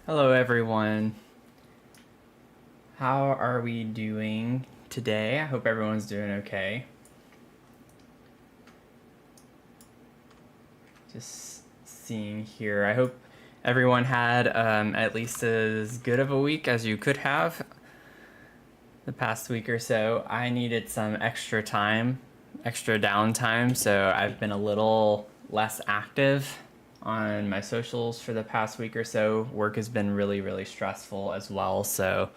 Hello everyone. How are we doing today? I hope everyone's doing okay. Just seeing here. I hope everyone had at least as good of a week as you could have the past week or so. I needed some extra time, extra downtime, so I've been a little less active on my socials for the past week or so. Work has been really, really stressful as well, so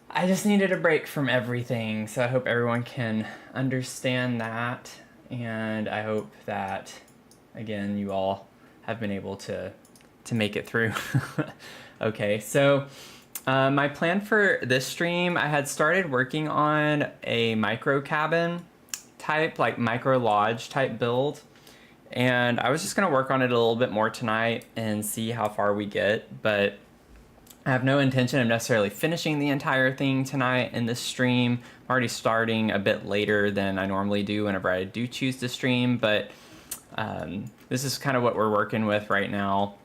I just needed a break from everything, so I hope everyone can understand that, and I hope that, again, you all have been able to make it through. Okay, so my plan for this stream, I had started working on a micro cabin type, like micro lodge type build, and I was just gonna work on it a little bit more tonight and see how far we get, but I have no intention of necessarily finishing the entire thing tonight in this stream. I'm already starting a bit later than I normally do whenever I do choose to stream, but this is kind of what we're working with right now.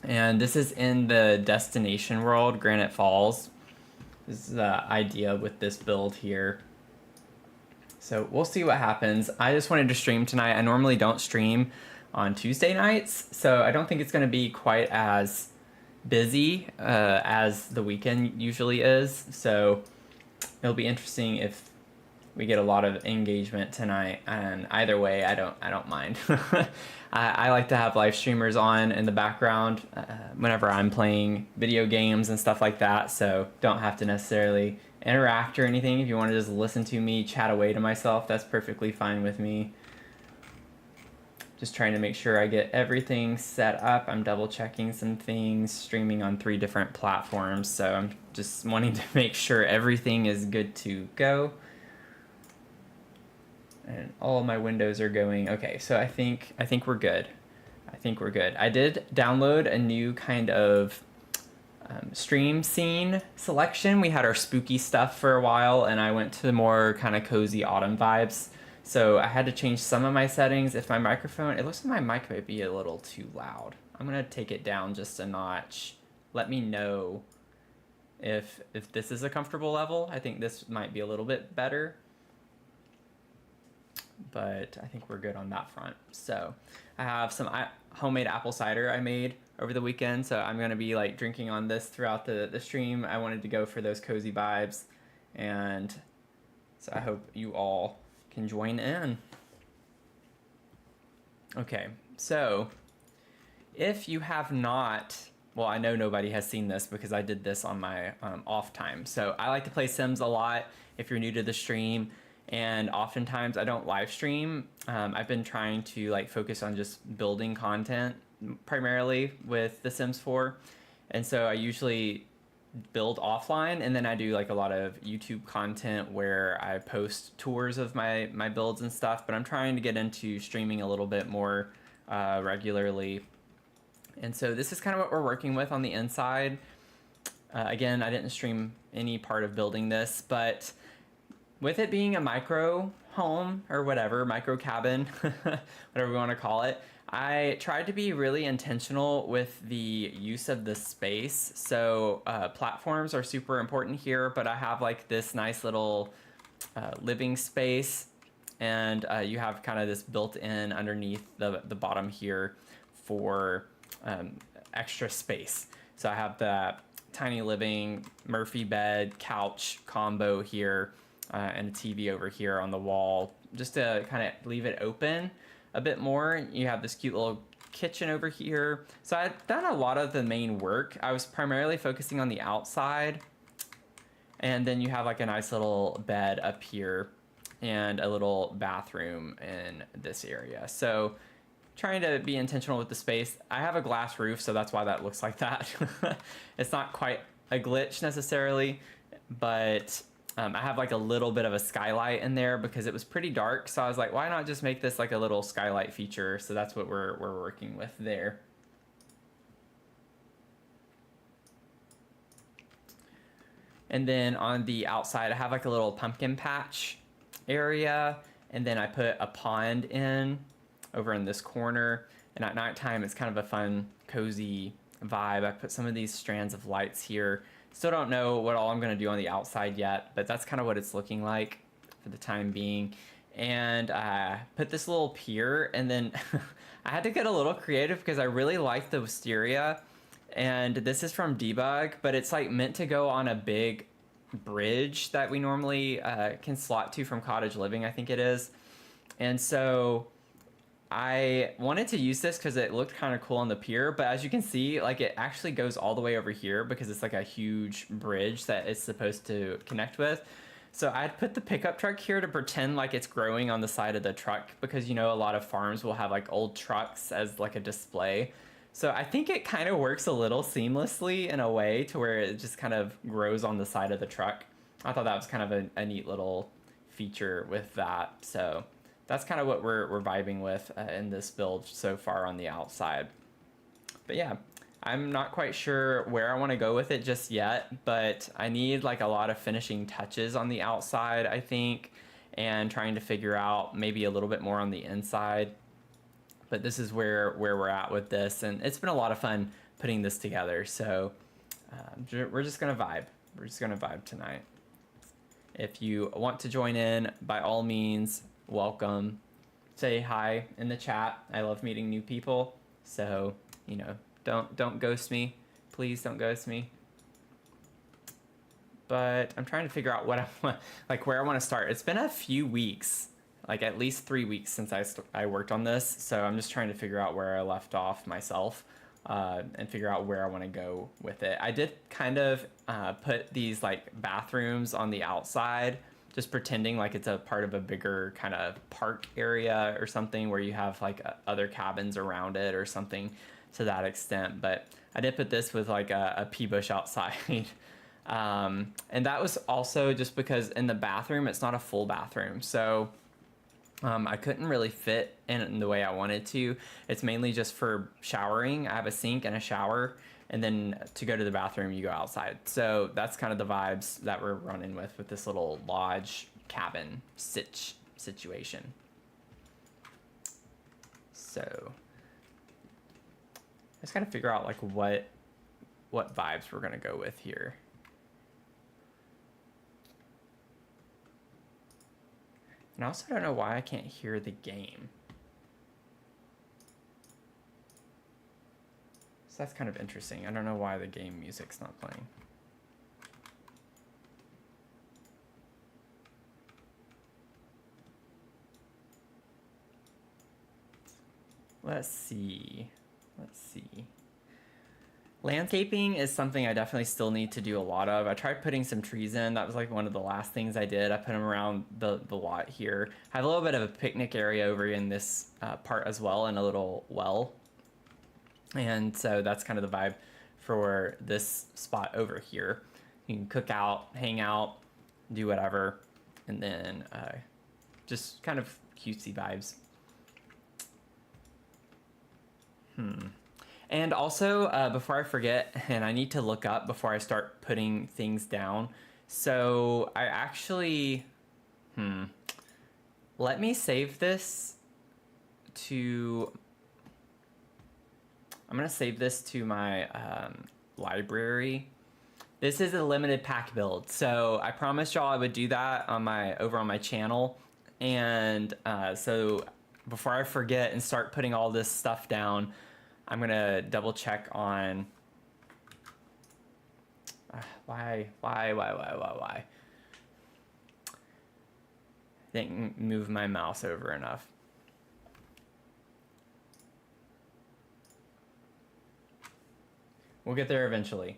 And this is in the destination world, Granite Falls. This is the idea with this build here. So we'll see what happens. I just wanted to stream tonight. I normally don't stream on Tuesday nights, so I don't think it's going to be quite as busy as the weekend usually is. So it'll be interesting if we get a lot of engagement tonight. And either way, I don't mind. I like to have live streamers on in the background whenever I'm playing video games and stuff like that. So don't have to necessarily interact or anything. If you want to just listen to me chat away to myself, that's perfectly fine with me. Just trying to make sure I get everything set up. I'm double checking some things, streaming on 3 different platforms, so I'm just wanting to make sure everything is good to go. And all my windows are going. Okay, so I think we're good. I think we're good. I did download a new kind of stream scene selection. We had our spooky stuff for a while, and I went to more kind of cozy autumn vibes. So I had to change some of my settings. If my microphone, it looks like my mic might be a little too loud. I'm gonna take it down just a notch. Let me know if this is a comfortable level. I think this might be a little bit better, but I think we're good on that front. So I have some homemade apple cider I made over the weekend, so I'm gonna be like drinking on this throughout the stream. I wanted to go for those cozy vibes, and so I hope you all can join in. Okay, so if you have not, well, I know nobody has seen this because I did this on my off time. So I like to play Sims a lot if you're new to the stream, and oftentimes I don't live stream. I've been trying to like focus on just building content primarily with The Sims 4, and so I usually build offline, and then I do like a lot of YouTube content where I post tours of my builds and stuff, but I'm trying to get into streaming a little bit more regularly. And so this is kind of what we're working with on the inside. Again, I didn't stream any part of building this, but with it being a micro home or whatever, micro cabin, whatever we want to call it, I tried to be really intentional with the use of the space. So platforms are super important here, but I have like this nice little living space, and you have kind of this built-in underneath the bottom here for extra space. So I have the tiny living Murphy bed couch combo here, and a TV over here on the wall, just to kind of leave it open a bit more. You have this cute little kitchen over here. So I've done a lot of the main work. I was primarily focusing on the outside, and then you have like a nice little bed up here and a little bathroom in this area. So trying to be intentional with the space. I have a glass roof, so that's why that looks like that. It's not quite a glitch necessarily, but I have like a little bit of a skylight in there because it was pretty dark. So I was like, why not just make this like a little skylight feature? So that's what we're working with there. And then on the outside, I have like a little pumpkin patch area. And then I put a pond in over in this corner. And at nighttime, it's kind of a fun, cozy vibe. I put some of these strands of lights here. Still don't know what all I'm going to do on the outside yet, but that's kind of what it's looking like for the time being. And I put this little pier, and then I had to get a little creative because I really like the wisteria. And this is from Debug, but it's like meant to go on a big bridge that we normally can slot to from Cottage Living, I think it is. And so I wanted to use this because it looked kind of cool on the pier, but as you can see, like it actually goes all the way over here because it's like a huge bridge that it's supposed to connect with. So I'd put the pickup truck here to pretend like it's growing on the side of the truck because, you know, a lot of farms will have like old trucks as like a display. So I think it kind of works a little seamlessly in a way to where it just kind of grows on the side of the truck. I thought that was kind of a neat little feature with that. So that's kind of what we're vibing with in this build so far on the outside. But yeah, I'm not quite sure where I want to go with it just yet, but I need like a lot of finishing touches on the outside, I think, and trying to figure out maybe a little bit more on the inside. But this is where we're at with this, and it's been a lot of fun putting this together. So we're just gonna vibe. We're just gonna vibe tonight. If you want to join in, by all means, welcome. Say hi in the chat. I love meeting new people. So, you know, don't ghost me. Please don't ghost me. But I'm trying to figure out what I want, like where I want to start. It's been a few weeks, like at least 3 weeks since I worked on this. So I'm just trying to figure out where I left off myself and figure out where I want to go with it. I did kind of put these like bathrooms on the outside, just pretending like it's a part of a bigger kind of park area or something where you have like other cabins around it or something to that extent. But I did put this with like a pea bush outside. And that was also just because in the bathroom, it's not a full bathroom. So I couldn't really fit in the way I wanted to. It's mainly just for showering. I have a sink and a shower, and then to go to the bathroom, you go outside. So that's kind of the vibes that we're running with this little lodge cabin situation. So I just gotta figure out like what vibes we're gonna go with here. And I also don't know why I can't hear the game. So that's kind of interesting. I don't know why the game music's not playing. Let's see. Landscaping is something I definitely still need to do a lot of. I tried putting some trees in. That was like one of the last things I did. I put them around the lot here. I have a little bit of a picnic area over in this part as well, and a little well. And so that's kind of the vibe for this spot over here. You can cook out, hang out, do whatever, and then just kind of cutesy vibes. And also, before I forget, and I need to look up before I start putting things down. So I actually, let me save this to, I'm gonna save this to my library. This is a limited pack build. So I promised y'all I would do that on over on my channel. And so before I forget and start putting all this stuff down, I'm gonna double check on why? Didn't move my mouse over enough. We'll get there eventually.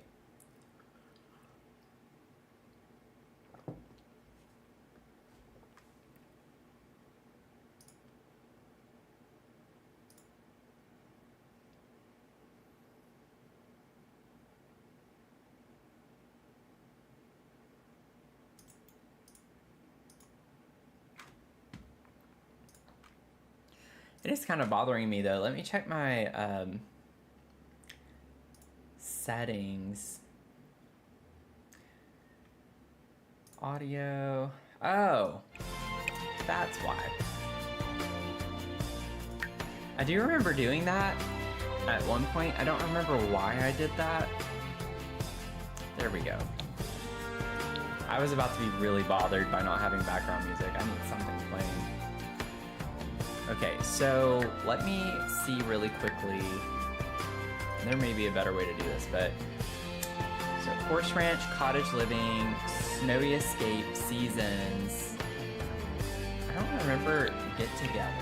It is kind of bothering me though. Let me check my settings. Audio. Oh, that's why. I do remember doing that. at one point. I don't remember why I did that. There we go. I was about to be really bothered by not having background music. I need something playing. Okay, so let me see really quickly. There may be a better way to do this, but so Horse Ranch, Cottage Living, Snowy Escape, Seasons. I don't remember Get Together.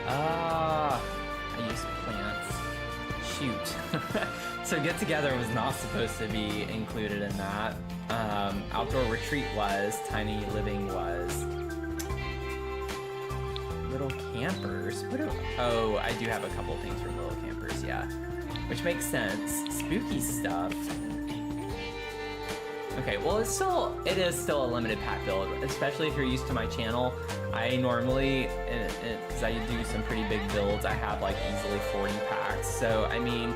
I used plants. Shoot. So Get Together was not supposed to be included in that. Outdoor Retreat was, Tiny Living was. Little Campers? Oh, I do have a couple things from Little Campers, yeah. Which makes sense. Spooky stuff. Okay, well it is still a limited pack build, especially if you're used to my channel. I normally, because I do some pretty big builds, I have like easily 40 packs. So, I mean,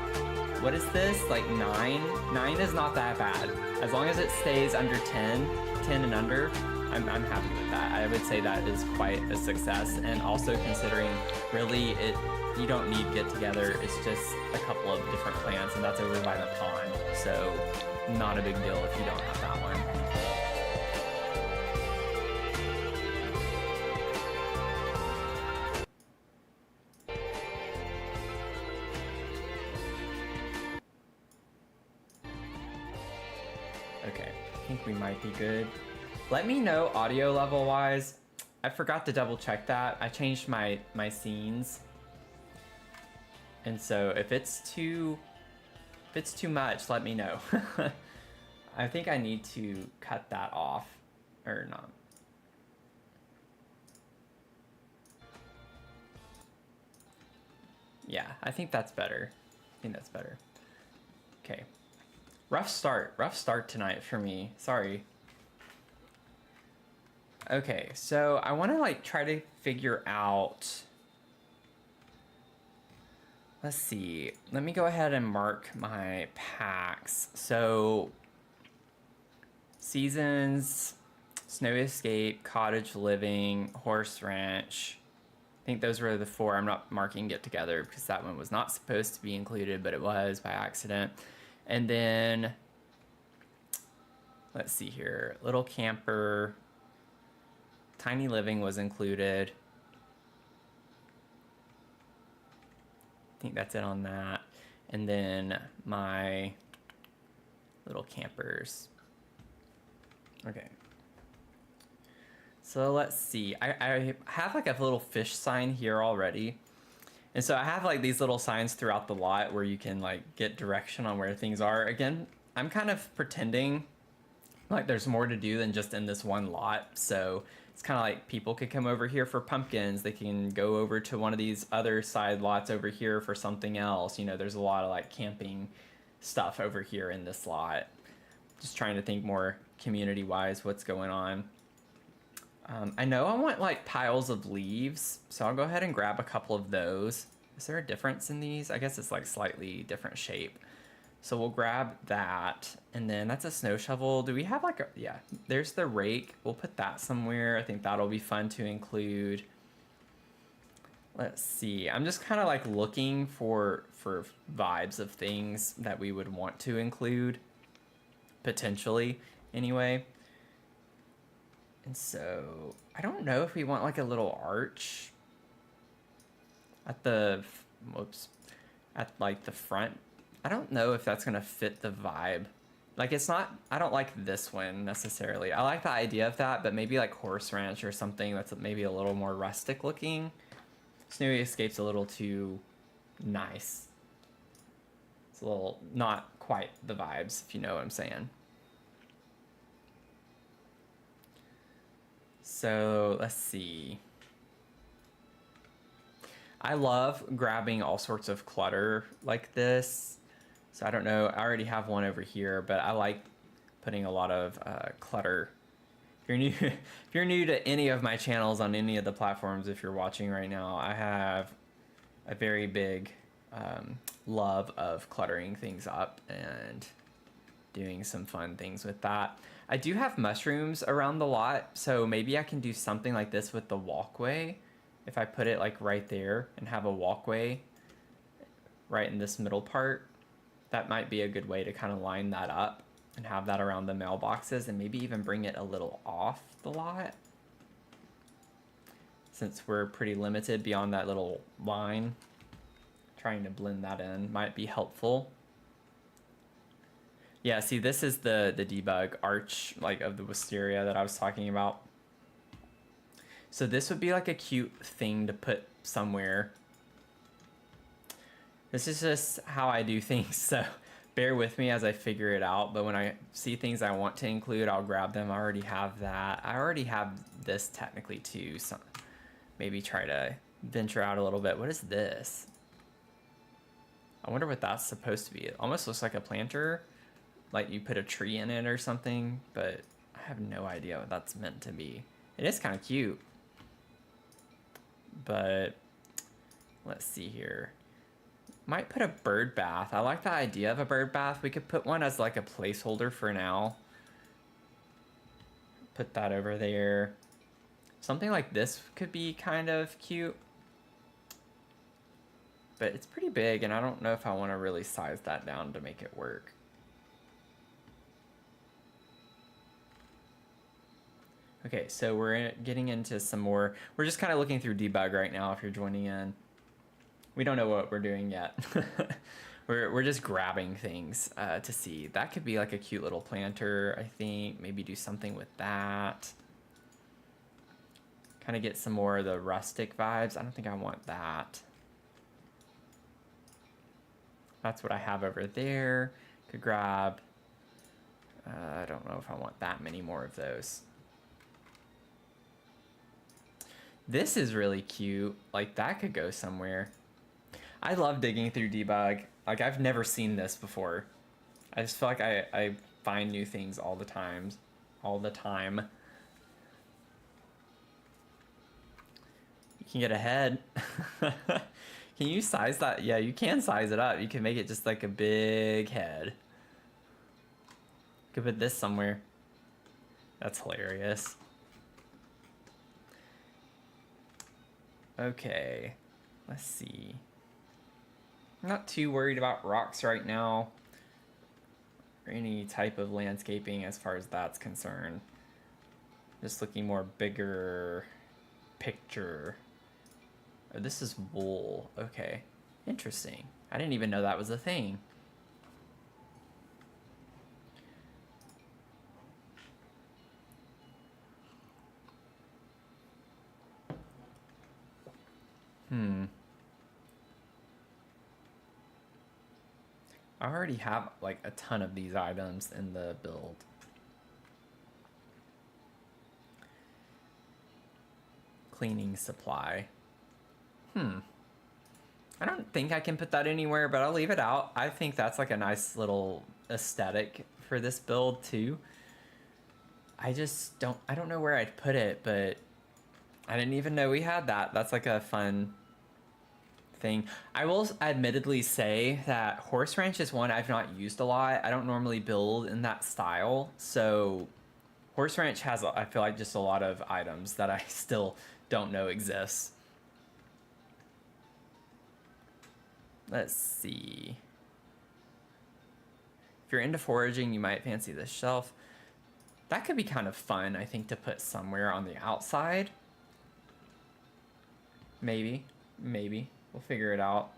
what is this? Like 9? 9 is not that bad. As long as it stays under 10 and under, I'm happy with that. I would say that is quite a success. And also considering really you don't need Get Together, it's just a couple of different plants and that's over by the pond. So not a big deal if you don't have that one. Okay, I think we might be good. Let me know audio level wise. I forgot to double check that. I changed my scenes. And so if it's too much, let me know. I think I need to cut that off or not. Yeah, I think that's better. I think that's better. Okay. Rough start tonight for me. Sorry. Okay, so I want to like try to figure out. Let's see. Let me go ahead and mark my packs. So Seasons, Snowy Escape, Cottage Living, Horse Ranch. I think those were the 4. I'm not marking Get Together because that one was not supposed to be included, but it was by accident. And then let's see here. Little Camper, Tiny Living was included. I think that's it on that. And then my Little Campers. Okay. So let's see. I have like a little fish sign here already. And so I have like these little signs throughout the lot where you can like get direction on where things are. Again, I'm kind of pretending like there's more to do than just in this one lot. So it's kind of like people could come over here for pumpkins. They can go over to one of these other side lots over here for something else. You know, there's a lot of like camping stuff over here in this lot. Just trying to think more community wise what's going on. I know I want like piles of leaves, so I'll go ahead and grab a couple of those. Is there a difference in these? I guess it's like slightly different shape. So we'll grab that, and then that's a snow shovel. Do we have like a, yeah, there's the rake. We'll put that somewhere. I think that'll be fun to include. Let's see. I'm just kind of like looking for vibes of things that we would want to include, potentially, anyway. And so, I don't know if we want like a little arch at the, whoops, at like the front. I don't know if that's gonna fit the vibe. Like it's not, I don't like this one necessarily. I like the idea of that, but maybe like Horse Ranch or something that's maybe a little more rustic looking. Snowy Escape's a little too nice. It's a little, not quite the vibes, if you know what I'm saying. So let's see. I love grabbing all sorts of clutter like this. So I don't know, I already have one over here, but I like putting a lot of clutter. If you're new, if you're new to any of my channels on any of the platforms, if you're watching right now, I have a very big love of cluttering things up and doing some fun things with that. I do have mushrooms around the lot, so maybe I can do something like this with the walkway if I put it like right there and have a walkway right in this middle part, that might be a good way to kind of line that up and have that around the mailboxes, and maybe even bring it a little off the lot, since we're pretty limited beyond that little line. Trying to blend that in might be helpful. Yeah, see, this is the debug arch, like, of the wisteria that I was talking about. So this would be like a cute thing to put somewhere. This is just how I do things, so bear with me as I figure it out. But when I see things I want to include, I'll grab them. I already have that. I already have this technically too, so maybe try to venture out a little bit. What is this? I wonder what that's supposed to be. It almost looks like a planter, like you put a tree in it or something, but I have no idea what that's meant to be. It is kind of cute, but let's see here. Might put a bird bath. I like the idea of a bird bath. We could put one as like a placeholder for now. Put that over there. Something like this could be kind of cute, but it's pretty big and I don't know if I want to really size that down to make it work. Okay, so we're getting into some more. We're just kind of looking through debug right now if you're joining in. We don't know what we're doing yet. we're just grabbing things to see. That could be like a cute little planter, I think. Maybe do something with that. Kind of get some more of the rustic vibes. I don't think I want that. That's what I have over there. Could grab, I don't know if I want that many more of those. This is really cute. Like, that could go somewhere. I love digging through debug. Like, I've never seen this before. I just feel like I find new things all the time. All the time. You can get ahead. Can you size that? Yeah, you can size it up. You can make it just like a big head. Could put this somewhere. That's hilarious. Okay, let's see. I'm not too worried about rocks right now, or any type of landscaping as far as that's concerned. Just looking more bigger picture. Oh, this is wool. Okay, interesting. I didn't even know that was a thing. I already have like a ton of these items in the build. Cleaning supply. I don't think I can put that anywhere, but I'll leave it out. I think that's like a nice little aesthetic for this build too. I don't know where I'd put it, but I didn't even know we had that. That's like a fun thing. I will admittedly say that Horse Ranch is one I've not used a lot. I don't normally build in that style, so Horse Ranch has, I feel like, just a lot of items that I still don't know exist. Let's see. If you're into foraging, you might fancy this shelf. That could be kind of fun, I think, to put somewhere on the outside. Maybe. We'll figure it out.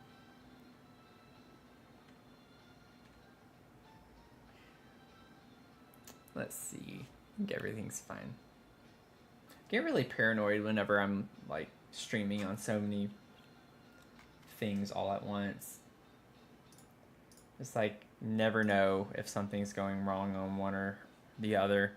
Let's see. I think everything's fine. I get really paranoid whenever I'm like streaming on so many things all at once. It's like never know if something's going wrong on one or the other.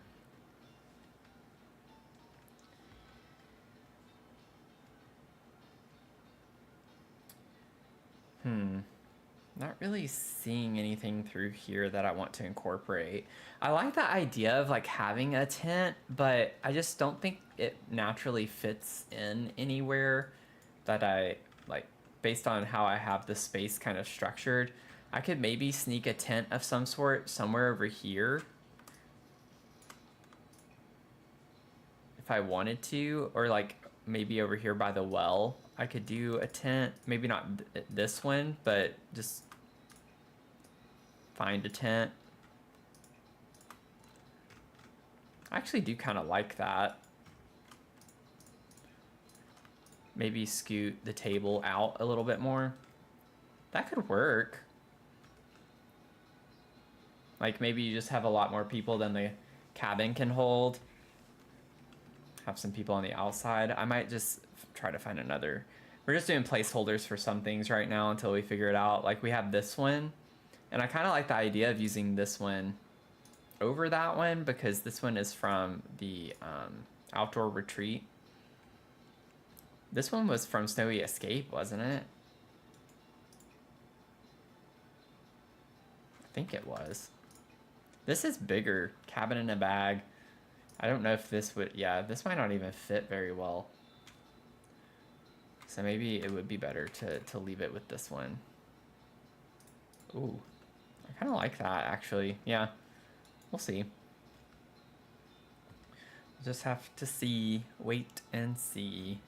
Not really seeing anything through here that I want to incorporate. I like the idea of like having a tent, but I just don't think it naturally fits in anywhere that I like, based on how I have the space kind of structured. I could maybe sneak a tent of some sort somewhere over here if I wanted to, or like maybe over here by the well, I could do a tent. Maybe not this one, but just find a tent. I actually do kind of like that. Maybe scoot the table out a little bit more. That could work. Like maybe you just have a lot more people than the cabin can hold. Have some people on the outside. I might just try to find another. We're just doing placeholders for some things right now until we figure it out. Like we have this one, and I kind of like the idea of using this one over that one because this one is from the outdoor retreat. This one was from Snowy Escape, wasn't it? I think it was. This is bigger. Cabin in a bag. I don't know if this would... Yeah, this might not even fit very well. So maybe it would be better to leave it with this one. Ooh. I kind of like that, actually. Yeah. We'll see. We'll just have to see. Wait and see.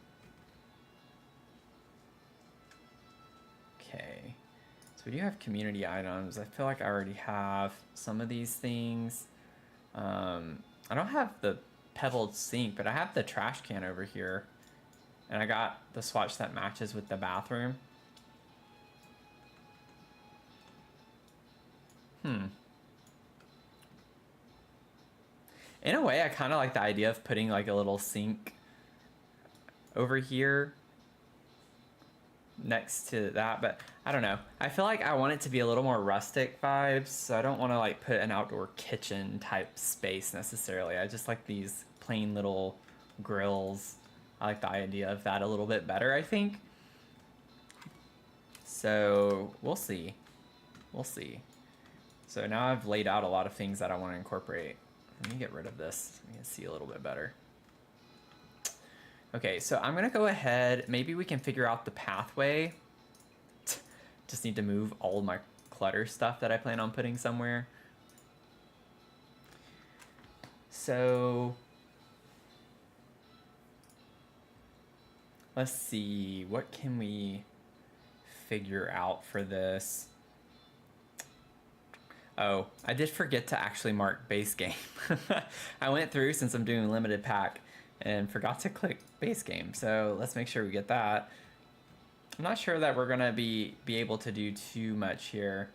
Okay. So we do have community items. I feel like I already have some of these things. I don't have the pebbled sink, but I have the trash can over here. And I got the swatch that matches with the bathroom. In a way, I kind of like the idea of putting like a little sink over here next to that, but I don't know. I feel like I want it to be a little more rustic vibes, so I don't want to like put an outdoor kitchen type space necessarily. I just like these plain little grills. I like the idea of that a little bit better, I think. So we'll see. We'll see. So now I've laid out a lot of things that I want to incorporate. Let me get rid of this. I can see a little bit better. Okay, so I'm gonna go ahead. Maybe we can figure out the pathway. Just need to move all of my clutter stuff that I plan on putting somewhere. So let's see, what can we figure out for this? Oh, I did forget to actually mark base game. I went through, since I'm doing limited pack, and forgot to click base game. So let's make sure we get that. I'm not sure that we're gonna be able to do too much here.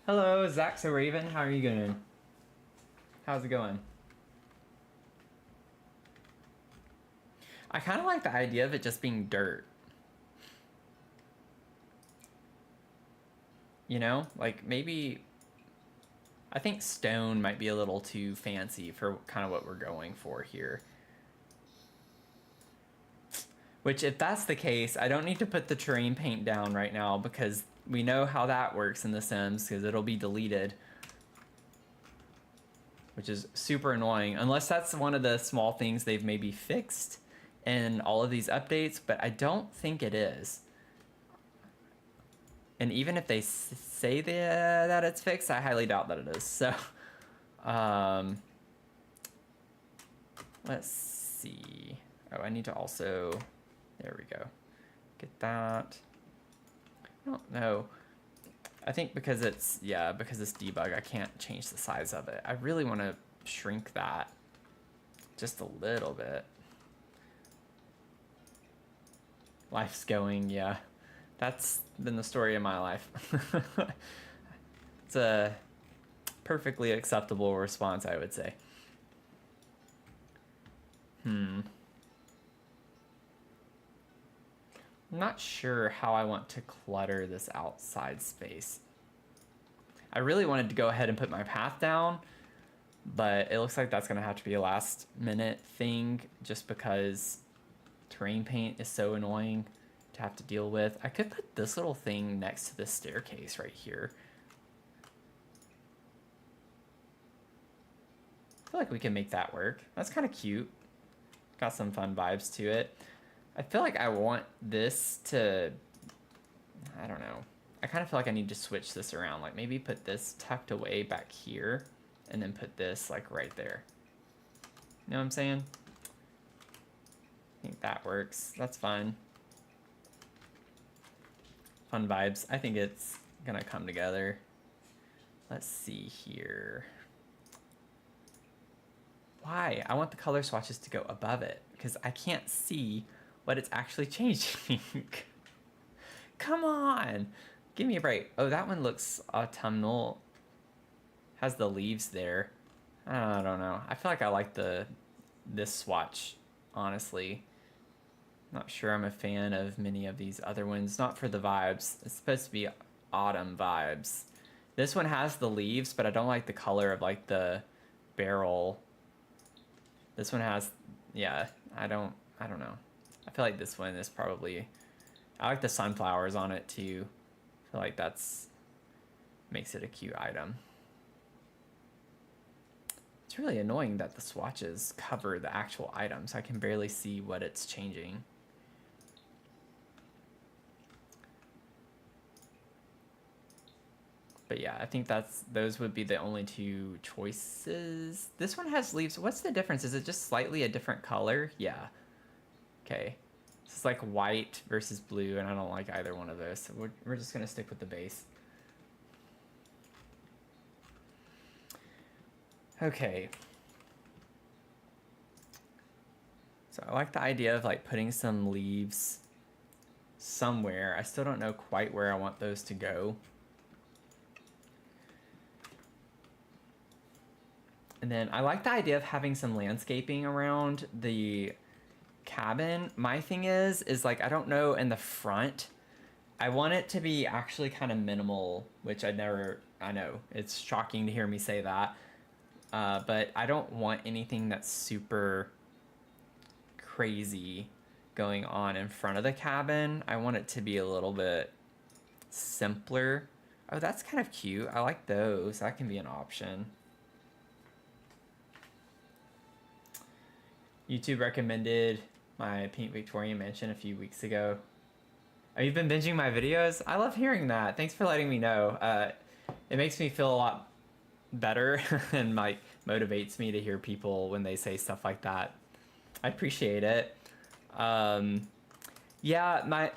Hello, Zach So Raven, how are you doing? How's it going? I kind of like the idea of it just being dirt. You know, like maybe... I think stone might be a little too fancy for kind of what we're going for here. Which, if that's the case, I don't need to put the terrain paint down right now because we know how that works in The Sims because it'll be deleted. Which is super annoying, unless that's one of the small things they've maybe fixed in all of these updates, but I don't think it is. And even if they say that it's fixed, I highly doubt that it is. So, let's see. Oh, I need to also, there we go. Get that. I don't know. I think because it's, yeah, because it's debug, I can't change the size of it. I really want to shrink that just a little bit. Life's going, yeah. That's been the story of my life. It's a perfectly acceptable response, I would say. I'm not sure how I want to clutter this outside space. I really wanted to go ahead and put my path down, but it looks like that's gonna have to be a last minute thing just because terrain paint is so annoying to have to deal with. I could put this little thing next to this staircase right here. I feel like we can make that work. That's kind of cute. Got some fun vibes to it. I feel like I want this to, I don't know. I kind of feel like I need to switch this around. Like maybe put this tucked away back here and then put this like right there. You know what I'm saying? I think that works. That's fun. Fun vibes. I think it's gonna come together. Let's see here. Why? I want the color swatches to go above it because I can't see what it's actually changing. Come on! Give me a break. Oh, that one looks autumnal. Has the leaves there. I don't know. I feel like I like this swatch, honestly. Not sure I'm a fan of many of these other ones. Not for the vibes. It's supposed to be autumn vibes. This one has the leaves, but I don't like the color of like the barrel. This one has, yeah, I don't know. I feel like this one is probably, I like the sunflowers on it too. I feel like that's, makes it a cute item. It's really annoying that the swatches cover the actual item, so I can barely see what it's changing. But yeah, I think those would be the only two choices. This one has leaves. What's the difference? Is it just slightly a different color? Yeah. Okay. This is like white versus blue, and I don't like either one of those. So we're just going to stick with the base. Okay. So I like the idea of like putting some leaves somewhere. I still don't know quite where I want those to go. And then I like the idea of having some landscaping around the cabin. My thing is like, I don't know, in the front, I want it to be actually kind of minimal, which I know it's shocking to hear me say that. But I don't want anything that's super crazy going on in front of the cabin. I want it to be a little bit simpler. Oh, that's kind of cute. I like those. That can be an option. YouTube recommended my Pink Victorian Mansion a few weeks ago. Oh, you've been binging my videos? I love hearing that. Thanks for letting me know. It makes me feel a lot better and like motivates me to hear people when they say stuff like that. I appreciate it. Yeah,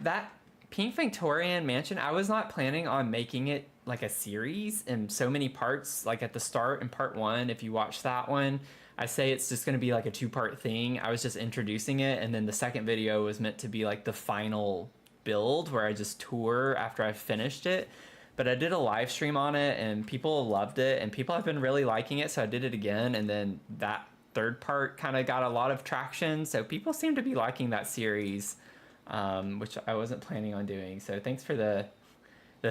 that Pink Victorian Mansion, I was not planning on making it like a series in so many parts. Like at the start in part 1, if you watch that one, I say it's just going to be like a 2-part thing. I was just introducing it, and then the second video was meant to be like the final build where I just tour after I've finished it. But I did a live stream on it and people loved it and people have been really liking it, so I did it again, and then that third part kind of got a lot of traction, so people seem to be liking that series, which I wasn't planning on doing. So thanks for the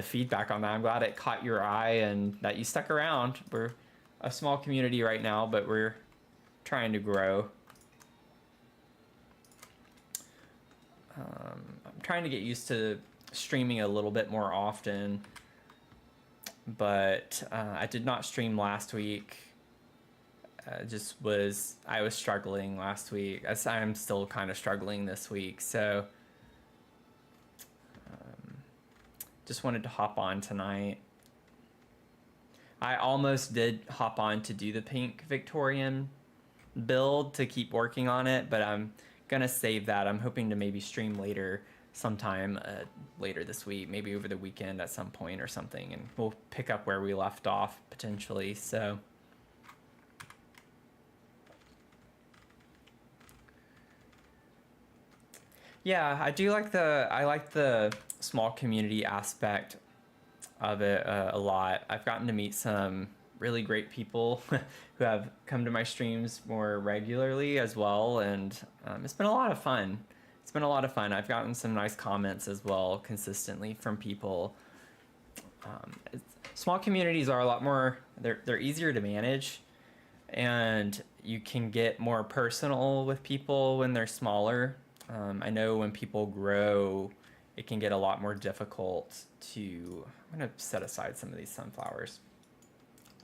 feedback on that. I'm glad it caught your eye and that you stuck around. We're a small community right now, but we're trying to grow. I'm trying to get used to streaming a little bit more often, but I did not stream last week. I was struggling last week, as I'm still kind of struggling this week, so just wanted to hop on tonight. I almost did hop on to do the Pink Victorian build to keep working on it, but I'm gonna save that. I'm hoping to maybe stream later sometime later this week, maybe over the weekend at some point or something, and we'll pick up where we left off potentially. So yeah, I like the small community aspect of it a lot. I've gotten to meet some really great people who have come to my streams more regularly as well, and it's been a lot of fun. It's been a lot of fun. I've gotten some nice comments as well consistently from people. Small communities are a lot more, they're easier to manage, and you can get more personal with people when they're smaller. I know when people grow, it can get a lot more difficult to, I'm going to set aside some of these sunflowers,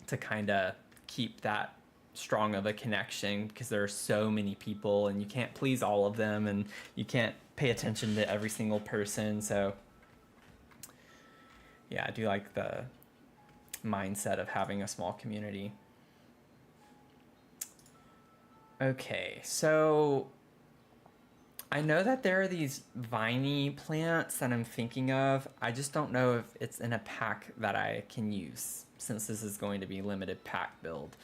to kind of keep that strong of a connection, because there are so many people and you can't please all of them and you can't pay attention to every single person. So yeah, I do like the mindset of having a small community. Okay, so I know that there are these viney plants that I'm thinking of. I just don't know if it's in a pack that I can use since this is going to be limited pack build.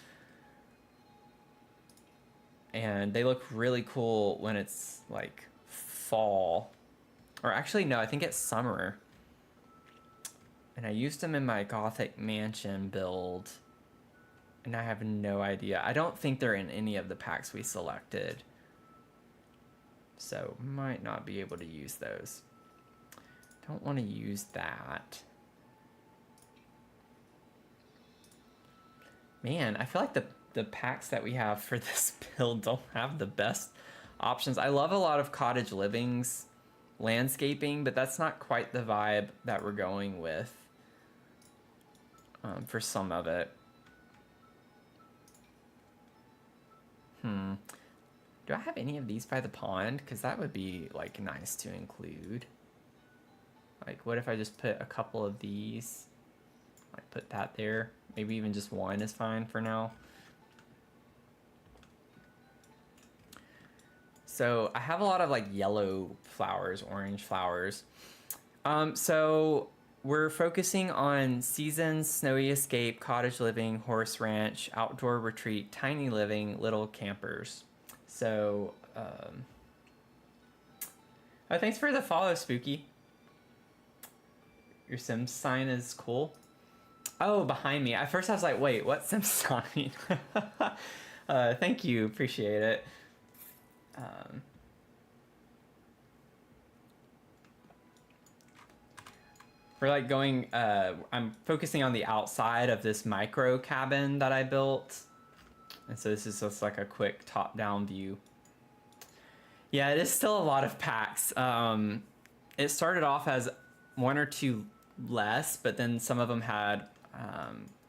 And they look really cool when it's like fall. Or actually, no, I think it's summer. And I used them in my Gothic Mansion build. And I have no idea. I don't think they're in any of the packs we selected. So might not be able to use those. Don't want to use that. Man, I feel like the packs that we have for this build don't have the best options. I love a lot of cottage livings, landscaping, but that's not quite the vibe that we're going with for some of it. Do I have any of these by the pond? Because that would be like nice to include. Like, what if I just put a couple of these? Like, put that there. Maybe even just one is fine for now. So I have a lot of like yellow flowers, orange flowers. So we're focusing on seasons, snowy escape, cottage living, horse ranch, outdoor retreat, tiny living, little campers. So, oh, thanks for the follow, Spooky. Your Sims sign is cool. Oh, behind me. At first I was like, wait, what Sims sign? Thank you, appreciate it. We're like going, I'm focusing on the outside of this micro cabin that I built. And so this is just like a quick top-down view. Yeah, it is still a lot of packs. It started off as one or two less, but then some of them had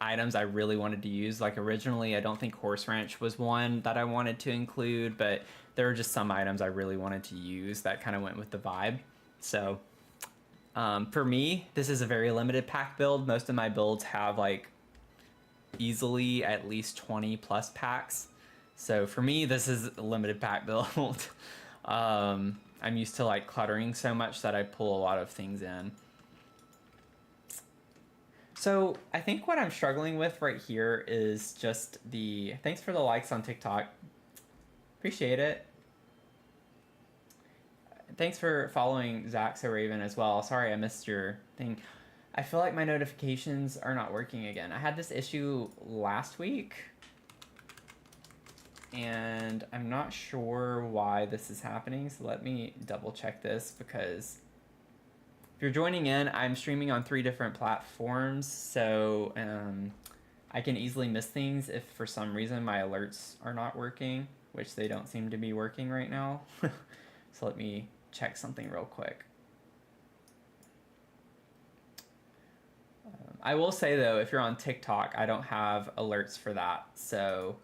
items I really wanted to use. Like originally, I don't think Horse Ranch was one that I wanted to include, but there were just some items I really wanted to use that kind of went with the vibe. So for me, this is a very limited pack build. Most of my builds have like easily at least 20 plus packs. So for me, this is a limited pack build. I'm used to like cluttering so much that I pull a lot of things in. So I think what I'm struggling with right here is just the, thanks for the likes on TikTok. Appreciate it. Thanks for following Zach So Raven as well. Sorry I missed your thing. I feel like my notifications are not working again. I had this issue last week, and I'm not sure why this is happening, so let me double check this, because if you're joining in, I'm streaming on 3 different platforms, so I can easily miss things if for some reason my alerts are not working, which they don't seem to be working right now. So let me check something real quick. I will say though, if you're on TikTok, I don't have alerts for that. So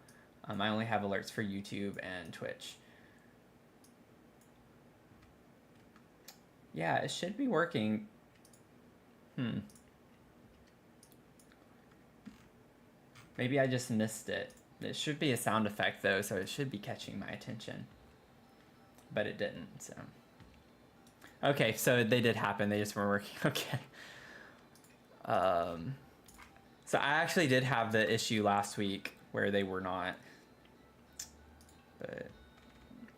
I only have alerts for YouTube and Twitch. Yeah, it should be working. Maybe I just missed it. It should be a sound effect though, so it should be catching my attention. But it didn't, so. Okay, so they did happen, they just weren't working. Okay. So I actually did have the issue last week where they were not, but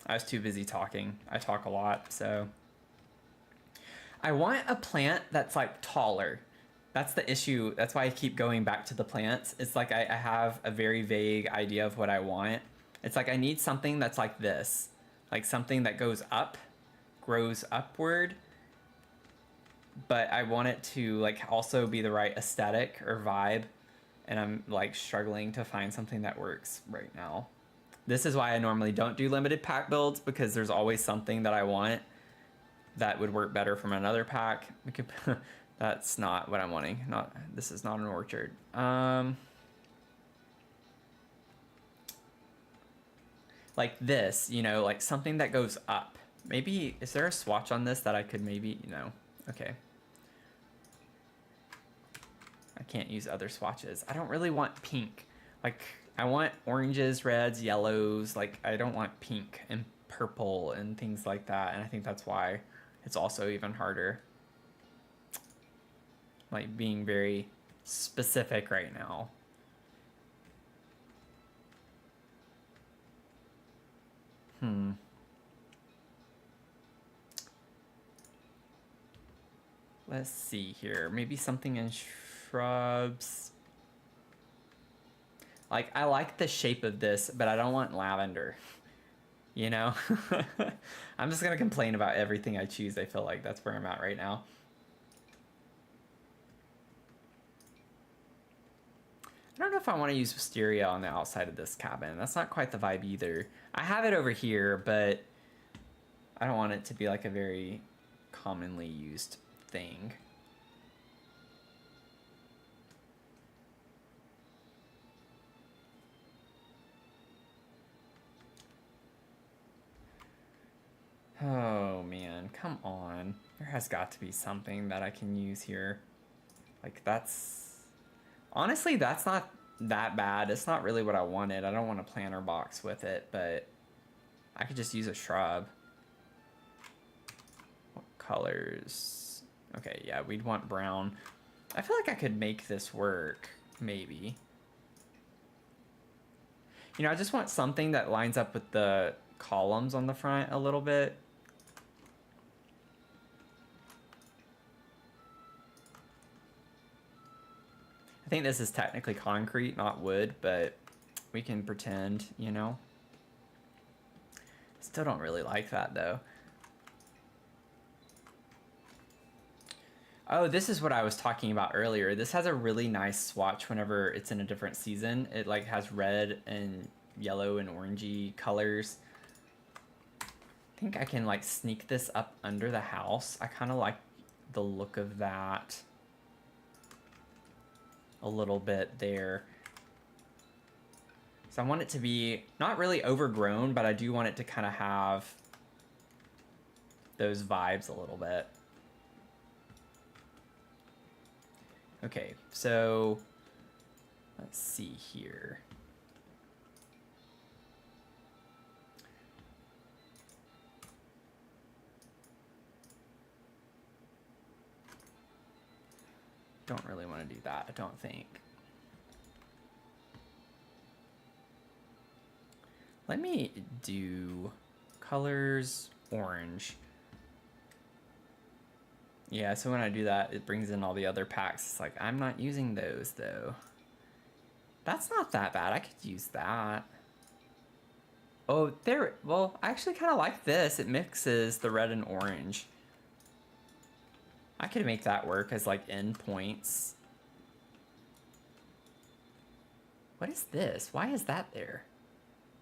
I was too busy talking. I talk a lot, so. I want a plant that's like taller. That's the issue. That's why I keep going back to the plants. It's like I have a very vague idea of what I want. It's like I need something that's like this, like something that goes up, grows upward, but I want it to like also be the right aesthetic or vibe, and I'm like struggling to find something that works right now. This is why I normally don't do limited pack builds, because there's always something that I want that would work better from another pack. That's not what I'm wanting. This is not an orchard. Like this, you know, like something that goes up. Maybe, is there a swatch on this that I could maybe, you know, okay. I can't use other swatches. I don't really want pink. Like, I want oranges, reds, yellows. Like, I don't want pink and purple and things like that, and I think that's why it's also even harder. Like being very specific right now. Let's see here. Maybe something in shrubs. Like, I like the shape of this, but I don't want lavender. You know? I'm just gonna complain about everything I choose. I feel like that's where I'm at right now. I don't know if I want to use wisteria on the outside of this cabin. That's not quite the vibe either. I have it over here, but I don't want it to be like a very commonly used thing. Oh man, come on. There has got to be something that I can use here. Like that's... Honestly, that's not that bad. It's not really what I wanted. I don't want a planter box with it, but I could just use a shrub. What colors? Okay, yeah, we'd want brown. I feel like I could make this work, maybe. You know, I just want something that lines up with the columns on the front a little bit. I think this is technically concrete, not wood, but we can pretend, you know. Still don't really like that though. Oh, this is what I was talking about earlier. This has a really nice swatch whenever it's in a different season. It like has red and yellow and orangey colors. I think I can like sneak this up under the house. I kind of like the look of that a little bit there. So I want it to be not really overgrown, but I do want it to kind of have those vibes a little bit. Okay, so let's see here. Don't really want to do that, I don't think. Let me do colors orange. Yeah, so when I do that, it brings in all the other packs. It's like, I'm not using those though. That's not that bad. I could use that. Oh, there. Well, I actually kind of like this. It mixes the red and orange. I could make that work as like endpoints. What is this? Why is that there?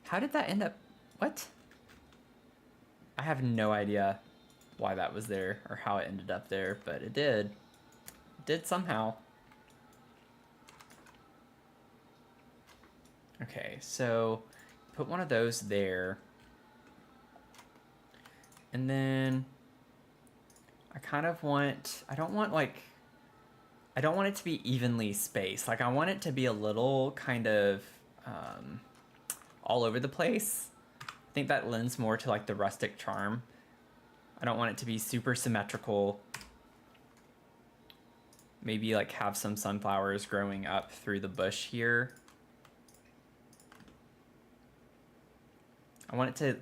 How did that end up? What? I have no idea why that was there or how it ended up there, but it did. It did somehow. Okay, so put one of those there. And then I kind of want, I don't want it to be evenly spaced. Like I want it to be a little kind of all over the place. I think that lends more to like the rustic charm. I don't want it to be super symmetrical. Maybe like have some sunflowers growing up through the bush here. I want it to,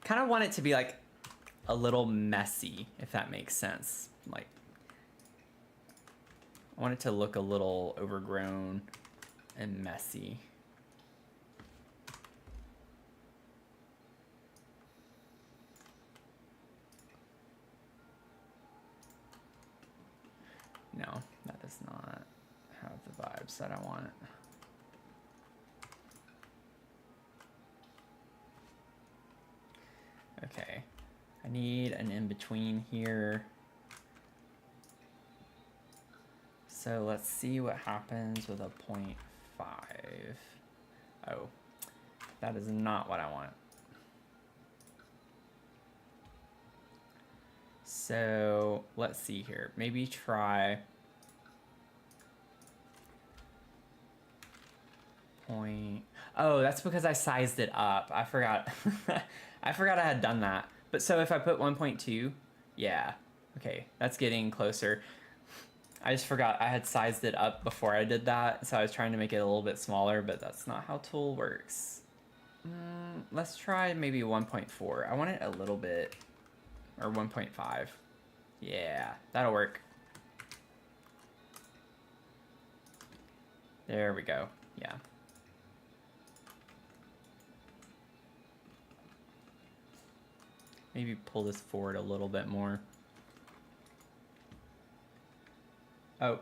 kind of want it to be like a little messy, if that makes sense. Like, I want it to look a little overgrown and messy. No, that does not have the vibes that I want. Okay, I need an in-between here. So let's see what happens with a 0.5. Oh, that is not what I want. So let's see here. Maybe try point. Oh, that's because I sized it up. I forgot. I forgot I had done that. But so if I put 1.2, yeah. Okay, that's getting closer. I just forgot I had sized it up before I did that, so I was trying to make it a little bit smaller, but that's not how Tool works. Let's try maybe 1.4. I want it a little bit, or 1.5. Yeah, that'll work. There we go. Yeah. Maybe pull this forward a little bit more. Oh.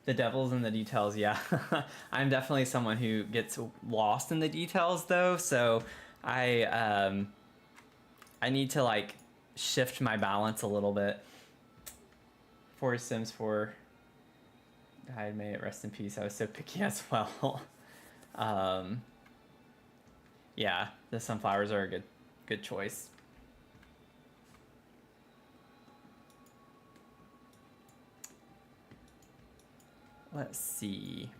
The devil's in the details, yeah. I'm definitely someone who gets lost in the details though, so I need to like shift my balance a little bit. For Sims 4, I may it rest in peace. I was so picky as well. Yeah, the sunflowers are a good choice. Let's see.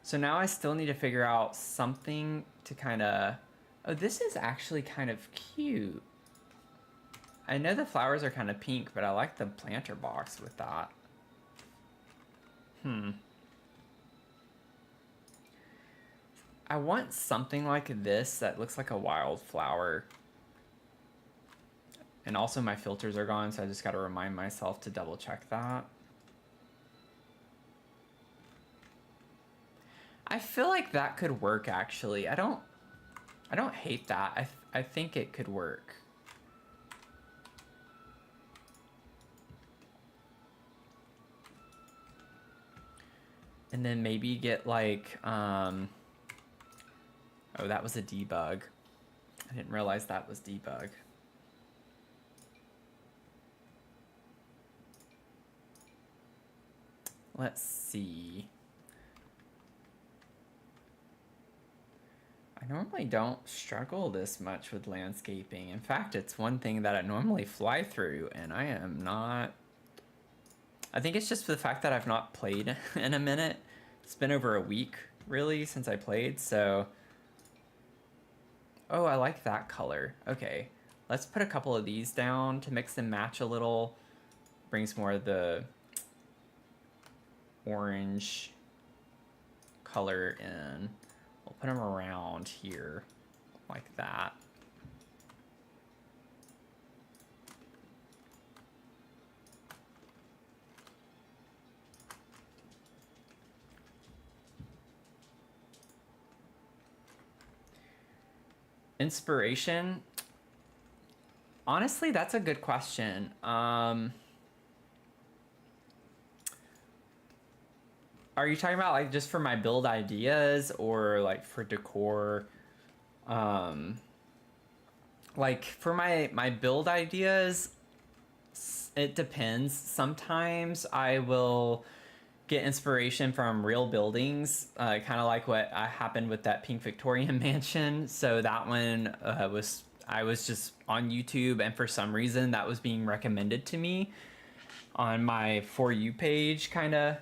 So now I still need to figure out something to kind of... Oh, this is actually kind of cute. I know the flowers are kind of pink, but I like the planter box with that. I want something like this that looks like a wildflower. And also my filters are gone, so I just got to remind myself to double check that. I feel like that could work actually. I don't hate that. I think it could work. And then maybe get like oh, that was a debug. I didn't realize that was debug. Let's see. I normally don't struggle this much with landscaping. In fact, it's one thing that I normally fly through, and I am not... I think it's just the fact that I've not played in a minute. It's been over a week, really, since I played, so... Oh, I like that color. Okay, let's put a couple of these down to mix and match a little. Brings more of the orange color in. We'll put them around here, like that. Inspiration? Honestly, that's a good question. Are you talking about like just for my build ideas or like for decor? Like for my build ideas, it depends. Sometimes I will get inspiration from real buildings, kind of like what happened with that pink Victorian mansion. So that one I was just on YouTube, and for some reason that was being recommended to me on my For You page kind of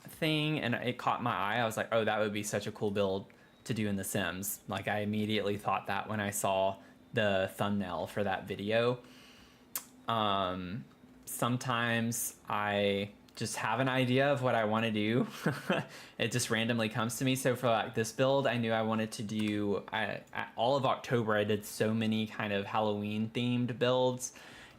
thing, and it caught my eye. I was like, oh, that would be such a cool build to do in The Sims. Like I immediately thought that when I saw the thumbnail for that video. Sometimes I just have an idea of what I want to do. It just randomly comes to me. So for like this build, I knew I wanted to do, all of October, I did so many kind of Halloween themed builds.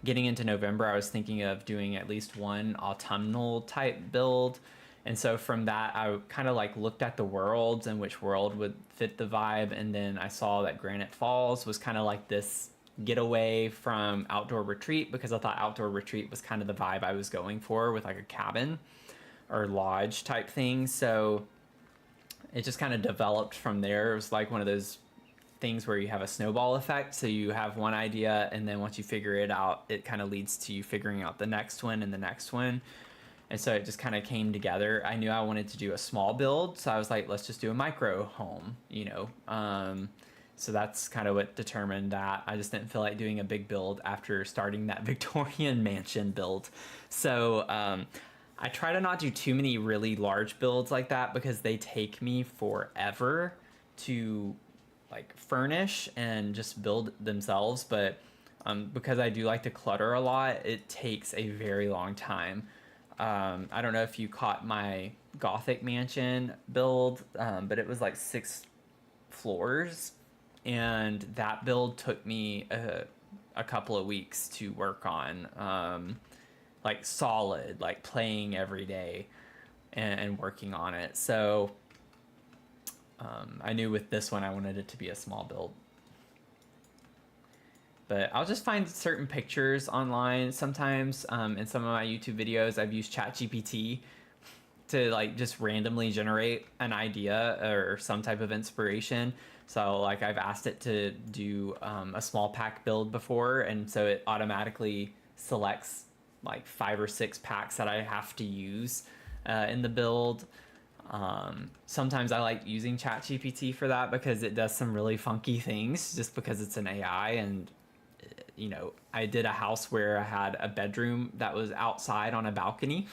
Getting into November, I was thinking of doing at least one autumnal type build. And so from that, I kind of like looked at the worlds and which world would fit the vibe. And then I saw that Granite Falls was kind of like this getaway from Outdoor Retreat, because I thought Outdoor Retreat was kind of the vibe I was going for with like a cabin or lodge type thing. So it just kind of developed from there. It was like one of those things where you have a snowball effect. So you have one idea, and then once you figure it out, it kind of leads to you figuring out the next one and the next one. And so it just kind of came together. I knew I wanted to do a small build, so I was like, let's just do a micro home, you know. So that's kind of what determined that. I just didn't feel like doing a big build after starting that Victorian mansion build. So I try to not do too many really large builds like that because they take me forever to like furnish and just build themselves. But because I do like to clutter a lot, it takes a very long time. I don't know if you caught my Gothic mansion build, but it was like 6 floors, and that build took me a couple of weeks to work on. Like solid, like playing every day and working on it. So I knew with this one I wanted it to be a small build. But I'll just find certain pictures online. Sometimes in some of my YouTube videos, I've used ChatGPT to like just randomly generate an idea or some type of inspiration. So like I've asked it to do a small pack build before, and so it automatically selects like 5 or 6 packs that I have to use in the build. Sometimes I like using ChatGPT for that because it does some really funky things just because it's an AI. And you know, I did a house where I had a bedroom that was outside on a balcony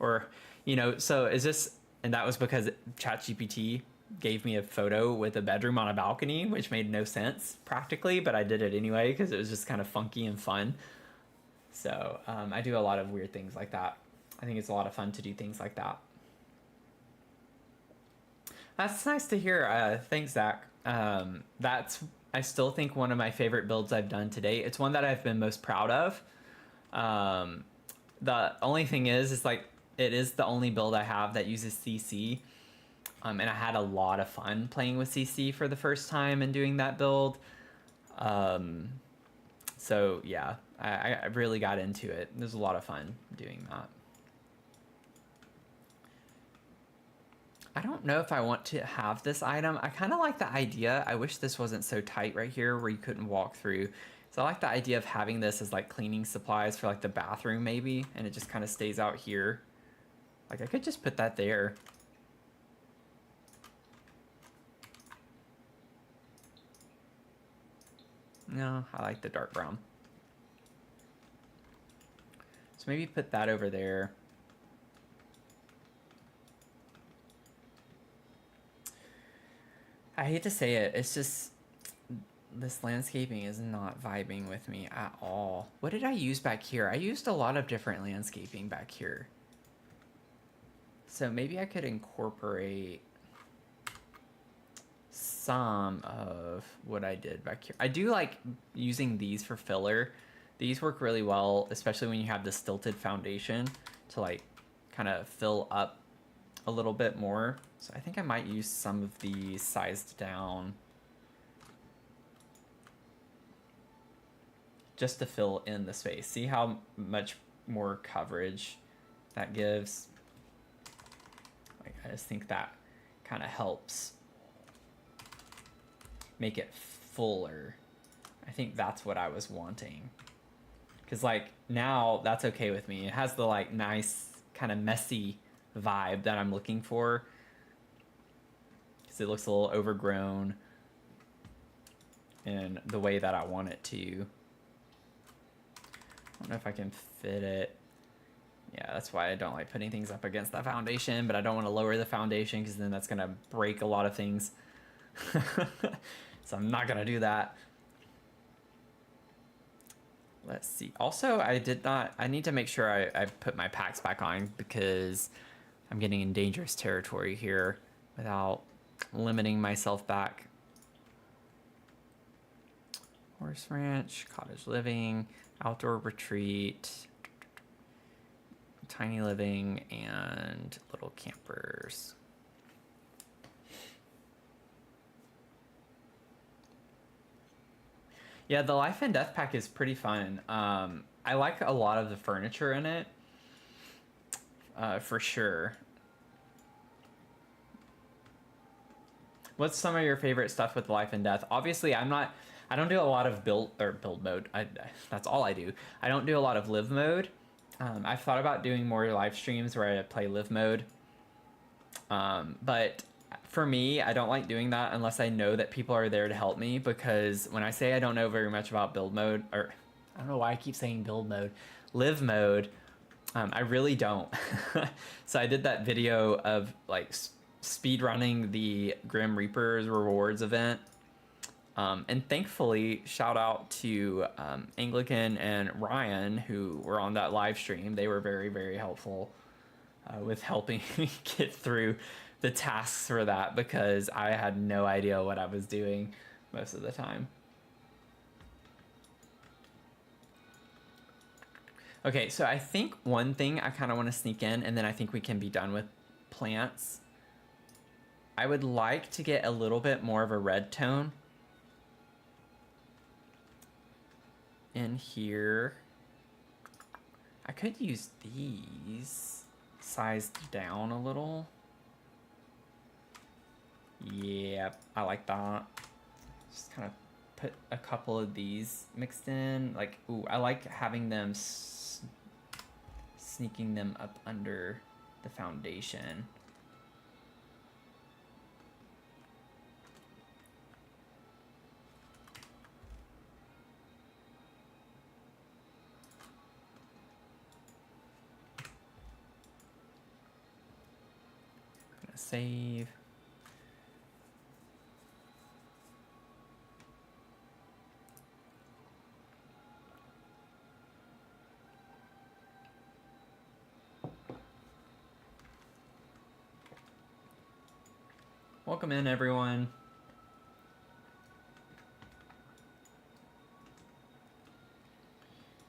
or, you know, so it's just, and that was because ChatGPT gave me a photo with a bedroom on a balcony, which made no sense practically, but I did it anyway because it was just kind of funky and fun. So I do a lot of weird things like that. I think it's a lot of fun to do things like that. That's nice to hear. Thanks, Zach. That's, I still think, one of my favorite builds I've done today. It's one that I've been most proud of. The only thing is like it is the only build I have that uses CC. And I had a lot of fun playing with CC for the first time and doing that build. So yeah, I really got into it. There's a lot of fun doing that. I don't know if I want to have this item. I kind of like the idea. I wish this wasn't so tight right here where you couldn't walk through. So I like the idea of having this as like cleaning supplies for like the bathroom maybe, and it just kind of stays out here. Like I could just put that there. No, I like the dark brown. So maybe put that over there. I hate to say it, it's just this landscaping is not vibing with me at all. What did I use back here? I used a lot of different landscaping back here. So maybe I could incorporate some of what I did back here. I do like using these for filler. These work really well, especially when you have the stilted foundation to like kind of fill up a little bit more. So I think I might use some of these sized down just to fill in the space. See how much more coverage that gives? Like, I just think that kind of helps make it fuller. I think that's what I was wanting. Because like now that's okay with me. It has the like nice kind of messy vibe that I'm looking for. Because it looks a little overgrown in the way that I want it to. I don't know if I can fit it. Yeah, that's why I don't like putting things up against that foundation, but I don't want to lower the foundation because then that's going to break a lot of things. So I'm not going to do that. Let's see. Also, I need to make sure I put my packs back on because I'm getting in dangerous territory here without limiting myself back. Horse ranch, cottage living, outdoor retreat, tiny living, and little campers. Yeah, the Life and Death pack is pretty fun. I like a lot of the furniture in it, for sure. What's some of your favorite stuff with Life and Death? Obviously, I don't do a lot of build mode. That's all I do. I don't do a lot of live mode. I've thought about doing more live streams where I play live mode. But for me, I don't like doing that unless I know that people are there to help me, because when I say I don't know very much about build mode, or I don't know why I keep saying build mode, live mode, I really don't. So I did that video of like speed running the Grim Reaper's rewards event. And thankfully, shout out to Anglican and Ryan who were on that live stream. They were very, very helpful with helping me get through the tasks for that because I had no idea what I was doing most of the time. Okay, so I think one thing I kind of want to sneak in, and then I think we can be done with plants. I would like to get a little bit more of a red tone in here. I could use these sized down a little. Yeah, I like that. Just kind of put a couple of these mixed in. Like, ooh, I like having them sneaking them up under the foundation. I'm gonna save. Welcome in, everyone.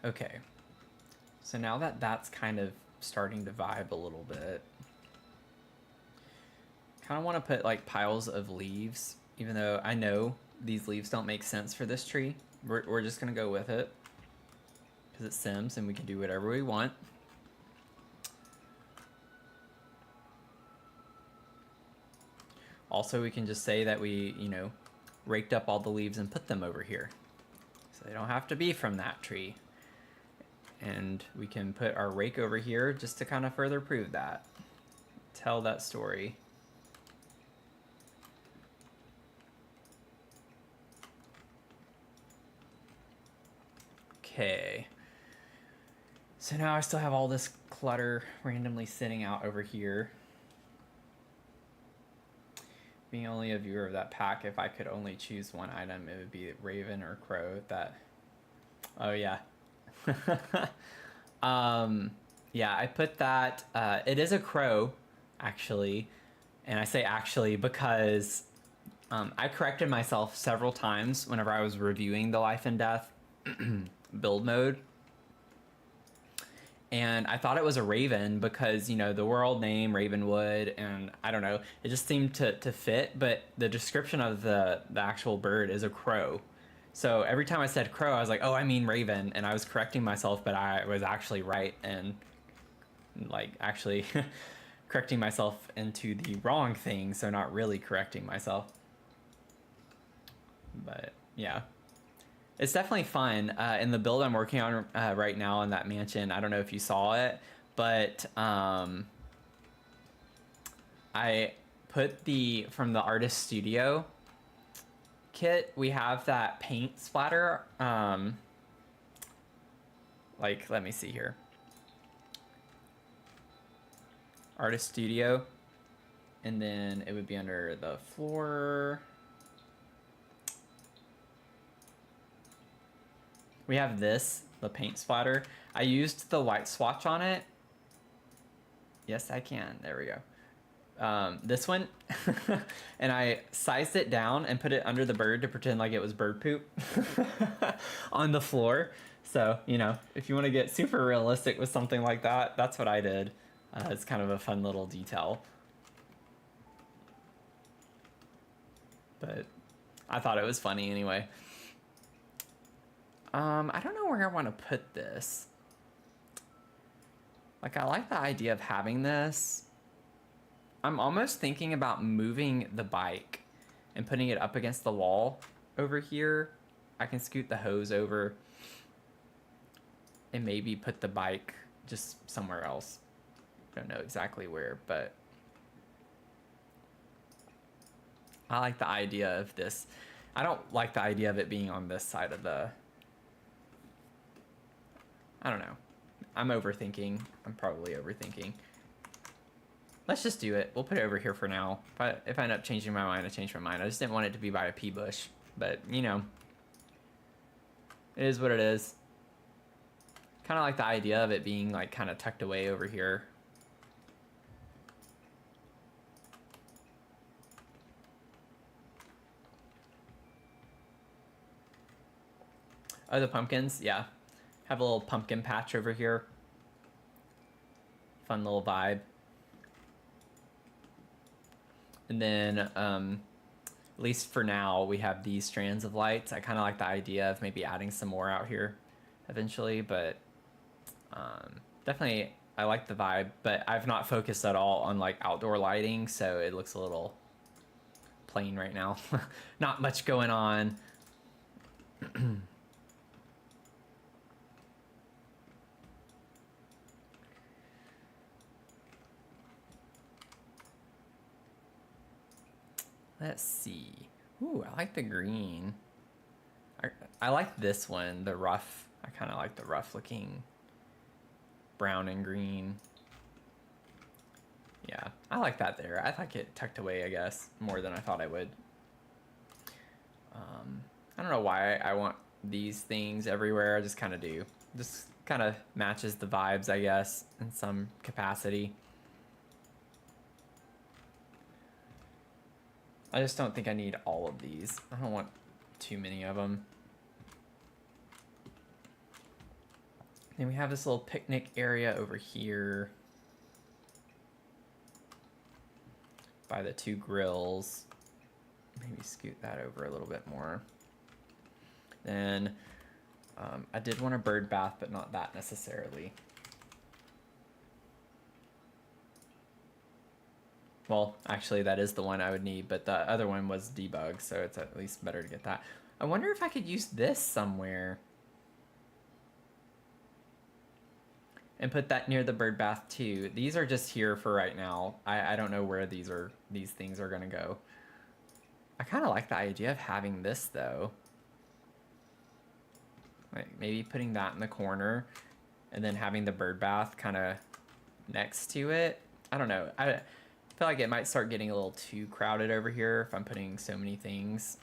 Okay, so now that that's kind of starting to vibe a little bit, kind of want to put like piles of leaves, even though I know these leaves don't make sense for this tree. We're just gonna go with it because it's Sims and we can do whatever we want. Also, we can just say that we, you know, raked up all the leaves and put them over here. So they don't have to be from that tree. And we can put our rake over here just to kind of further prove that. Tell that story. Okay. So now I still have all this clutter randomly sitting out over here. Being only a viewer of that pack, if I could only choose one item, it would be Raven or Crow. That. Oh yeah. Yeah, I put that. It is a crow, actually, and I say actually because I corrected myself several times whenever I was reviewing the Life and Death build mode. And I thought it was a raven because, you know, the world name Ravenwood, and I don't know, it just seemed to fit, but the description of the actual bird is a crow. So every time I said crow, I was like, oh, I mean raven, and I was correcting myself, but I was actually right, and like actually correcting myself into the wrong thing, so not really correcting myself. But yeah. It's definitely fun. In the build I'm working on right now in that mansion, I don't know if you saw it, but I put from the artist studio kit, we have that paint splatter. Like, let me see here. Artist studio. And then it would be under the floor. We have this, the paint splatter. I used the white swatch on it. Yes, I can. There we go. This one. And I sized it down and put it under the bird to pretend like it was bird poop on the floor. So, you know, if you want to get super realistic with something like that, that's what I did. It's kind of a fun little detail. But I thought it was funny anyway. I don't know where I want to put this. Like, I like the idea of having this. I'm almost thinking about moving the bike and putting it up against the wall over here. I can scoot the hose over and maybe put the bike just somewhere else. I don't know exactly where, but I like the idea of this. I don't like the idea of it being on this side of the... I don't know. I'm overthinking. I'm probably overthinking. Let's just do it. We'll put it over here for now. If I end up changing my mind, I change my mind. I just didn't want it to be by a pea bush. But, you know, it is what it is. Kind of like the idea of it being like kind of tucked away over here. Oh, the pumpkins? Yeah. Have a little pumpkin patch over here. Fun little vibe. And then, at least for now, we have these strands of lights. I kind of like the idea of maybe adding some more out here eventually, but definitely I like the vibe, but I've not focused at all on like outdoor lighting, so it looks a little plain right now. Not much going on. Let's see. Ooh, I like the green. I like this one, the rough. I kind of like the rough looking brown and green. Yeah, I like that there. I like it tucked away, I guess, more than I thought I would. I don't know why I want these things everywhere. I just kind of do. Just kind of matches the vibes, I guess, in some capacity. I just don't think I need all of these. I don't want too many of them. Then we have this little picnic area over here by the two grills. Maybe scoot that over a little bit more. Then I did want a bird bath, but not that necessarily. Well, actually, that is the one I would need, but the other one was debug, so it's at least better to get that. I wonder if I could use this somewhere. And put that near the bird bath too. These are just here for right now. I don't know where these things are gonna go. I kind of like the idea of having this though. Like maybe putting that in the corner and then having the bird bath kind of next to it. I don't know. I feel like it might start getting a little too crowded over here if I'm putting so many things.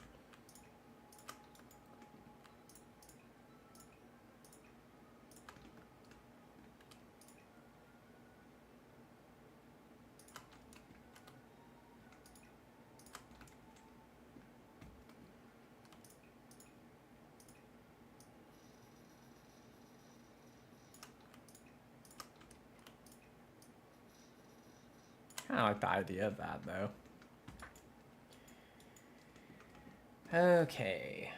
Kind of like the idea of that, though. Okay.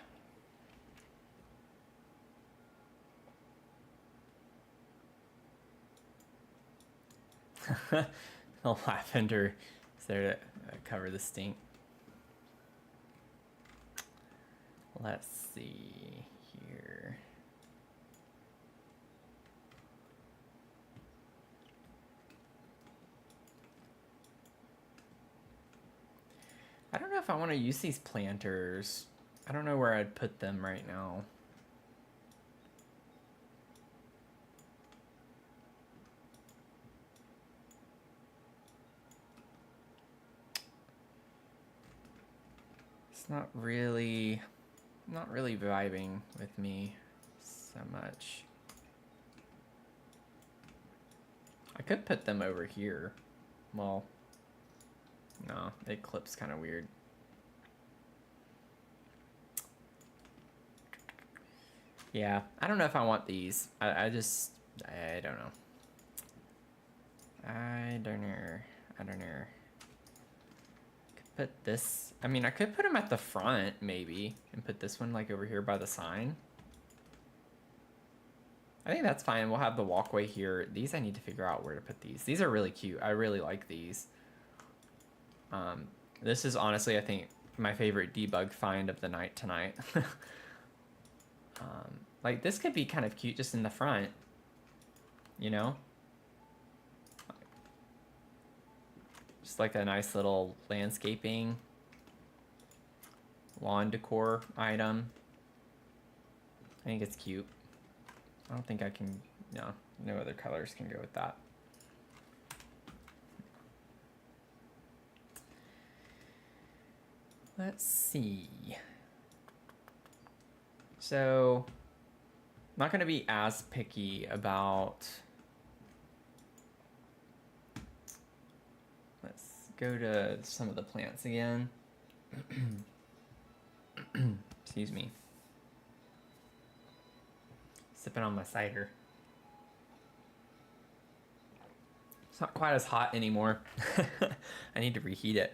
The lavender is there to cover the stink. Let's see here. I don't know if I want to use these planters. I don't know where I'd put them right now. It's not really vibing with me so much. I could put them over here. Well, no, it clips kind of weird. Yeah, I don't know if I want these. I don't know. I don't know. Could put this, I mean, I could put them at the front maybe and put this one like over here by the sign. I think that's fine. We'll have the walkway here. These I need to figure out where to put these. These are really cute. I really like these. This is honestly, I think, my favorite debug find of the night tonight. Like this could be kind of cute just in the front, you know? Just like a nice little landscaping lawn decor item. I think it's cute. I don't think I can No, no other colors can go with that. Let's see. So, I'm not going to be as picky about... Let's go to some of the plants again. Excuse me. Sipping on my cider. It's not quite as hot anymore. I need to reheat it.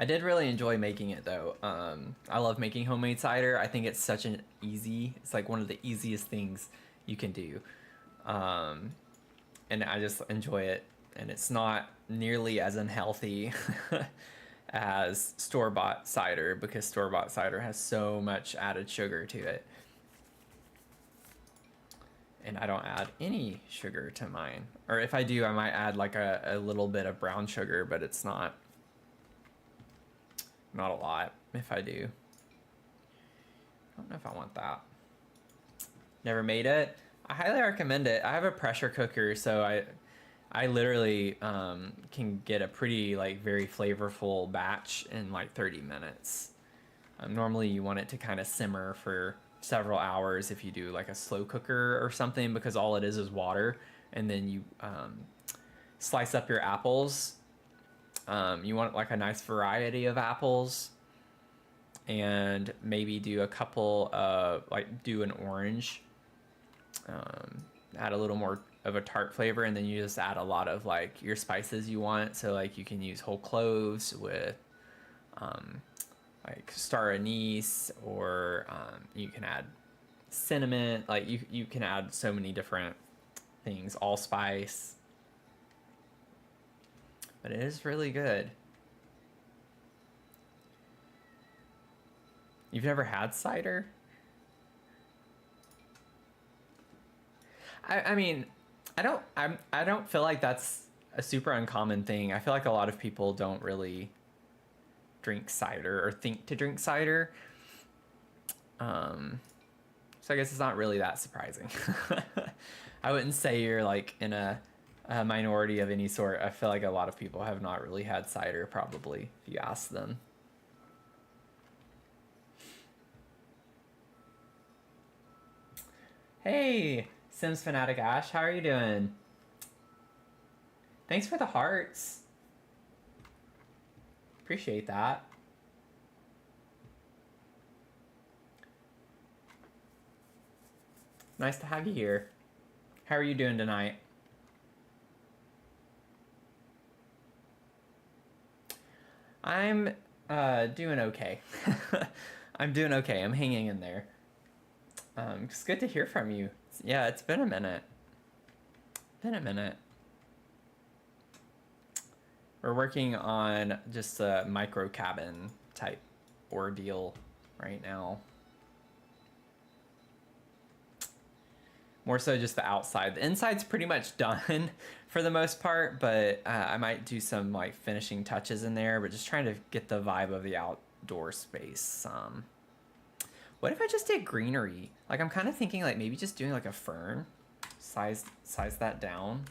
I did really enjoy making it though. I love making homemade cider. I think it's such an it's like one of the easiest things you can do. And I just enjoy it. And it's not nearly as unhealthy as store-bought cider, because store-bought cider has so much added sugar to it. And I don't add any sugar to mine. Or if I do, I might add like a little bit of brown sugar, but it's not a lot if I do. I don't know if I want that. Never made it. I highly recommend it. I have a pressure cooker, so I literally can get a pretty like very flavorful batch in like 30 minutes. Normally you want it to kind of simmer for several hours if you do like a slow cooker or something, because all it is water, and then you slice up your apples. You want like a nice variety of apples, and maybe do a couple of like do an orange, add a little more of a tart flavor, and then you just add a lot of like your spices you want. So like you can use whole cloves with like star anise, or you can add cinnamon. Like you can add so many different things, allspice. But it is really good. You've never had cider? I mean, I don't feel like that's a super uncommon thing. I feel like a lot of people don't really drink cider or think to drink cider. So I guess it's not really that surprising. I wouldn't say you're like in a minority of any sort. I feel like a lot of people have not really had cider, probably, if you ask them. Hey, Sims Fanatic Ash, how are you doing? Thanks for the hearts. Appreciate that. Nice to have you here. How are you doing tonight? I'm doing okay. I'm doing okay. I'm hanging in there. It's good to hear from you. Yeah, it's been a minute. We're working on just a micro cabin type ordeal right now. More so just the outside. The inside's pretty much done for the most part, but I might do some like finishing touches in there, but just trying to get the vibe of the outdoor space. What if I just did greenery? Like I'm kind of thinking like maybe just doing like a fern, size that down.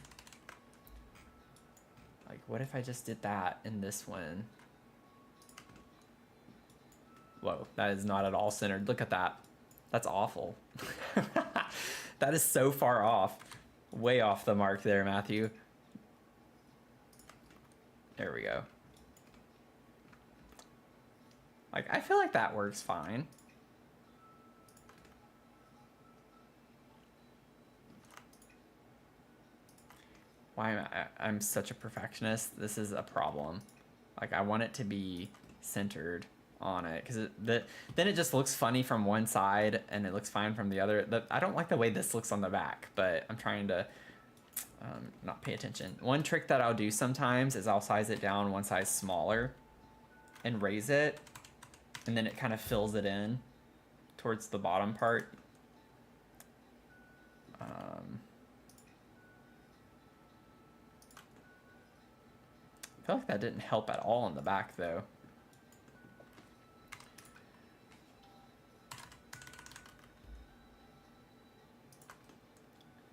Like what if I just did that in this one? Whoa, that is not at all centered. Look at that. That's awful. That is so far off. Way off the mark there, Matthew. There we go. Like, I feel like that works fine. Why am I'm such a perfectionist? This is a problem. Like, I want it to be centered on it, because then it just looks funny from one side and it looks fine from the other. I don't like the way this looks on the back, but I'm trying to not pay attention. One trick that I'll do sometimes is I'll size it down one size smaller and raise it, and then it kind of fills it in towards the bottom part. I feel like that didn't help at all in the back though.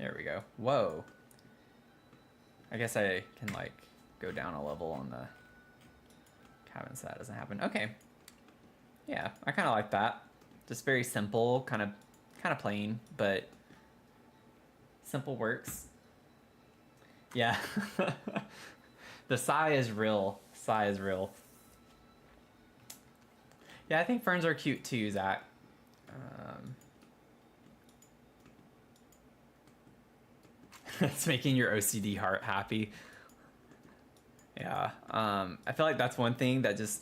There we go. Whoa. I guess I can like go down a level on the cabin so that doesn't happen. Okay. Yeah, I kind of like that. Just very simple, kind of plain, but simple works. Yeah. The sigh is real. Sigh is real. Yeah, I think ferns are cute too, Zach. It's making your OCD heart happy. Yeah. I feel like that's one thing that just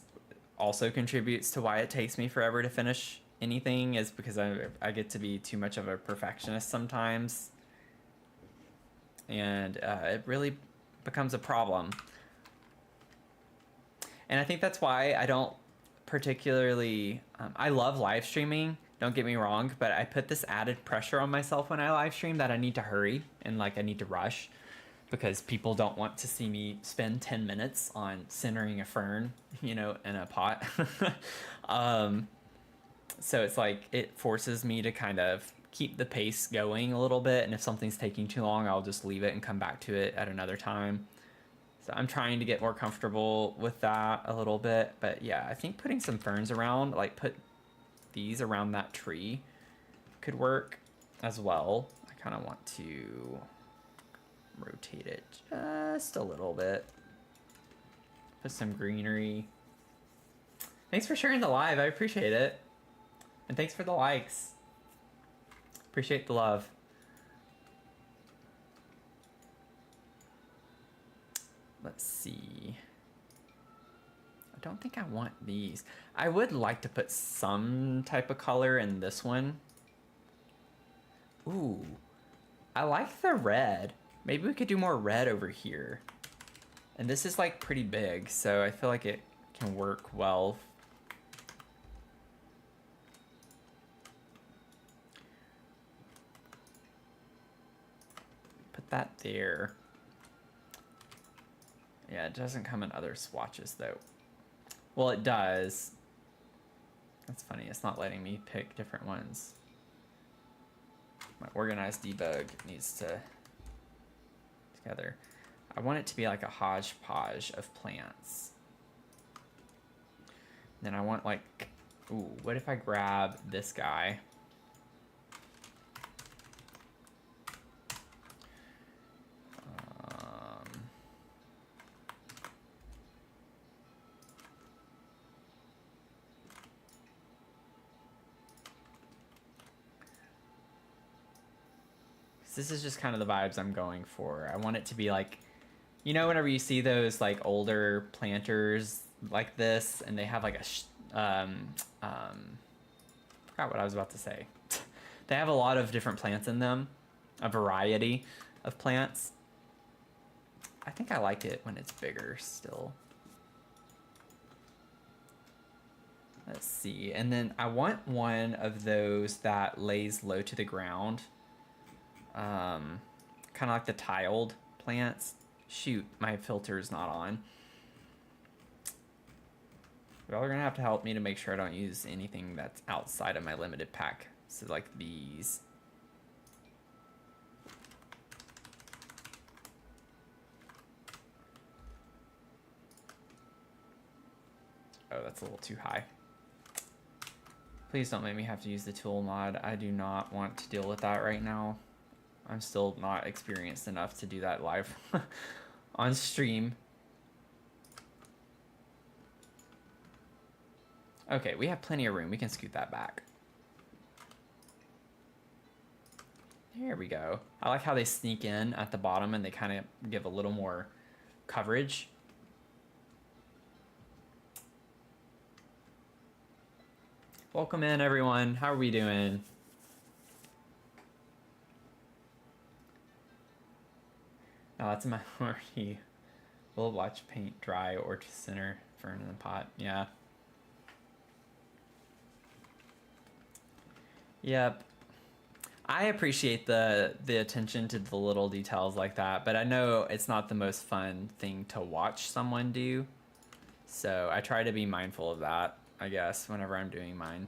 also contributes to why it takes me forever to finish anything, is because I get to be too much of a perfectionist sometimes. And it really becomes a problem. And I think that's why I don't particularly... I love live streaming, don't get me wrong, but I put this added pressure on myself when I live stream that I need to hurry and like I need to rush, because people don't want to see me spend 10 minutes on centering a fern, you know, in a pot. So it's like it forces me to kind of keep the pace going a little bit, and if something's taking too long, I'll just leave it and come back to it at another time. So I'm trying to get more comfortable with that a little bit. But yeah, I think putting some ferns around, like put these around that tree, could work as well. I kind of want to rotate it just a little bit. Put some greenery. Thanks for sharing the live. I appreciate it. And thanks for the likes. Appreciate the love. Let's see. I don't think I want these. I would like to put some type of color in this one. Ooh, I like the red. Maybe we could do more red over here. And this is like pretty big, so I feel like it can work well. Put that there. Yeah, it doesn't come in other swatches though. Well, it does. That's funny, it's not letting me pick different ones. My organized debug needs to together. I want it to be like a hodgepodge of plants. Then I want like, ooh, what if I grab this guy? This is just kind of the vibes I'm going for. I want it to be like, you know, whenever you see those like older planters like this, and they have like a, forgot what I was about to say. They have a lot of different plants in them, a variety of plants. I think I like it when it's bigger still. Let's see, and then I want one of those that lays low to the ground. Kind of like the tiled plants. Shoot, my filter's not on. Y'all are gonna have to help me to make sure I don't use anything that's outside of my limited pack. So like these. Oh, that's a little too high. Please don't make me have to use the tool mod. I do not want to deal with that right now. I'm still not experienced enough to do that live on stream. Okay, we have plenty of room. We can scoot that back. There we go. I like how they sneak in at the bottom and they kind of give a little more coverage. Welcome in, everyone. How are we doing? Oh, that's my already. We'll watch paint dry or to center fern in the pot. Yeah. Yep. I appreciate the attention to the little details like that, but I know it's not the most fun thing to watch someone do. So I try to be mindful of that, I guess, whenever I'm doing mine.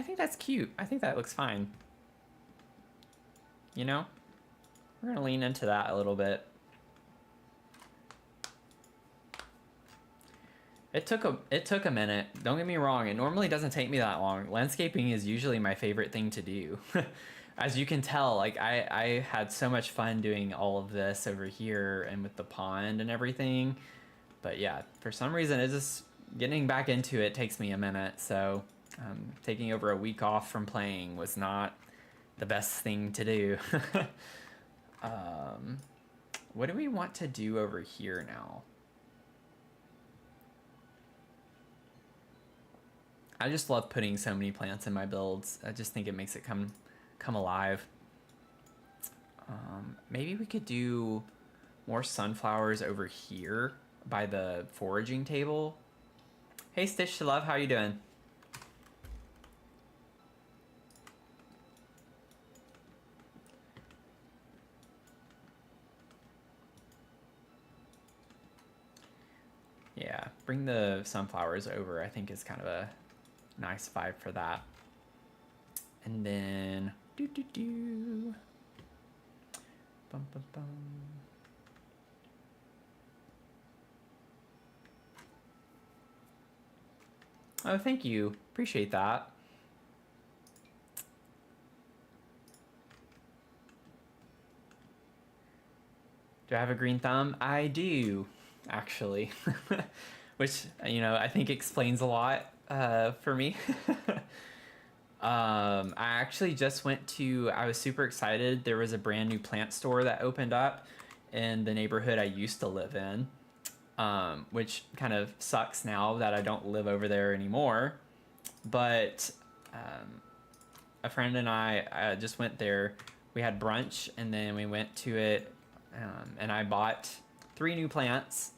think that's cute. I think that looks fine. You know? We're gonna lean into that a little bit. It took a minute. Don't get me wrong. It normally doesn't take me that long. Landscaping is usually my favorite thing to do. As you can tell, like I had so much fun doing all of this over here and with the pond and everything. But yeah, for some reason, it's just getting back into it takes me a minute. So taking over a week off from playing was not the best thing to do. What do we want to do over here now? I just love putting so many plants in my builds. I just think it makes it come alive. Maybe we could do more sunflowers over here by the foraging table. Hey Stitch to Love, how you doing? Yeah, bring the sunflowers over, I think is kind of a nice vibe for that. And then bum, bum, bum. Oh, thank you. Appreciate that. Do I have a green thumb? I do, actually. Which, you know, I think explains a lot for me. I actually just went to, I was super excited. There was a brand new plant store that opened up in the neighborhood I used to live in, which kind of sucks now that I don't live over there anymore. But a friend and I just went there. We had brunch and then we went to it, and I bought 3 new plants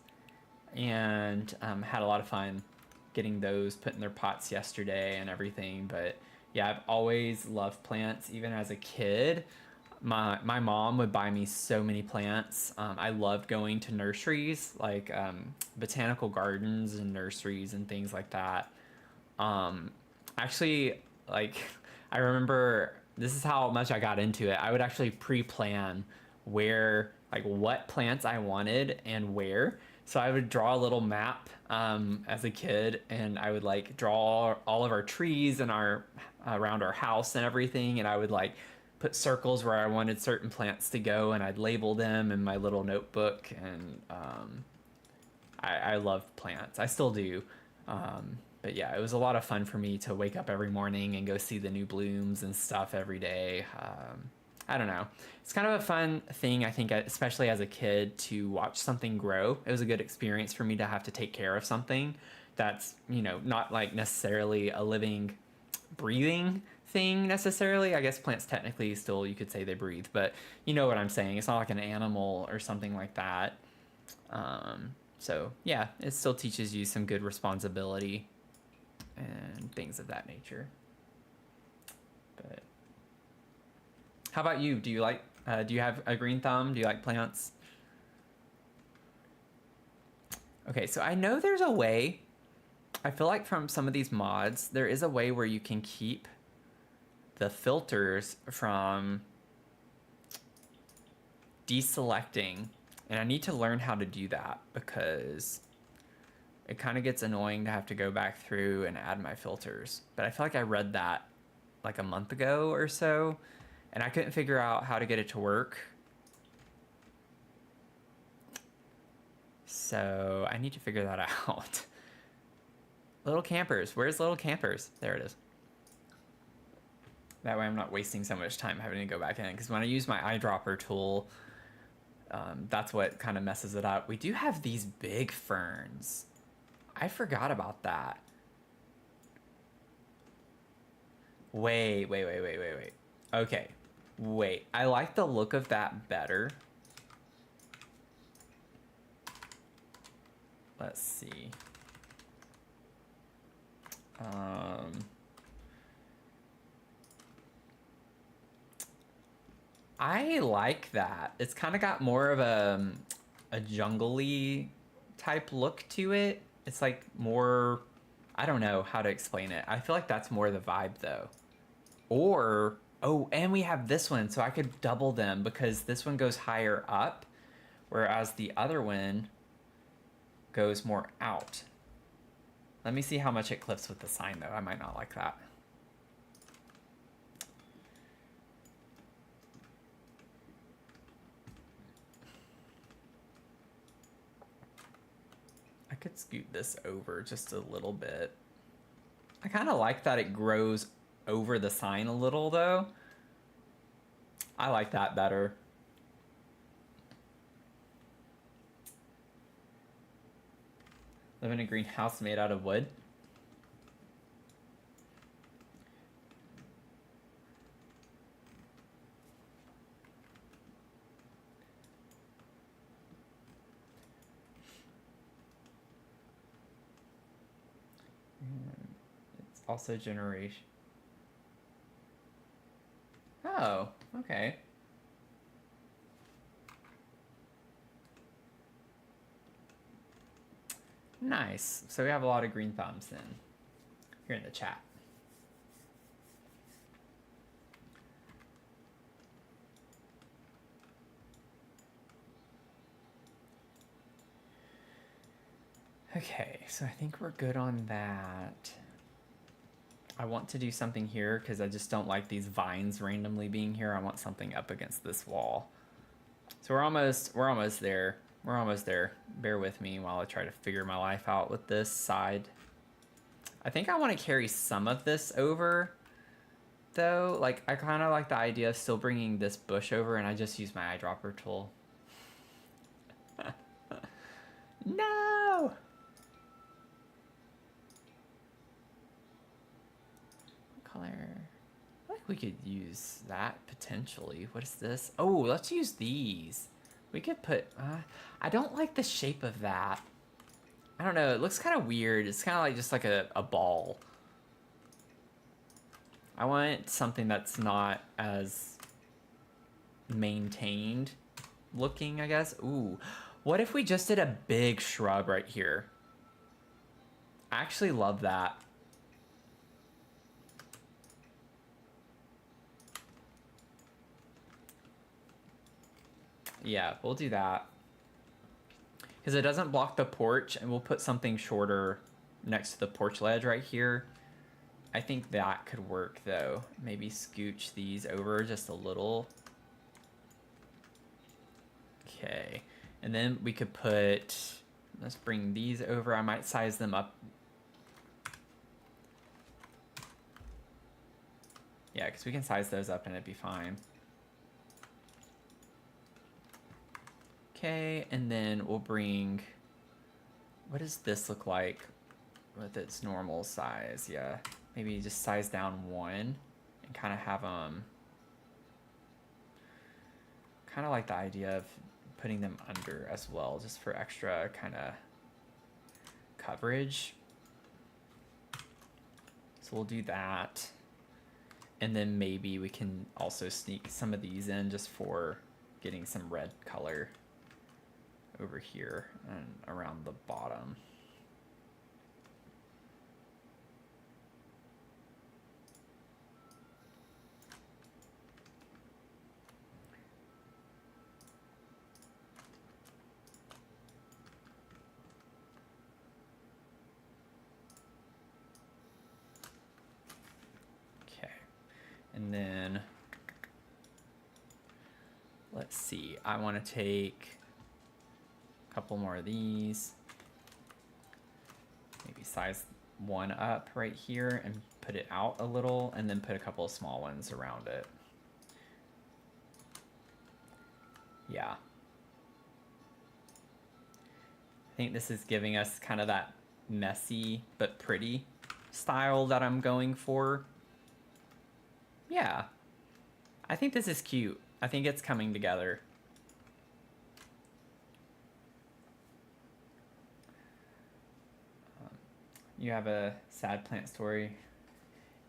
and had a lot of fun getting those put in their pots yesterday and everything. But yeah, I've always loved plants, even as a kid. My mom would buy me so many plants. I loved going to nurseries, like botanical gardens and nurseries and things like that. Actually, like, I remember this is how much I got into it. I would actually pre-plan where, like, what plants I wanted and where. So I would draw a little map as a kid, and I would like draw all of our trees and our around our house and everything, and I would like put circles where I wanted certain plants to go, and I'd label them in my little notebook. And I love plants. I still do. But yeah, it was a lot of fun for me to wake up every morning and go see the new blooms and stuff every day. I don't know. It's kind of a fun thing, I think, especially as a kid, to watch something grow. It was a good experience for me to have to take care of something that's, you know, not like necessarily a living, breathing thing necessarily. I guess plants technically still, you could say they breathe, but you know what I'm saying. It's not like an animal or something like that. So yeah, it still teaches you some good responsibility and things of that nature. But how about you? Do you like, do you have a green thumb? Do you like plants? Okay, so I know there's a way, I feel like from some of these mods, there is a way where you can keep the filters from deselecting. And I need to learn how to do that because it kind of gets annoying to have to go back through and add my filters. But I feel like I read that like a month ago or so, and I couldn't figure out how to get it to work. So I need to figure that out. Little campers. Where's little campers? There it is. That way I'm not wasting so much time having to go back in. Because when I use my eyedropper tool, that's what kind of messes it up. We do have these big ferns. I forgot about that. Wait. Okay. Wait. I like the look of that better. Let's see. I like that. It's kind of got more of a jungle-y type look to it. It's like more, I don't know how to explain it. I feel like that's more the vibe though. Or, oh, and we have this one, so I could double them because this one goes higher up, whereas the other one goes more out. Let me see how much it clips with the sign, though. I might not like that. I could scoot this over just a little bit. I kind of like that it grows over the sign a little, though. I like that better. Live in a greenhouse made out of wood. It's also generation. Oh, okay. Nice. So we have a lot of green thumbs then here in the chat. Okay, so I think we're good on that. I want to do something here because I just don't like these vines randomly being here. I want something up against this wall. So we're almost there. We're almost there. Bear with me while I try to figure my life out with this side. I think I want to carry some of this over, though. Like, I kind of like the idea of still bringing this bush over, and I just use my eyedropper tool. No! What color? I feel like we could use that potentially. What is this? Oh, let's use these. We could put... I don't like the shape of that. I don't know. It looks kind of weird. It's kind of like just like a ball. I want something that's not as maintained looking, I guess. Ooh. What if we just did a big shrub right here? I actually love that. Yeah, we'll do that. Because it doesn't block the porch, and we'll put something shorter next to the porch ledge right here. I think that could work, though. Maybe scooch these over just a little. Okay. And then we could put... Let's bring these over. I might size them up. Yeah, because we can size those up and it'd be fine. Okay, and then we'll bring... What does this look like with its normal size? Yeah, maybe just size down one and kind of have them... Kind of like the idea of putting them under as well, just for extra kind of coverage. So we'll do that. And then maybe we can also sneak some of these in just for getting some red color over here and around the bottom. Okay, and then let's see, I want to take a couple more of these, maybe size one up right here and put it out a little, and then put a couple of small ones around it. Yeah. I think this is giving us kind of that messy but pretty style that I'm going for. Yeah. I think this is cute. I think it's coming together. You have a sad plant story.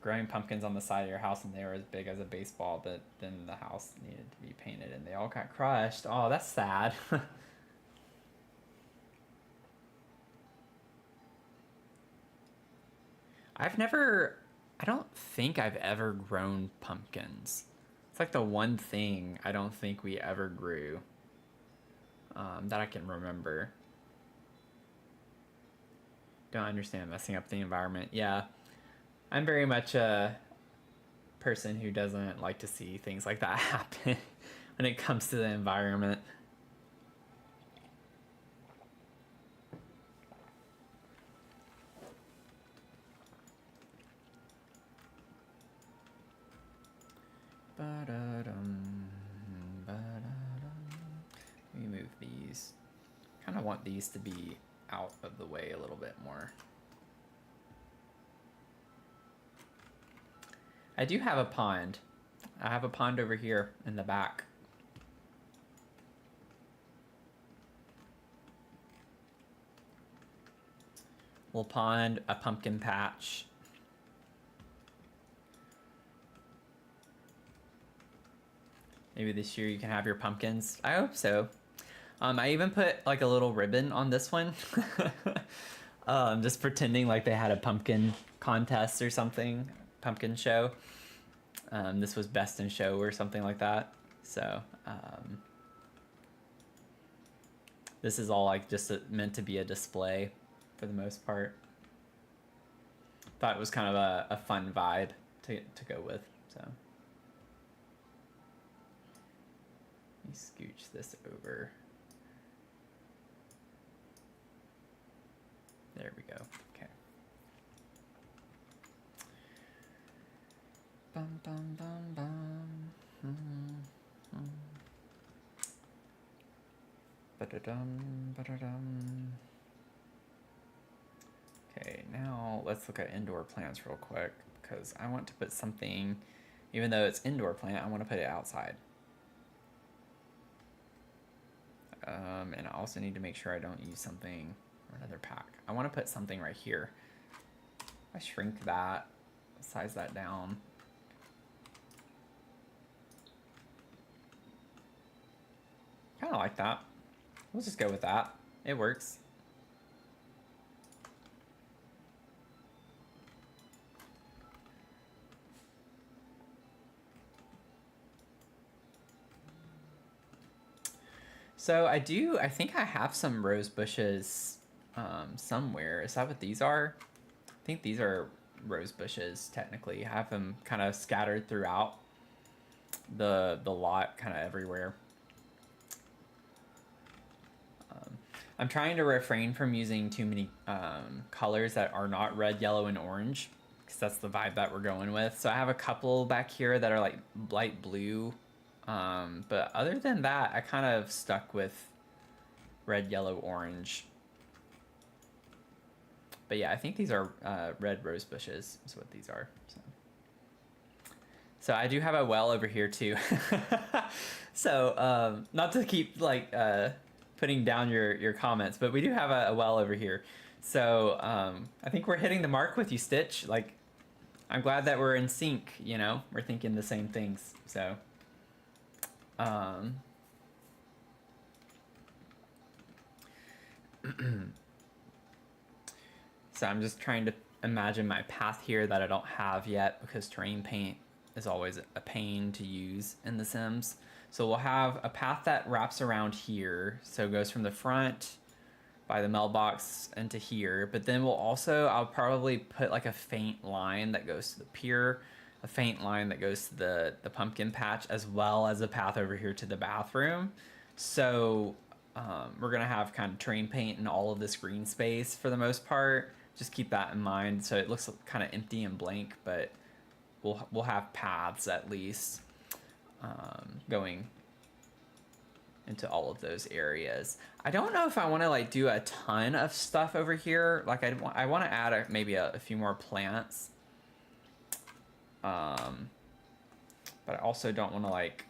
Growing pumpkins on the side of your house, and they were as big as a baseball, but then the house needed to be painted and they all got crushed. Oh, that's sad. I've never I don't think I've ever grown pumpkins. It's like the one thing I don't think we ever grew that I can remember. Don't understand messing up the environment. Yeah, I'm very much a person who doesn't like to see things like that happen when it comes to the environment. Ba-da-dum, ba-da-dum. Let me move these. Kind of want these to be out of the way a little bit more. I do have a pond. I have a pond over here in the back. Little pond, a pumpkin patch. Maybe this year you can have your pumpkins. I hope so. I even put like a little ribbon on this one. Just pretending like they had a pumpkin contest or something. Pumpkin show. This was best in show or something like that. So this is all like just meant to be a display for the most part. Thought it was kind of a fun vibe to go with. So let me scooch this over. There we go. Okay. Bum bum bum bum. Mm-hmm. Ba-da-dum, ba-da-dum. Okay, now let's look at indoor plants real quick because I want to put something, even though it's indoor plant, I want to put it outside. And I also need to make sure I don't use something or another pack. I want to put something right here. I shrink that, size that down. Kind of like that. We'll just go with that. It works. So I think I have some rose bushes somewhere. Is that what these are? I think these are rose bushes, technically. I have them kind of scattered throughout the lot, kind of everywhere. I'm trying to refrain from using too many colors that are not red, yellow, and orange, because that's the vibe that we're going with. So I have a couple back here that are like light blue. But other than that, I kind of stuck with red, yellow, orange. But yeah, I think these are red rose bushes is what these are. So I do have a well over here too. So not to keep like putting down your comments, but we do have a well over here. So I think we're hitting the mark with you, Stitch. Like, I'm glad that we're in sync, you know? We're thinking the same things, so... So I'm just trying to imagine my path here that I don't have yet, because terrain paint is always a pain to use in The Sims. So we'll have a path that wraps around here, so it goes from the front by the mailbox into here, but then I'll probably put like a faint line that goes to the pier, a faint line that goes to the pumpkin patch, as well as a path over here to the bathroom. So we're gonna have kind of terrain paint in all of this green space for the most part. Just keep that in mind. So it looks kind of empty and blank, but we'll have paths at least going into all of those areas. I don't know if I want to like do a ton of stuff over here. Like I want to add maybe a few more plants. But I also don't want to like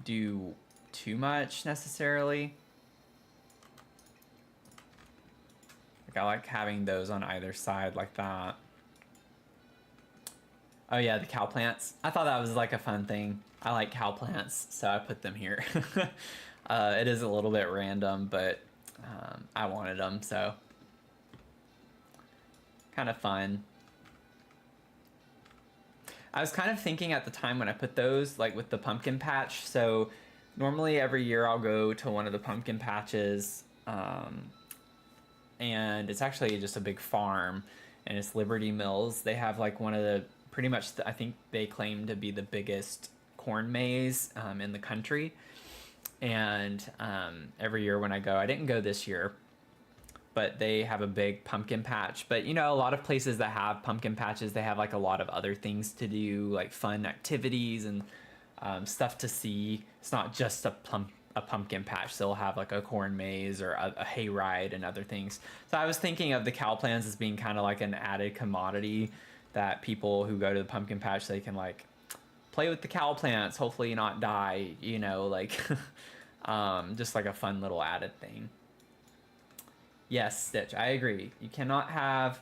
do too much necessarily. Like I like having those on either side like that. Oh yeah, the cow plants. I thought that was like a fun thing. I like cow plants, so I put them here. It is a little bit random, but I wanted them, so kind of fun. I was kind of thinking at the time when I put those, like with the pumpkin patch. So normally every year I'll go to one of the pumpkin patches, and it's actually just a big farm, and it's Liberty Mills. They have like one of the pretty much I think they claim to be the biggest corn maze in the country. And every year when I go, I didn't go this year, but they have a big pumpkin patch. But you know, a lot of places that have pumpkin patches, they have like a lot of other things to do, like fun activities and stuff to see. It's not just a pumpkin patch. They'll have like a corn maze or a hay ride and other things. So I was thinking of the Calplans as being kind of like an added commodity that people who go to the pumpkin patch, they can like play with the cow plants, hopefully not die, you know, like just like a fun little added thing. Yes, Stitch, I agree. You cannot have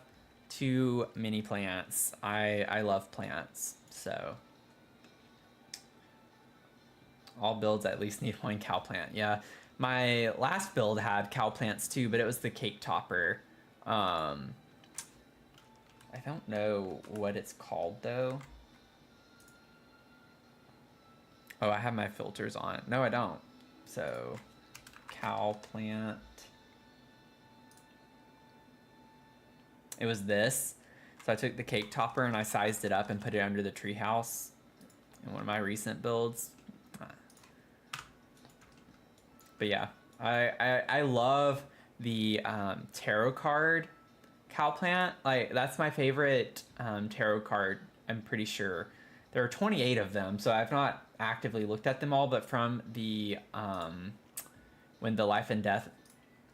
too many plants. I love plants, so all builds at least need one cow plant. Yeah, my last build had cow plants too, but it was the cake topper. I don't know what it's called though. Oh, I have my filters on. No, I don't. So, cow plant. It was this. So I took the cake topper and I sized it up and put it under the treehouse in one of my recent builds. But yeah, I love the tarot card cow plant. Like, that's my favorite tarot card, I'm pretty sure. There are 28 of them, so I've not actively looked at them all, but from the when the Life and Death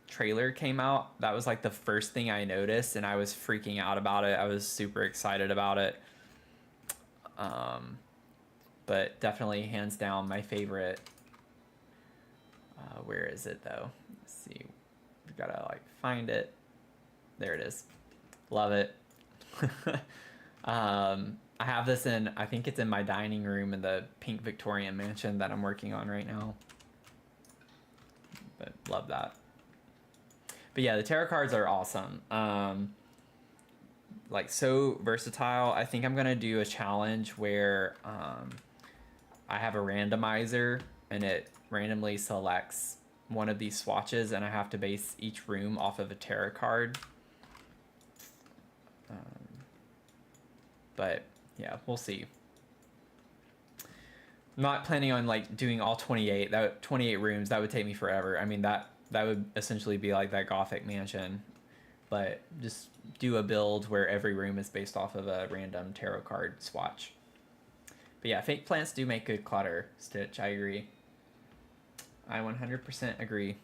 trailer came out, that was like the first thing I noticed, and I was freaking out about it. I was super excited about it. But definitely hands down my favorite. Where is it though? Let's see. We gotta like find it. There it is. Love it. I have this in, I think it's in my dining room in the pink Victorian mansion that I'm working on right now. But love that. But yeah, the tarot cards are awesome. Like, so versatile. I think I'm gonna do a challenge where I have a randomizer and it randomly selects one of these swatches, and I have to base each room off of a tarot card. But yeah, we'll see. I'm not planning on like doing all 28. 28 rooms, that would take me forever. I mean, that would essentially be like that Gothic mansion. But just do a build where every room is based off of a random tarot card swatch. But yeah, fake plants do make good clutter, Stitch. I agree. I 100% agree.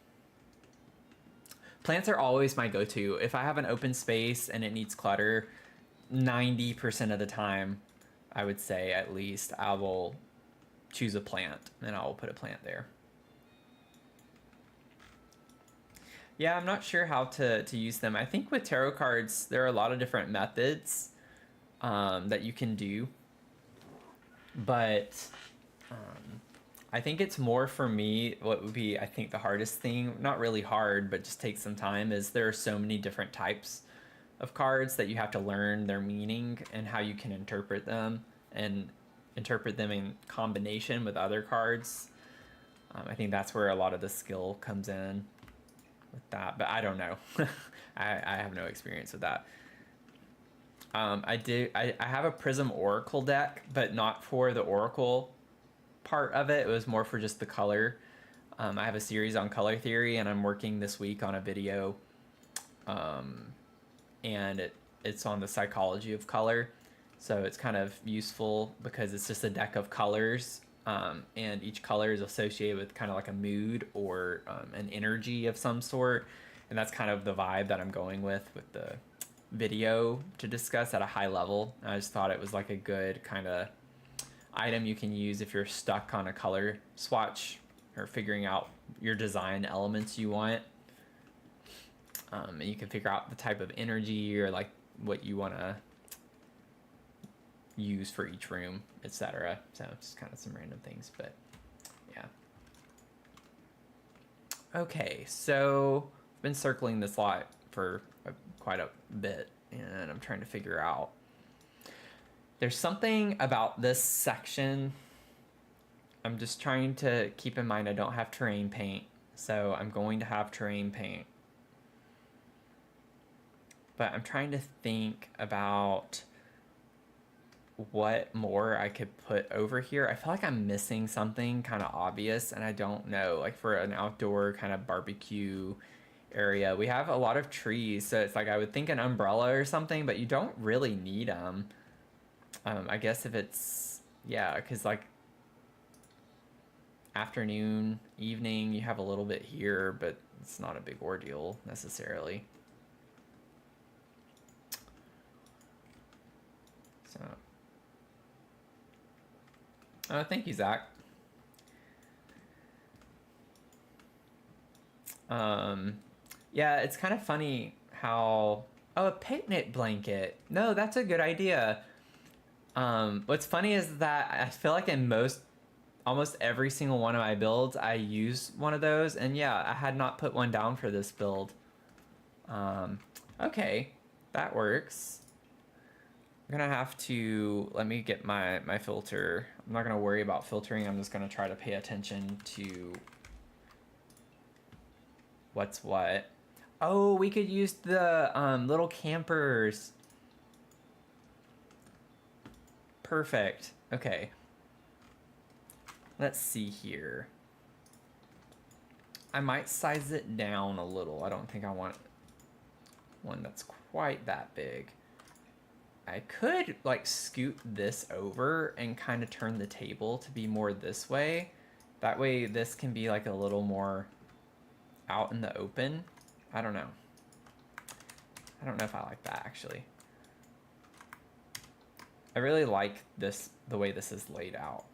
Plants are always my go-to. If I have an open space and it needs clutter, 90% of the time, I would say at least, I will choose a plant and I will put a plant there. Yeah, I'm not sure how to use them. I think with tarot cards, there are a lot of different methods that you can do. But I think it's more for me, what would be, I think, the hardest thing, not really hard, but just takes some time, is there are so many different types of cards that you have to learn their meaning and how you can interpret them and interpret them in combination with other cards. I think that's where a lot of the skill comes in with that, but I don't know. I have no experience with that. I have a Prism Oracle deck, but not for the Oracle part of it. It was more for just the color. I have a series on color theory, and I'm working this week on a video, and it's on the psychology of color. So it's kind of useful because it's just a deck of colors, and each color is associated with kind of like a mood or an energy of some sort. And that's kind of the vibe that I'm going with the video to discuss at a high level. I just thought it was like a good kind of item you can use if you're stuck on a color swatch or figuring out your design elements you want. And you can figure out the type of energy or like what you want to use for each room, etc. So just kind of some random things, but yeah. Okay, so I've been circling this lot for quite a bit, and I'm trying to figure out. There's something about this section. I'm just trying to keep in mind I don't have terrain paint, so I'm going to have terrain paint. But I'm trying to think about what more I could put over here. I feel like I'm missing something kind of obvious, and I don't know. Like for an outdoor kind of barbecue area, we have a lot of trees, so it's like I would think an umbrella or something, but you don't really need them. I guess if it's, yeah, because like afternoon, evening, you have a little bit here, but it's not a big ordeal necessarily. So, oh, thank you, Zach. Yeah, it's kind of funny how, oh, a picnic blanket. No, that's a good idea. What's funny is that I feel like in almost every single one of my builds, I use one of those, and yeah, I had not put one down for this build. Okay, that works. I'm gonna have to, let me get my filter. I'm not gonna worry about filtering, I'm just gonna try to pay attention to what's what. Oh, we could use the little campers. Perfect. Okay. Let's see here. I might size it down a little. I don't think I want one that's quite that big. I could like scoot this over and kind of turn the table to be more this way. That way this can be like a little more out in the open. I don't know. I don't know if I like that actually. I really like this, the way this is laid out.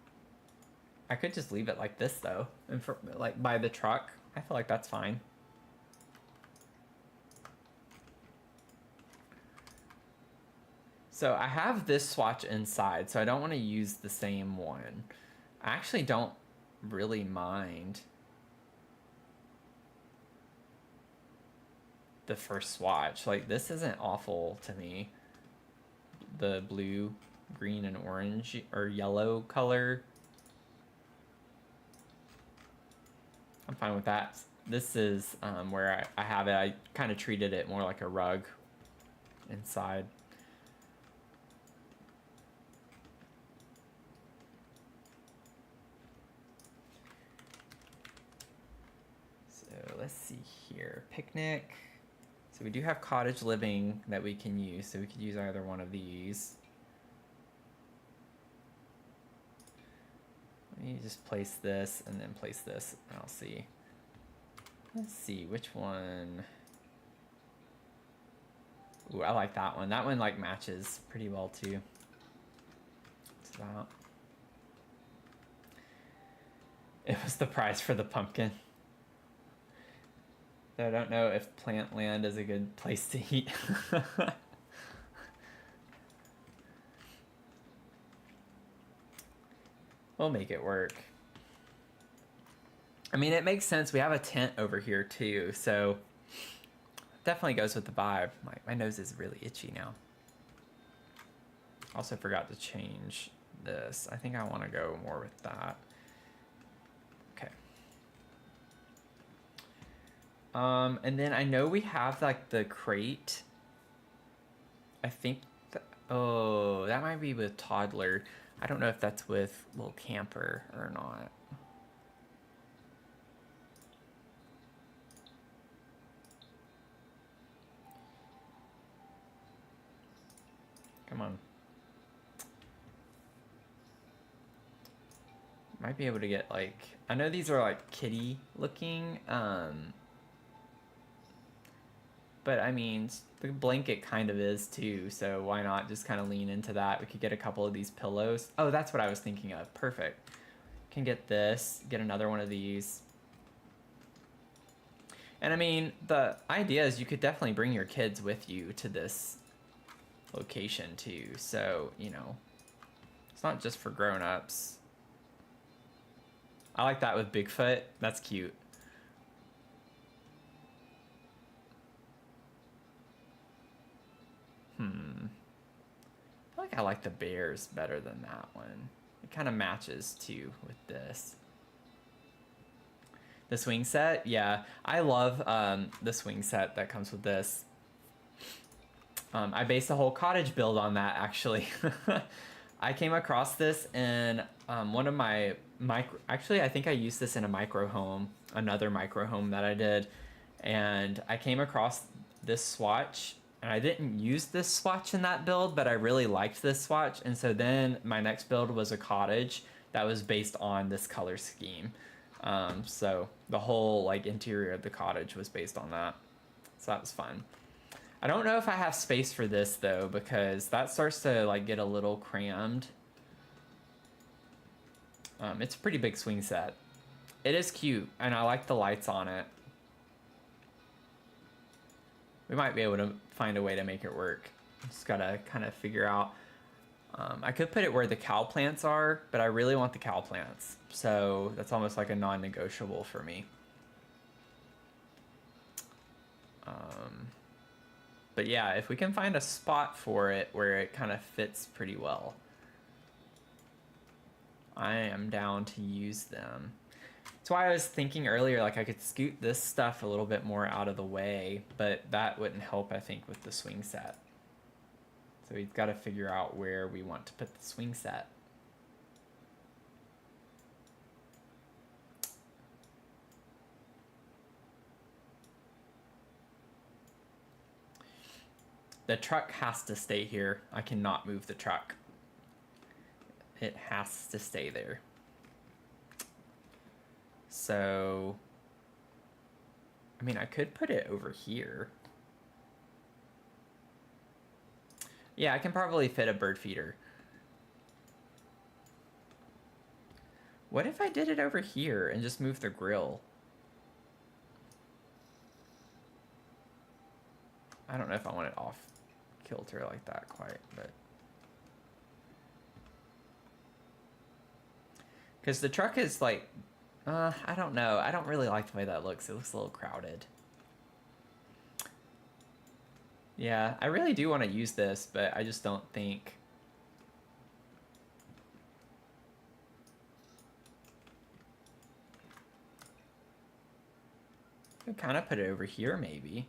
I could just leave it like this though, and for like by the truck, I feel like that's fine. So I have this swatch inside, so I don't want to use the same one. I actually don't really mind the first swatch. Like this isn't awful to me. The blue, green, and orange or yellow color. I'm fine with that. This is where I have it. I kind of treated it more like a rug inside. So let's see here. Picnic. So we do have cottage living that we can use. So we could use either one of these. Let me just place this and then place this and I'll see. Let's see which one. Ooh, I like that one. That one like matches pretty well too. What's that? It was the price for the pumpkin. So I don't know if plant land is a good place to eat. We'll make it work. I mean, it makes sense. We have a tent over here too, so definitely goes with the vibe. My nose is really itchy now. Also forgot to change this. I think I want to go more with that. Okay. And then I know we have like the crate. I think, oh, that might be with toddler. I don't know if that's with little camper or not. Come on. Might be able to get like, I know these are like kitty looking, but I mean, the blanket kind of is too, so why not just kind of lean into that? We could get a couple of these pillows. Oh, that's what I was thinking of. Perfect. Can get this, get another one of these. And I mean, the idea is you could definitely bring your kids with you to this location too, so, you know, it's not just for grown-ups. I like that with Bigfoot. That's cute. I feel like like I like the bears better than that one. It kind of matches too with this. The swing set, yeah. I love the swing set that comes with this. I based the whole cottage build on that, actually. I came across this in one of my micro... Actually, I think I used this in a micro home, another micro home that I did. And I came across this swatch, and I didn't use this swatch in that build, but I really liked this swatch. And so then my next build was a cottage that was based on this color scheme. So the whole like interior of the cottage was based on that. So that was fun. I don't know if I have space for this though, because that starts to like get a little crammed. It's a pretty big swing set. It is cute, and I like the lights on it. We might be able to find a way to make it work. Just gotta kind of figure out. I could put it where the cow plants are, but I really want the cow plants. So that's almost like a non-negotiable for me. But yeah, if we can find a spot for it where it kind of fits pretty well, I am down to use them. That's why I was thinking earlier, like I could scoot this stuff a little bit more out of the way, but that wouldn't help, I think, with the swing set. So we've got to figure out where we want to put the swing set. The truck has to stay here. I cannot move the truck. It has to stay there. So, I mean, I could put it over here. Yeah, I can probably fit a bird feeder. What if I did it over here and just moved the grill? I don't know if I want it off kilter like that quite, but... Because the truck is like... I don't know. I don't really like the way that looks. It looks a little crowded. Yeah, I really do want to use this, but I just don't think... I could kind of put it over here, maybe.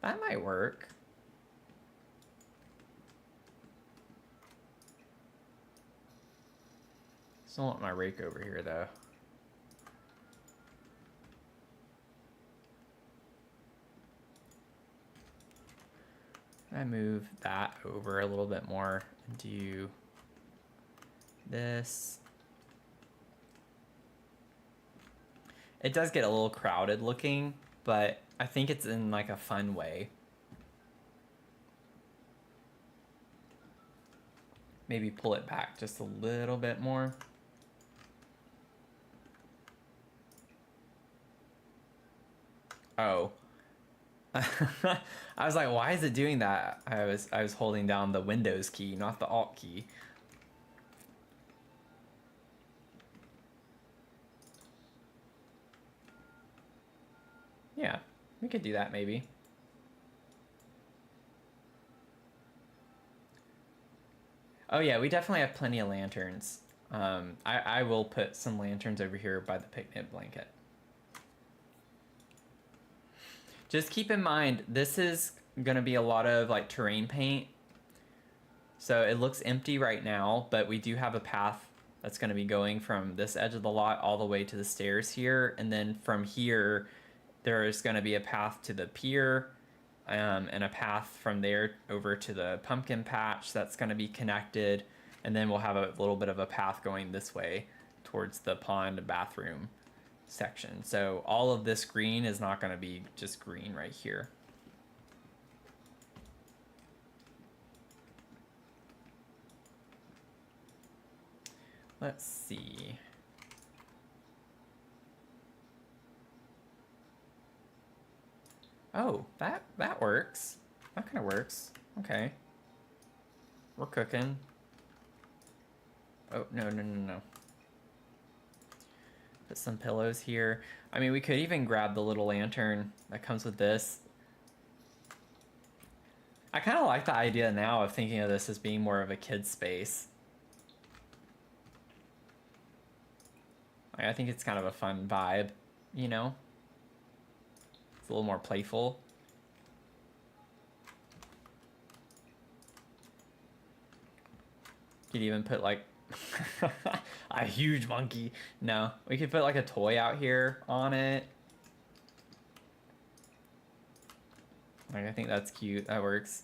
That might work. Still want my rake over here, though. I move that over a little bit more and do this. It does get a little crowded looking, but I think it's in like a fun way. Maybe pull it back just a little bit more. Oh. I was like, why is it doing that? I was holding down the Windows key, not the Alt key. Yeah, we could do that maybe. Oh yeah, we definitely have plenty of lanterns. I will put some lanterns over here by the picnic blanket. Just keep in mind, this is gonna be a lot of like terrain paint. So it looks empty right now, but we do have a path that's gonna be going from this edge of the lot all the way to the stairs here. And then from here, there is gonna be a path to the pier, and a path from there over to the pumpkin patch that's gonna be connected. And then we'll have a little bit of a path going this way towards the pond and bathroom section. So all of this green is not going to be just green right here. Let's see. Oh, that works. That kind of works. Okay. We're cooking. Oh, no. Put some pillows here. I mean, we could even grab the little lantern that comes with this. I kind of like the idea now of thinking of this as being more of a kid's space. I think it's kind of a fun vibe, you know? It's a little more playful. Could even put like a huge monkey. No, we could put like a toy out here on it. Like, I think that's cute. That works.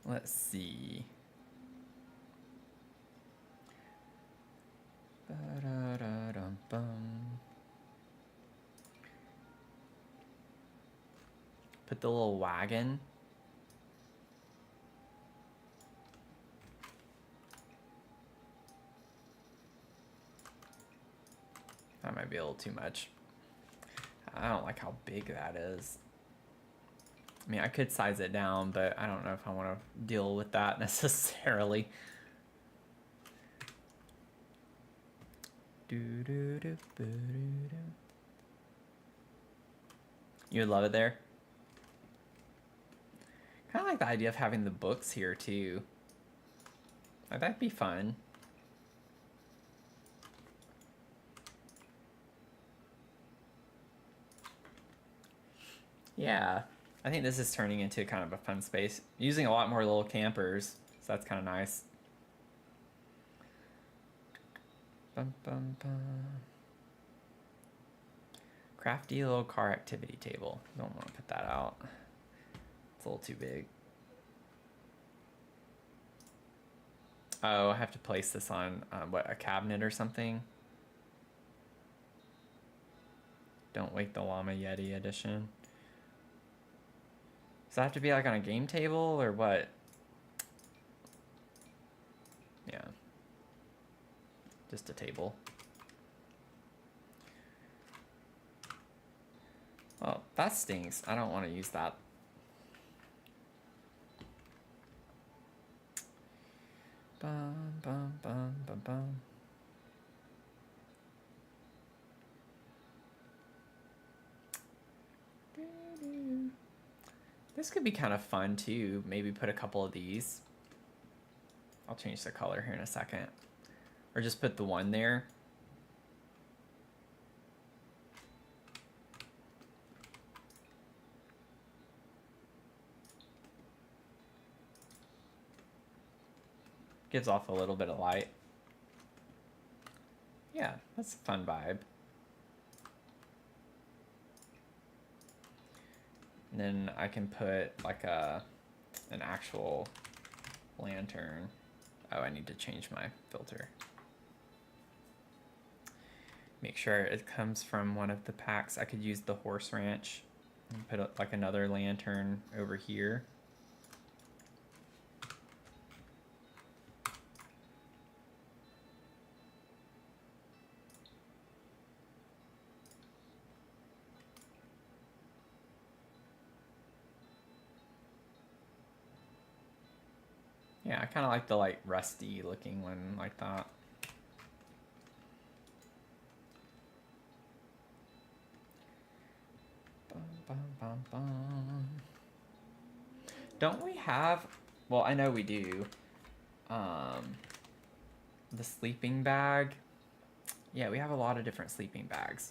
Let's see. Ba-da-da-dum-bum. Put the little wagon. That might be a little too much. I don't like how big that is. I mean, I could size it down, but I don't know if I want to deal with that necessarily. You would love it there. Kind of like the idea of having the books here too. Like, that'd be fun. Yeah, I think this is turning into kind of a fun space. Using a lot more little campers, so that's kind of nice. Bum, bum, bum. Crafty little car activity table. Don't want to put that out. It's a little too big. Oh, I have to place this on, what, a cabinet or something? Don't Wake the Llama Yeti edition. Does that have to be like on a game table or what? Yeah. Just a table. Well, that stinks. I don't want to use that. Bum, bum, bum, bum, bum. This could be kind of fun too. Maybe put a couple of these. I'll change the color here in a second. Or just put the one there. Gives off a little bit of light. Yeah, that's a fun vibe. And then I can put like an actual lantern. Oh, I need to change my filter. Make sure it comes from one of the packs. I could use the Horse Ranch and put like another lantern over here. Yeah, I kind of like the like rusty looking one like that. Bum, bum, bum, bum. Don't we have, well, I know we do, the sleeping bag. Yeah, we have a lot of different sleeping bags.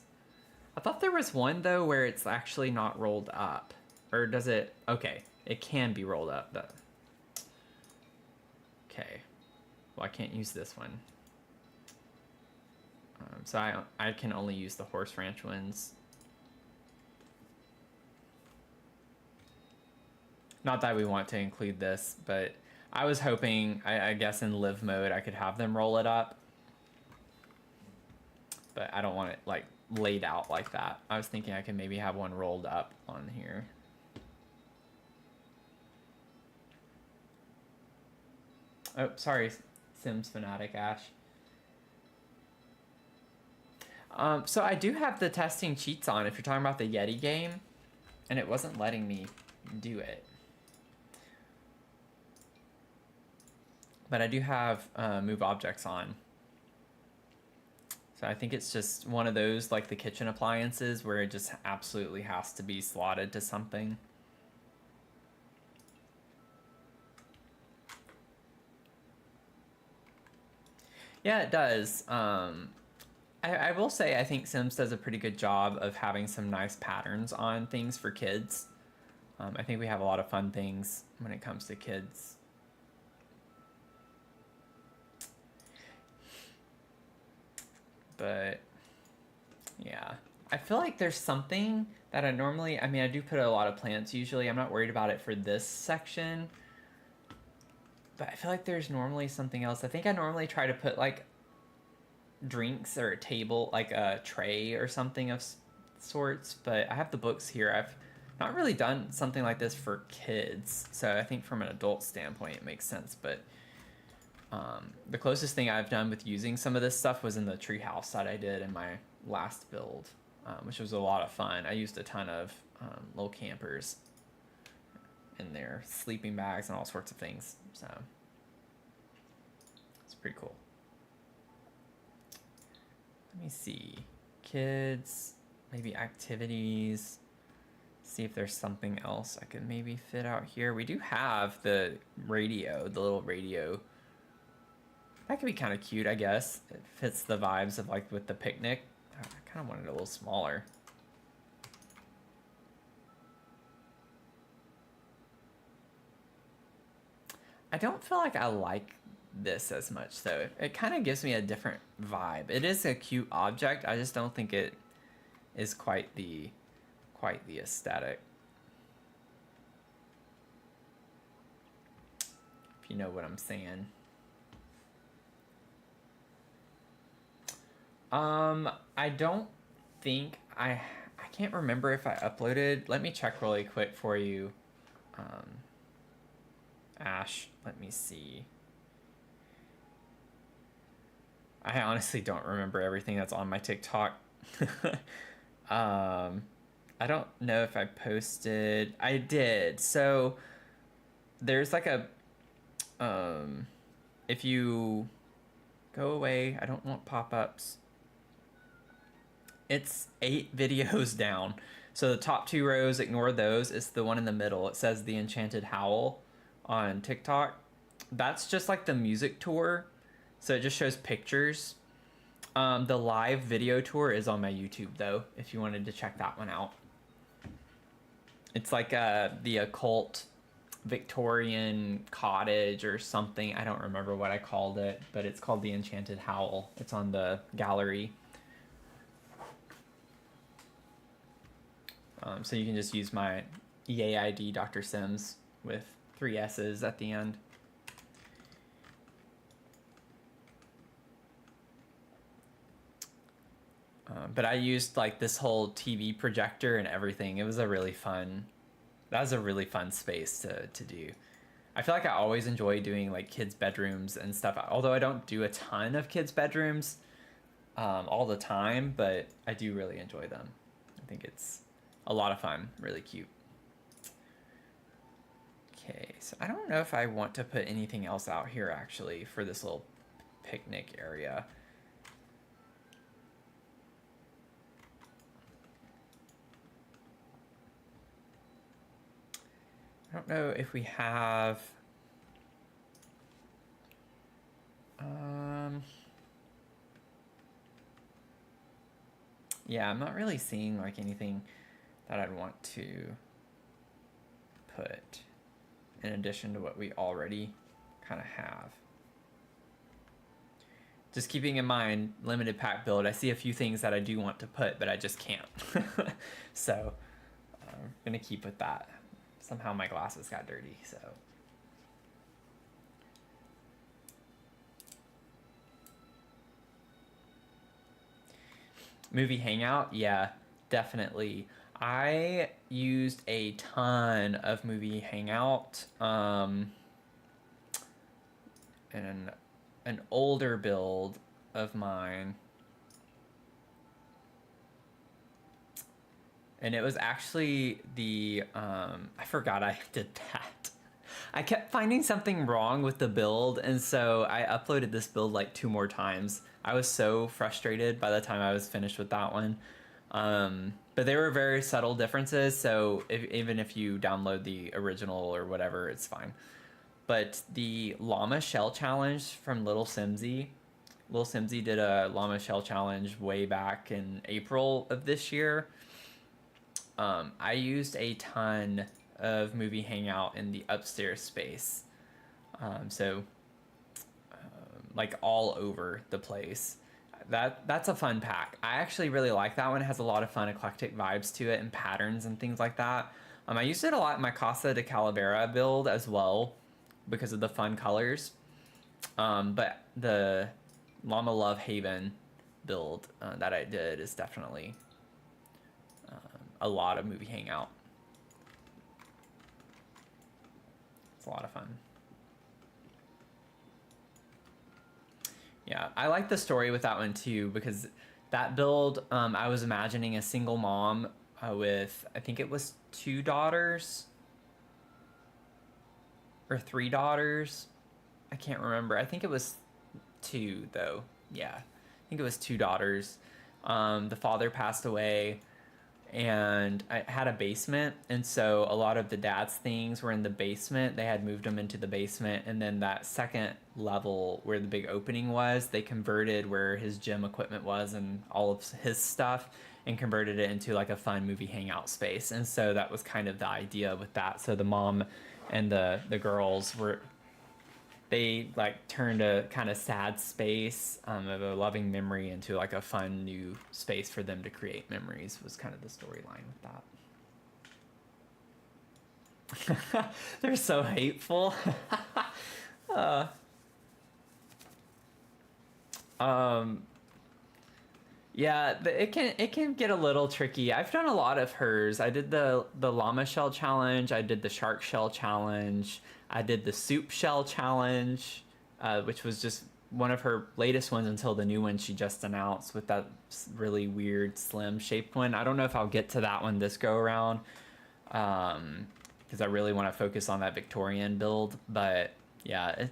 I thought there was one though where it's actually not rolled up. Or does it? Okay, it can be rolled up though. Okay, well, I can't use this one. So I can only use the Horse Ranch ones. Not that we want to include this, but I was hoping, I guess in live mode, I could have them roll it up. But I don't want it like laid out like that. I was thinking I could maybe have one rolled up on here. Oh, sorry, Sims Fanatic Ash. So I do have the testing cheats on if you're talking about the Yeti game, and it wasn't letting me do it. but I do have move objects on. So I think it's just one of those, like the kitchen appliances, where it just absolutely has to be slotted to something. Yeah, it does. I will say I think Sims does a pretty good job of having some nice patterns on things for kids. I think we have a lot of fun things when it comes to kids. But yeah, I feel like there's something that I normally, I mean, I do put a lot of plants usually. I'm not worried about it for this section. But I feel like there's normally something else. I think I normally try to put like drinks or a table, like a tray or something of sorts. But I have the books here. I've not really done something like this for kids. So I think from an adult standpoint, it makes sense. But the closest thing I've done with using some of this stuff was in the treehouse that I did in my last build, which was a lot of fun. I used a ton of little campers in there, sleeping bags and all sorts of things. So it's pretty cool. Let me see. Kids, maybe activities. See if there's something else I could maybe fit out here. We do have the radio, the little radio. That could be kind of cute, I guess. It fits the vibes of like with the picnic. I kind of wanted it a little smaller. I don't feel like I like this as much though. It kind of gives me a different vibe. It is a cute object. I just don't think it is quite the aesthetic. If you know what I'm saying. I don't think I can't remember if I uploaded. Let me check really quick for you. Ash, let me see. I honestly don't remember everything that's on my TikTok. I don't know if I posted. I did. So there's like a if you go away, I don't want pop-ups. It's 8 videos down. So the top 2 rows, ignore those. It's the one in the middle. It says The Enchanted Howl on TikTok. That's just like the music tour. So it just shows pictures. The live video tour is on my YouTube though, if you wanted to check that one out. It's like the occult Victorian cottage or something. I don't remember what I called it, but it's called The Enchanted Howl. It's on the gallery. So you can just use my EAID Dr. Sims with 3 S's at the end. But I used like this whole TV projector and everything. It was a really fun, that was a really fun space to do. I feel like I always enjoy doing like kids' bedrooms and stuff. Although I don't do a ton of kids' bedrooms all the time, but I do really enjoy them. I think it's a lot of fun, really cute. Okay, so I don't know if I want to put anything else out here actually for this little picnic area. I don't know if we have yeah, I'm not really seeing like anything that I'd want to put in addition to what we already kind of have. Just keeping in mind, limited pack build, I see a few things that I do want to put, but I just can't. So I'm gonna keep with that. Somehow my glasses got dirty, so. Movie Hangout, yeah, definitely. I used a ton of Movie Hangout, and an older build of mine. And it was actually the, I forgot I did that. I kept finding something wrong with the build, and so I uploaded this build like 2 more times. I was so frustrated by the time I was finished with that one. But they were very subtle differences, so even if you download the original or whatever, it's fine. But the llama shell challenge from Little Simsy did a llama shell challenge way back in April of this year. I used a ton of Movie Hangout in the upstairs space. So like all over the place. That's a fun pack. I actually really like that one. It has a lot of fun eclectic vibes to it and patterns and things like that. I used it a lot in my Casa de Calavera build as well because of the fun colors. But the Llama Love Haven build that I did is definitely a lot of Movie Hangout. It's a lot of fun. Yeah, I like the story with that one too because that build, I was imagining a single mom with, I think it was 2 daughters or 3 daughters. I can't remember. I think it was 2 though. Yeah, I think it was 2 daughters. The father passed away, and I had a basement, and so a lot of the dad's things were in the basement. They had moved them into the basement, and then that second level where the big opening was, they converted where his gym equipment was and all of his stuff and converted it into like a fun movie hangout space. And so that was kind of the idea with that. So the mom and the girls were, they like turned a kind of sad space of a loving memory into like a fun new space for them to create memories, was kind of the storyline with that. They're so hateful. Yeah, it can get a little tricky. I've done a lot of hers. I did the llama shell challenge. I did the shark shell challenge. I did the soup shell challenge, which was just one of her latest ones until the new one she just announced with that really weird slim shaped one. I don't know if I'll get to that one this go around, because I really want to focus on that Victorian build. But yeah, it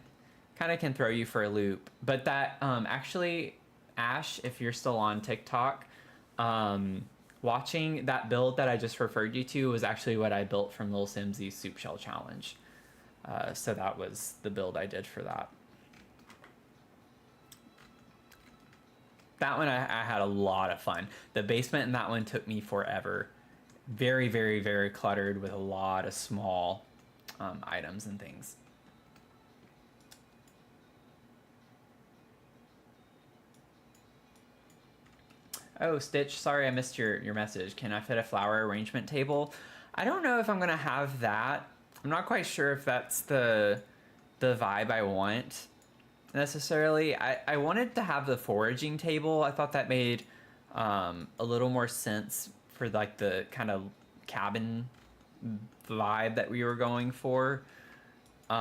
kind of can throw you for a loop. But that actually, Ash, if you're still on TikTok, watching that build that I just referred you to was actually what I built from Lil Simsy's Soup Shell Challenge. So that was the build I did for that. That one I had a lot of fun. The basement in that one took me forever. Very, very, very cluttered with a lot of small items and things. Oh, Stitch, sorry I missed your message. Can I fit a flower arrangement table? I don't know if I'm gonna have that. I'm not quite sure if that's the vibe I want necessarily. I wanted to have the foraging table. I thought that made a little more sense for like the kind of cabin vibe that we were going for. So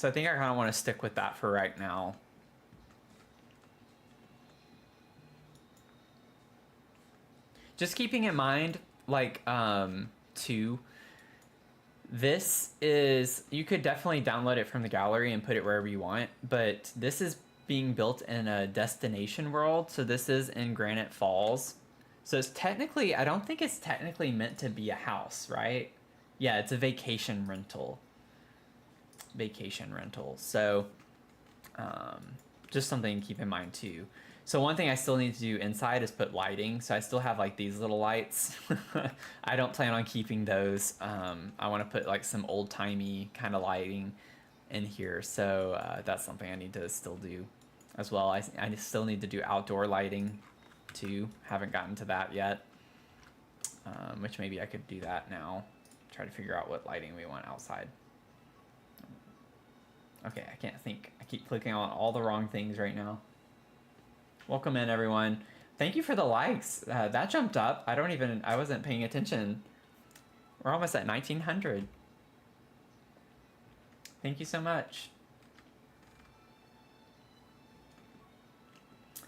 I think I kind of want to stick with that for right now. Just keeping in mind, like, too, this is, you could definitely download it from the gallery and put it wherever you want, but this is being built in a destination world, so this is in Granite Falls. So it's technically, I don't think it's technically meant to be a house, right? Yeah, it's a vacation rental. Vacation rental. So, just something to keep in mind too. So one thing I still need to do inside is put lighting. So I still have like these little lights. I don't plan on keeping those. I want to put like some old-timey kind of lighting in here. So that's something I need to still do as well. I still need to do outdoor lighting too. Haven't gotten to that yet, which maybe I could do that now. Try to figure out what lighting we want outside. Okay, I can't think. I keep clicking on all the wrong things right now. Welcome in, everyone. Thank you for the likes. That jumped up. I wasn't paying attention. We're almost at 1900. Thank you so much.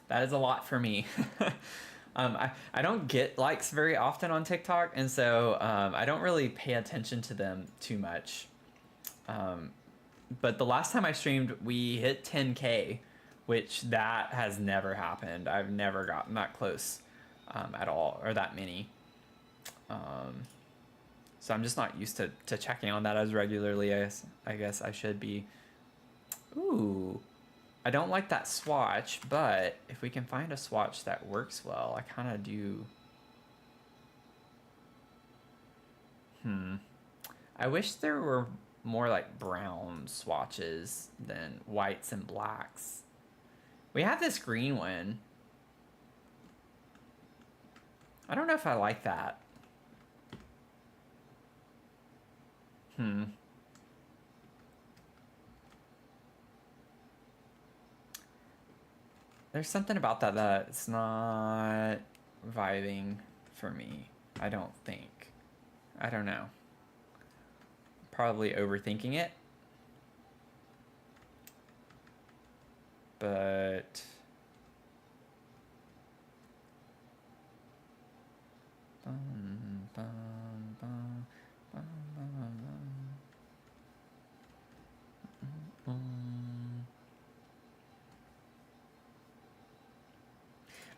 That is a lot for me. I don't get likes very often on TikTok, and so I don't really pay attention to them too much. But the last time I streamed, we hit 10K, which that has never happened. I've never gotten that close at all, or that many. So I'm just not used to checking on that as regularly as I guess I should be. Ooh, I don't like that swatch, but if we can find a swatch that works well, I kind of do. I wish there were more like brown swatches than whites and blacks. We have this green one. I don't know if I like that. There's something about that that's not vibing for me. I don't think. I don't know. Probably overthinking it. But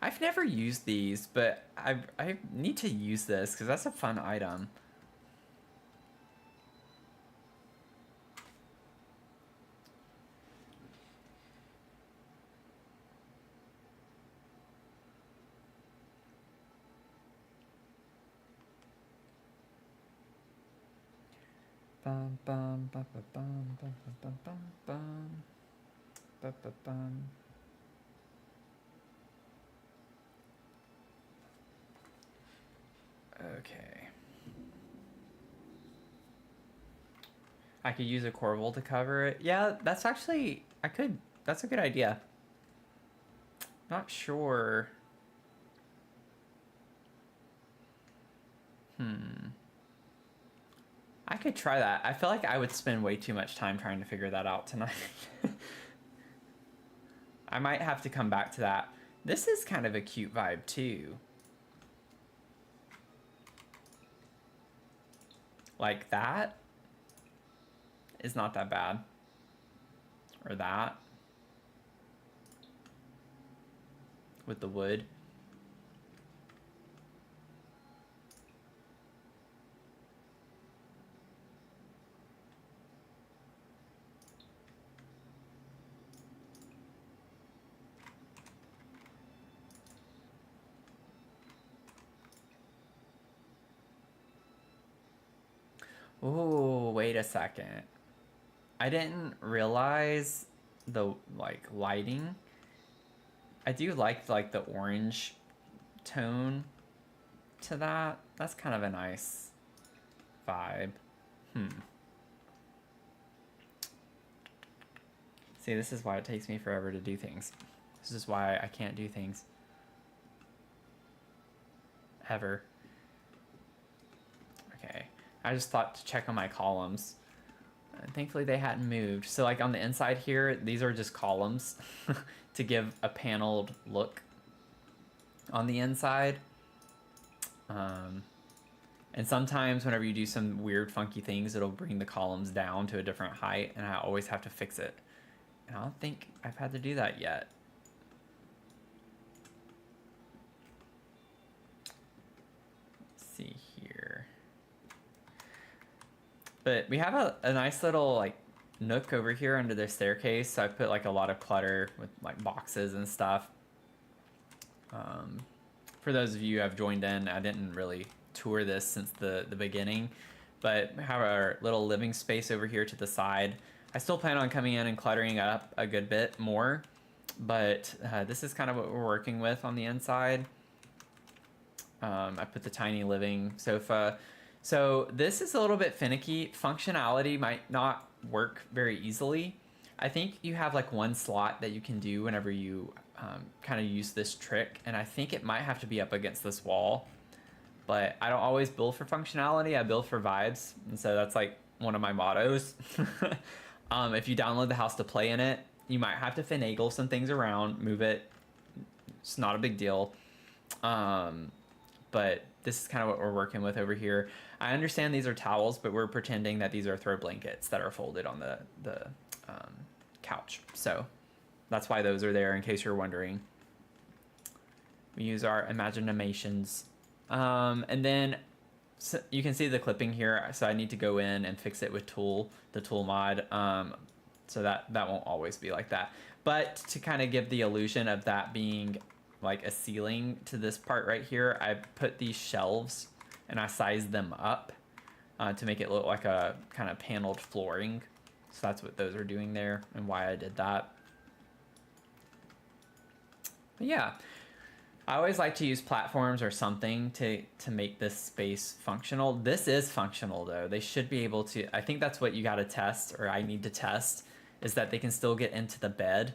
I've never used these, but I need to use this because that's a fun item. Bum bum bum bum bum bum bum bum bum bum bum bum. Okay. I could use a Corval to cover it. Yeah, that's actually I could. That's a good idea. Not sure. I could try that. I feel like I would spend way too much time trying to figure that out tonight. I might have to come back to that. This is kind of a cute vibe too. Like that is not that bad. Or that. With the wood. Oh, wait a second. I didn't realize the like lighting. I do like the orange tone to that. That's kind of a nice vibe. See, this is why it takes me forever to do things. This is why I can't do things. Ever. Okay. I just thought to check on my columns. Thankfully they hadn't moved. So like on the inside here, these are just columns to give a paneled look on the inside. And sometimes whenever you do some weird funky things, it'll bring the columns down to a different height, and I always have to fix it. And I don't think I've had to do that yet. Let's see here. But we have a nice little like nook over here under the staircase. So I put like a lot of clutter with like boxes and stuff. For those of you who have joined in, I didn't really tour this since the beginning, but we have our little living space over here to the side. I still plan on coming in and cluttering up a good bit more, but this is kind of what we're working with on the inside. I put the tiny living sofa. So this is a little bit finicky. Functionality might not work very easily. I think you have like one slot that you can do whenever you kind of use this trick, and I think it might have to be up against this wall. But I don't always build for functionality, I build for vibes, and so that's like one of my mottos. If you download the house to play in it, you might have to finagle some things around, move it. It's not a big deal. But this is kind of what we're working with over here. I understand these are towels, but we're pretending that these are throw blankets that are folded on the couch. So that's why those are there, in case you're wondering. We use our imaginations. And then so you can see the clipping here. So I need to go in and fix it with the tool mod. So that won't always be like that. But to kind of give the illusion of that being like a ceiling to this part right here, I put these shelves and I sized them up to make it look like a kind of paneled flooring. So that's what those are doing there and why I did that. But yeah, I always like to use platforms or something to make this space functional. This is functional though. They should be able to, I think that's what you got to test, or I need to test, is that they can still get into the bed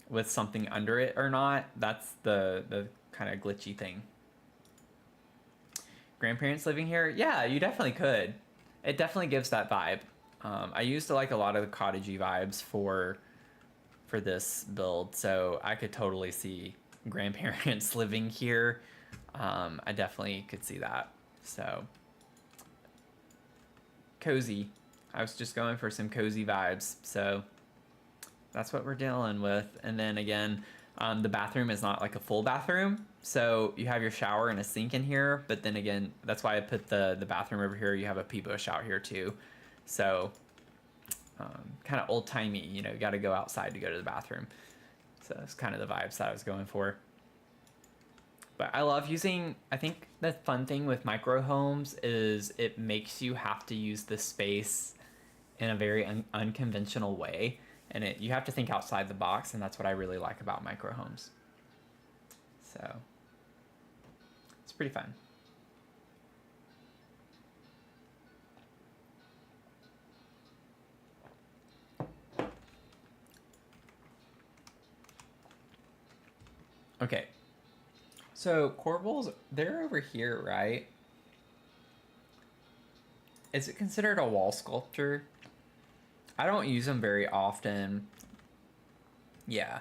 with something under it or not. That's the kind of glitchy thing. Grandparents living here? Yeah, you definitely could. It definitely gives that vibe. I used to like a lot of the cottagey vibes for this build, so I could totally see grandparents living here. I definitely could see that. So cozy. I was just going for some cozy vibes, so that's what we're dealing with. And then again, the bathroom is not like a full bathroom, so you have your shower and a sink in here, but then again, that's why I put the bathroom over here. You have a pee bush out here too, so kind of old-timey, you know, you got to go outside to go to the bathroom. So it's kind of the vibes that I was going for. But I love using, I think the fun thing with micro homes is it makes you have to use the space in a very unconventional way. And you have to think outside the box, and that's what I really like about micro homes. So it's pretty fun. Okay, so corbels, they're over here, right? Is it considered a wall sculpture? I don't use them very often. Yeah.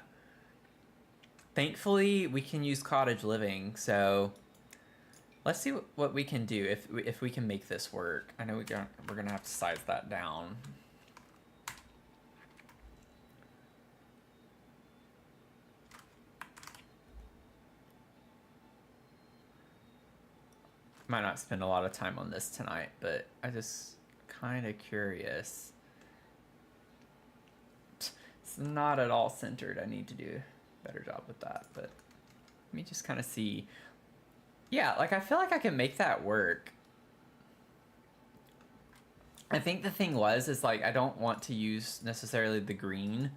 Thankfully, we can use cottage living, so let's see what we can do if we can make this work. I know we're gonna have to size that down. Might not spend a lot of time on this tonight, but I just kind of curious. It's not at all centered. I need to do a better job with that, but let me just kind of see. Yeah, like I feel like I can make that work. I think the thing is like I don't want to use necessarily the green.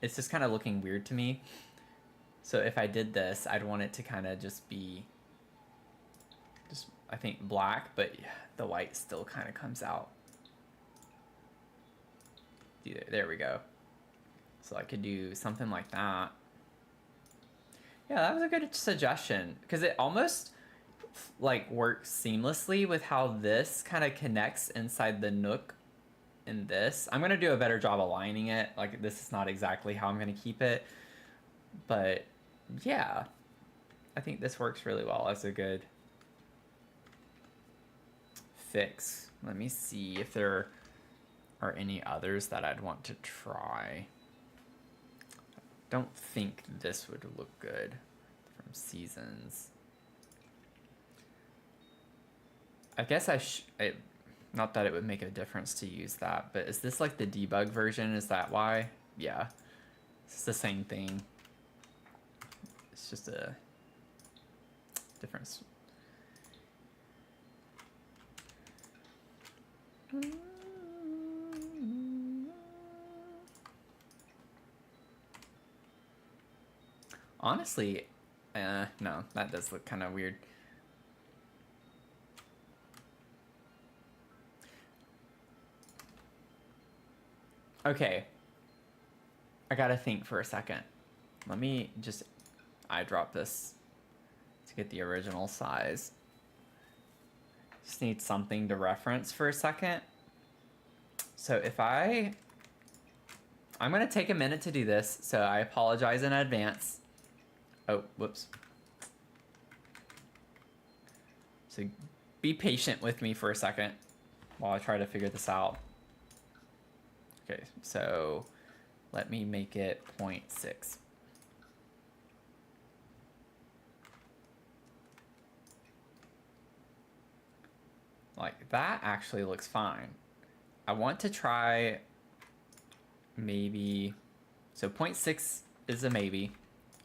It's just kind of looking weird to me. So if I did this, I'd want it to kind of just be I think black, but the white still kind of comes out. There we go. So I could do something like that. Yeah, that was a good suggestion, because it almost like works seamlessly with how this kind of connects inside the nook in this. I'm gonna do a better job aligning it. Like, this is not exactly how I'm gonna keep it, but yeah, I think this works really well as a good fix. Let me see if there are any others that I'd want to try. Don't think this would look good from Seasons. I guess not that it would make a difference to use that, but is this like the debug version? Is that why? Yeah, it's the same thing. It's just a difference. Honestly, no, that does look kind of weird. Okay, I gotta think for a second. Let me just eyedrop this to get the original size. Just need something to reference for a second. So if I'm gonna take a minute to do this, so I apologize in advance. Oh, whoops. So be patient with me for a second while I try to figure this out. Okay, so let me make it 0.6. Like, that actually looks fine. I want to try maybe, so 0.6 is a maybe.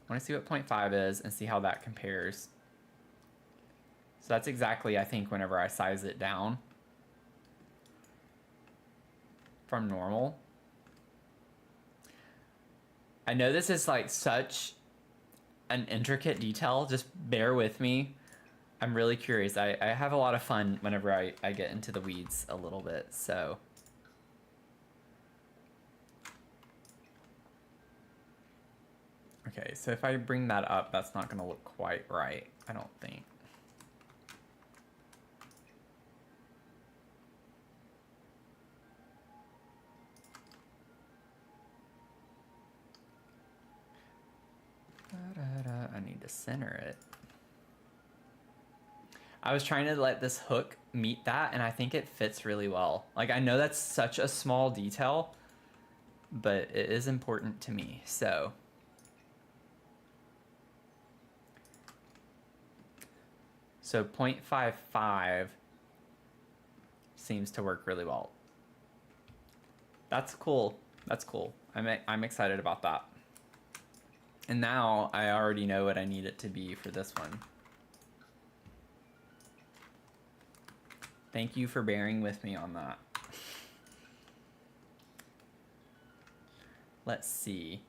I want to see what 0.5 is and see how that compares. So that's exactly, I think, whenever I size it down from normal. I know this is like such an intricate detail, just bear with me. I'm really curious. I have a lot of fun whenever I get into the weeds a little bit, so. Okay, so if I bring that up, that's not gonna look quite right, I don't think. I need to center it. I was trying to let this hook meet that, and I think it fits really well. Like, I know that's such a small detail, but it is important to me, so. So 0.55 seems to work really well. That's cool. That's cool. I'm excited about that. And now I already know what I need it to be for this one. Thank you for bearing with me on that. Let's see.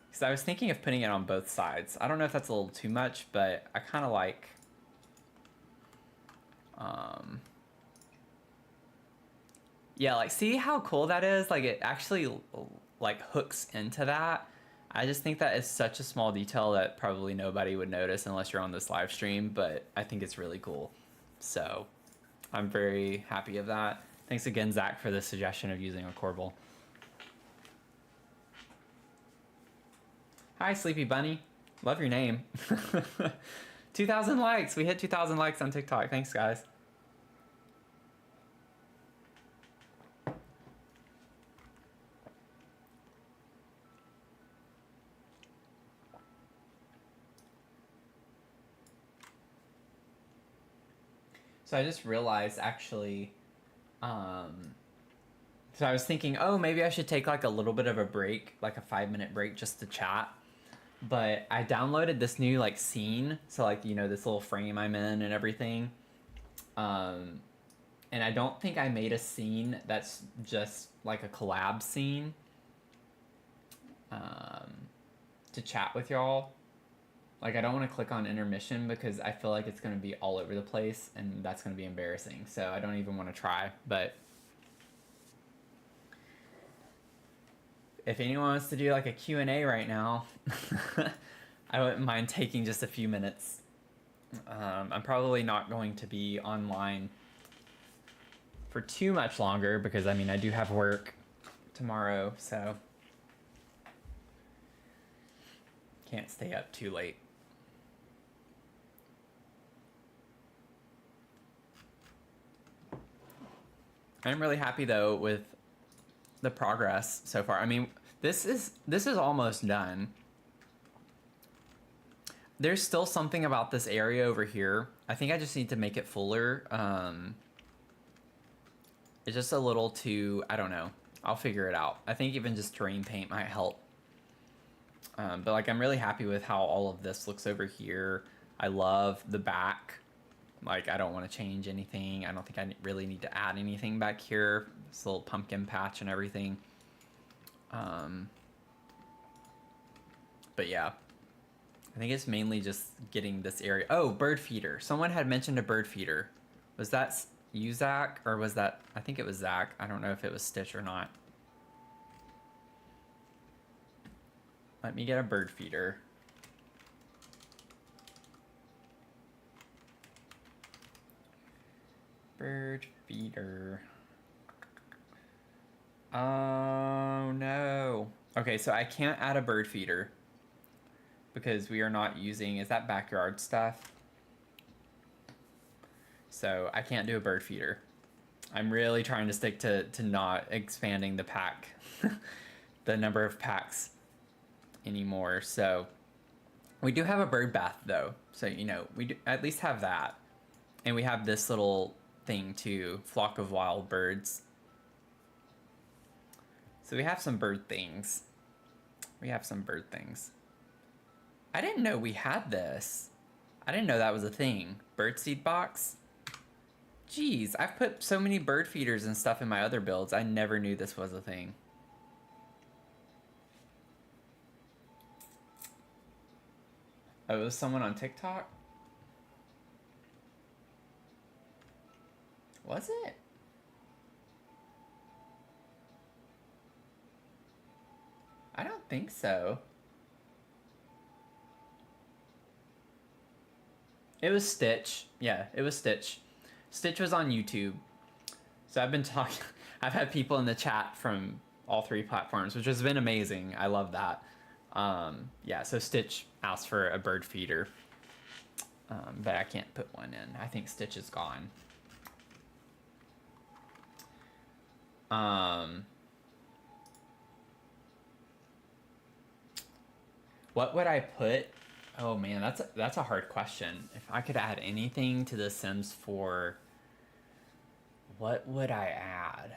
Because I was thinking of putting it on both sides. I don't know if that's a little too much, but I kind of like... yeah, like, see how cool that is? Like, it actually, like, hooks into that. I just think that is such a small detail that probably nobody would notice unless you're on this live stream, but I think it's really cool. So, I'm very happy of that. Thanks again, Zach, for the suggestion of using a corbel. Hi, Sleepy Bunny. Love your name. 2,000 likes. We hit 2,000 likes on TikTok. Thanks, guys. So I just realized, actually, so I was thinking, oh, maybe I should take like a little bit of a break, like a 5-minute break just to chat. But I downloaded this new like scene, so like, you know, this little frame I'm in and everything. And I don't think I made a scene that's just like a collab scene to chat with y'all. Like, I don't want to click on intermission because I feel like it's going to be all over the place and that's going to be embarrassing. So I don't even want to try. But if anyone wants to do like a Q&A right now, I wouldn't mind taking just a few minutes. I'm probably not going to be online for too much longer because, I mean, I do have work tomorrow, so can't stay up too late. I'm really happy though with the progress so far. I mean, this is almost done. There's still something about this area over here. I think I just need to make it fuller. It's just a little too, I don't know. I'll figure it out. I think even just terrain paint might help. But like, I'm really happy with how all of this looks over here. I love the back. Like, I don't want to change anything. I don't think I really need to add anything back here. This little pumpkin patch and everything. But yeah, I think it's mainly just getting this area. Oh, bird feeder. Someone had mentioned a bird feeder. Was that you, Zach? Or was that, I think it was Zach. I don't know if it was Stitch or not. Let me get a bird feeder. Bird feeder. Oh no. Okay, so I can't add a bird feeder. because we are not using, is that backyard stuff? So I can't do a bird feeder. I'm really trying to stick to not expanding the pack, the number of packs anymore. So we do have a bird bath though. So, you know, we do at least have that. And we have this little thing too, flock of wild birds. So we have some bird things. We have some bird things. I didn't know we had this. I didn't know that was a thing. Birdseed box? Jeez, I've put so many bird feeders and stuff in my other builds. I never knew this was a thing. Oh, it was someone on TikTok? Was it? I don't think so. It was Stitch. Yeah, it was Stitch. Stitch was on YouTube. So I've been talking, I've had people in the chat from all three platforms, which has been amazing. I love that. Yeah, so Stitch asked for a bird feeder, but I can't put one in. I think Stitch is gone. What would I put? Oh man, that's a hard question. If I could add anything to The Sims 4, what would I add?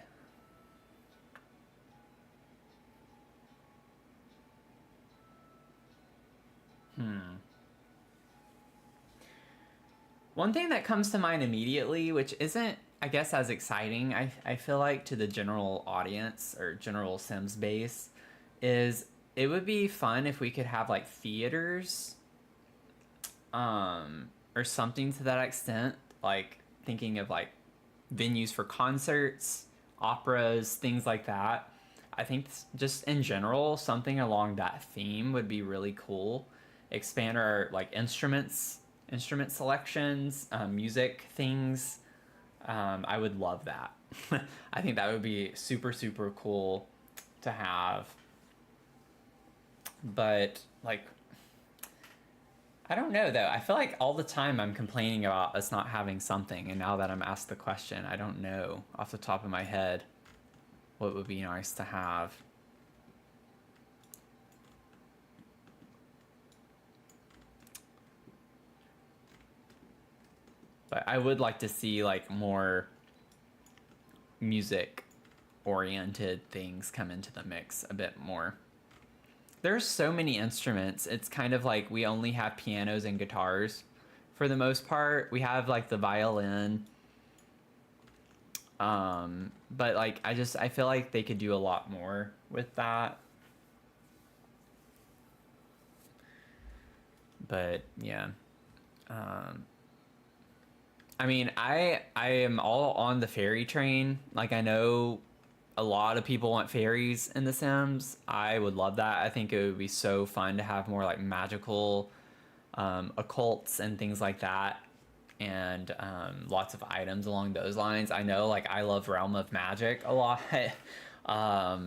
One thing that comes to mind immediately, which isn't, I guess, as exciting, I feel like, to the general audience or general Sims base, is it would be fun if we could have like theaters, or something to that extent, like thinking of like venues for concerts, operas, things like that. I think just in general, something along that theme would be really cool. Expand our like instrument selections, music things. I would love that. I think that would be super, super cool to have. But, like, I don't know though. I feel like all the time I'm complaining about us not having something, and now that I'm asked the question, I don't know off the top of my head what would be nice to have. But I would like to see like more music oriented things come into the mix a bit more. There's so many instruments. It's kind of like we only have pianos and guitars for the most part. We have like the violin. But like I feel like they could do a lot more with that. But yeah. I mean, I am all on the fairy train. Like I know a lot of people want fairies in The Sims. I would love that. I think it would be so fun to have more like magical occults and things like that, and lots of items along those lines. I know like I love Realm of Magic a lot.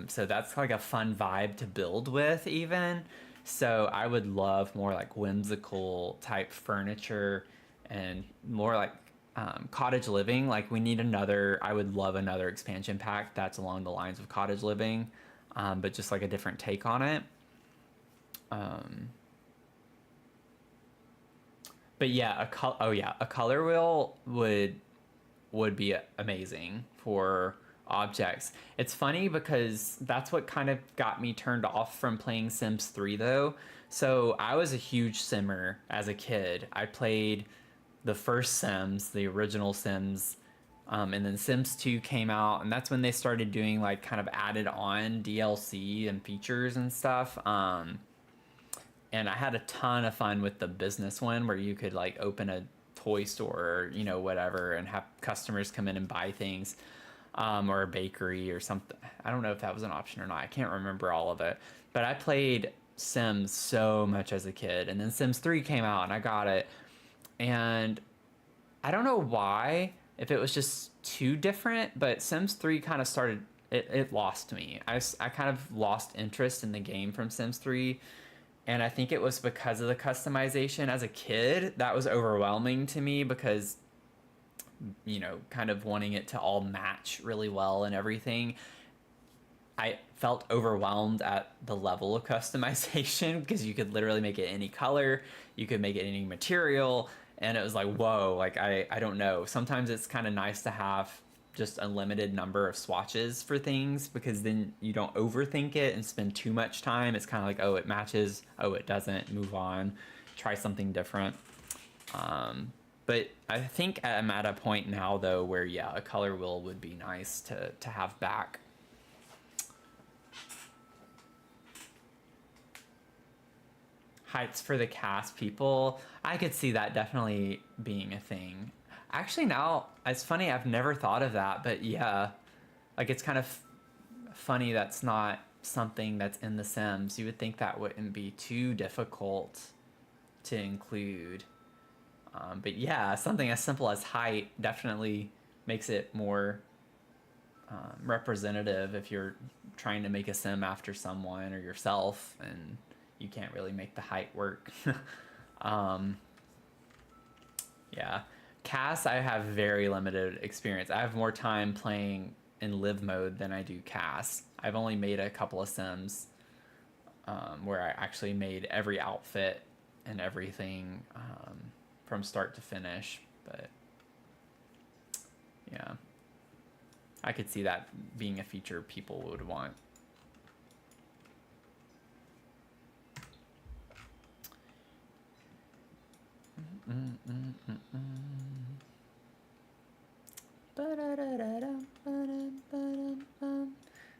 So that's like a fun vibe to build with even. So I would love more like whimsical type furniture and more like cottage living. Like we need another, I would love another expansion pack that's along the lines of cottage living, but just like a different take on it. But yeah, a color wheel would be amazing for objects. It's funny because that's what kind of got me turned off from playing Sims 3 though. So I was a huge Simmer as a kid. I played the first Sims, the original Sims, and then Sims 2 came out, and that's when they started doing like kind of added on DLC and features and stuff. And I had a ton of fun with the business one where you could like open a toy store or, you know, whatever, and have customers come in and buy things, or a bakery or something. I don't know if that was an option or not. I can't remember all of it. But I played Sims so much as a kid. And then Sims 3 came out and I got it. And I don't know why, if it was just too different, but Sims 3 kind of it lost me. I kind of lost interest in the game from Sims 3, And I think it was because of the customization as a kid that was overwhelming to me because, kind of wanting it to all match really well and everything. I felt overwhelmed at the level of customization because you could literally make it any color, you could make it any material, and it was like, whoa, like I don't know. Sometimes it's kind of nice to have just a limited number of swatches for things because then you don't overthink it and spend too much time. It's kind of like, oh, it matches, oh, it doesn't, move on, try something different. But I think I'm at a point now though where yeah, a color wheel would be nice to have back. Heights for the cast people, I could see that definitely being a thing. Actually, now it's funny, I've never thought of that, but yeah, like it's kind of funny that's not something that's in The Sims. You would think that wouldn't be too difficult to include. But yeah, something as simple as height definitely makes it more representative if you're trying to make a sim after someone or yourself and you can't really make the height work. Yeah. CAS, I have very limited experience. I have more time playing in live mode than I do CAS. I've only made a couple of sims where I actually made every outfit and everything from start to finish. But yeah, I could see that being a feature people would want.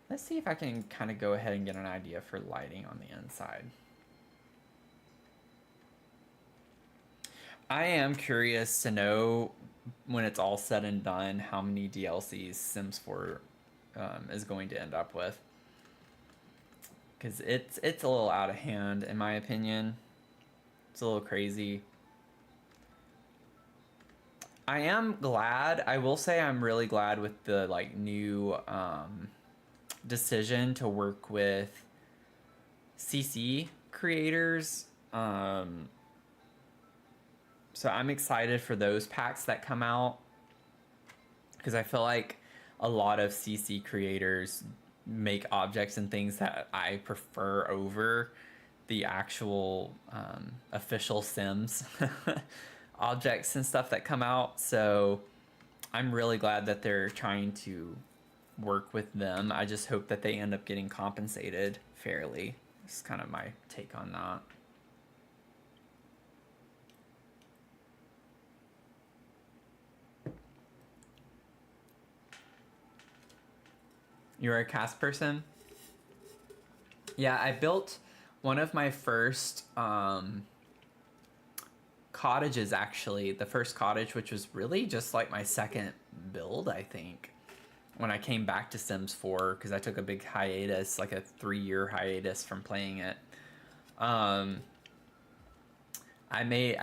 Let's see if I can kind of go ahead and get an idea for lighting on the inside. I am curious to know when it's all said and done how many DLCs Sims 4 is going to end up with. Because it's a little out of hand in my opinion. It's a little crazy. I am glad. I will say I'm really glad with the new decision to work with CC creators. So I'm excited for those packs that come out because I feel like a lot of CC creators make objects and things that I prefer over the actual official Sims objects and stuff that come out. So I'm really glad that they're trying to work with them. I just hope that they end up getting compensated fairly. It's kind of my take on that. You're a cast person? Yeah, I built one of my first cottages, actually. The first cottage, which was really just like my second build, I think, when I came back to Sims 4, because I took a big hiatus, like a 3-year hiatus from playing it. I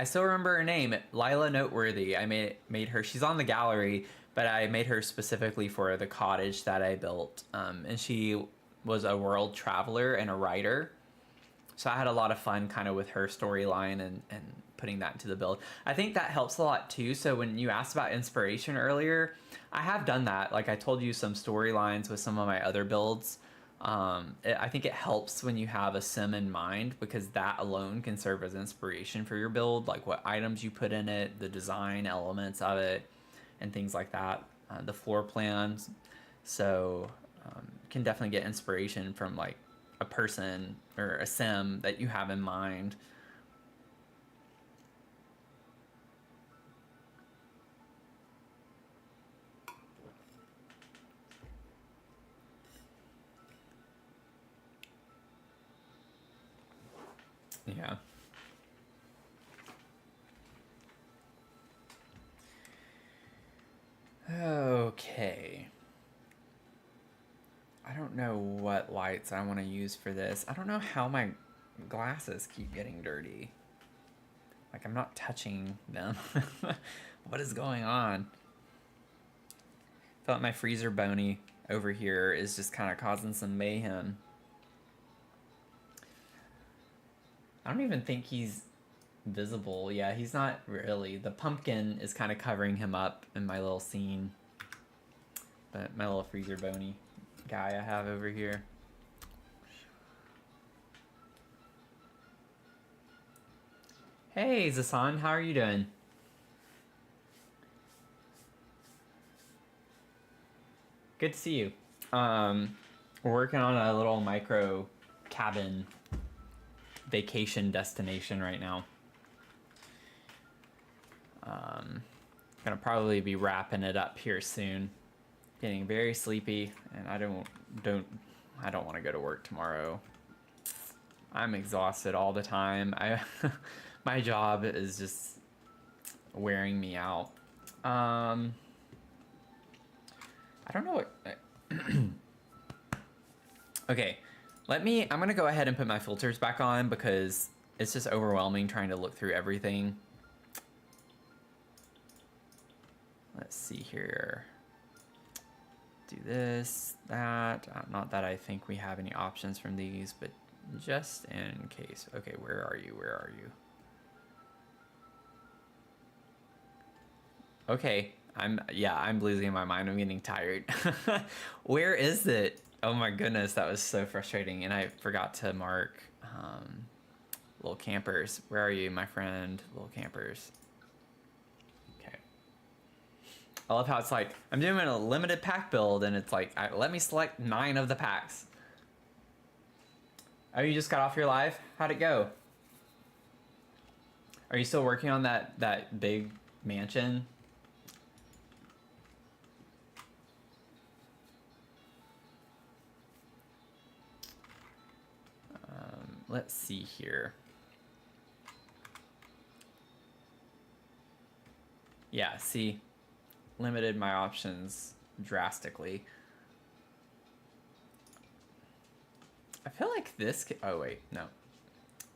still remember her name, Lila Noteworthy. I made her, she's on the gallery, but I made her specifically for the cottage that I built. And she was a world traveler and a writer. So I had a lot of fun kind of with her storyline and putting that into the build. I think that helps a lot too. So when you asked about inspiration earlier, I have done that. Like I told you some storylines with some of my other builds. I think it helps when you have a sim in mind because that alone can serve as inspiration for your build, like what items you put in it, the design elements of it, and things like that, the floor plans. So can definitely get inspiration from like a person or a sim that you have in mind. Yeah. Okay. I don't know what lights I want to use for this. I don't know how my glasses keep getting dirty. Like I'm not touching them. What is going on? I feel like my freezer bony over here is just kind of causing some mayhem. I don't even think he's visible. Yeah, he's not really. The pumpkin is kind of covering him up in my little scene. But my little freezer bony guy I have over here. Hey, Zasan, how are you doing? Good to see you. We're working on a little micro cabin vacation destination right now. Gonna probably be wrapping it up here soon. Getting very sleepy, and I don't want to go to work tomorrow. I'm exhausted all the time. My job is just wearing me out. I don't know what. Okay, I'm gonna go ahead and put my filters back on because it's just overwhelming trying to look through everything. Let's see here. Do this, that. Not that I think we have any options from these, but just in case. Okay, where are you? Where are you? Okay, I'm losing my mind. I'm getting tired. Where is it? Oh my goodness, that was so frustrating. And I forgot to mark little campers. Where are you, my friend? Little campers. Okay. I love how it's like, I'm doing a limited pack build and it's like, let me select 9 of the packs. Oh, you just got off your live? How'd it go? Are you still working on that big mansion? Let's see here. Yeah, see, limited my options drastically. I feel like this oh wait, no.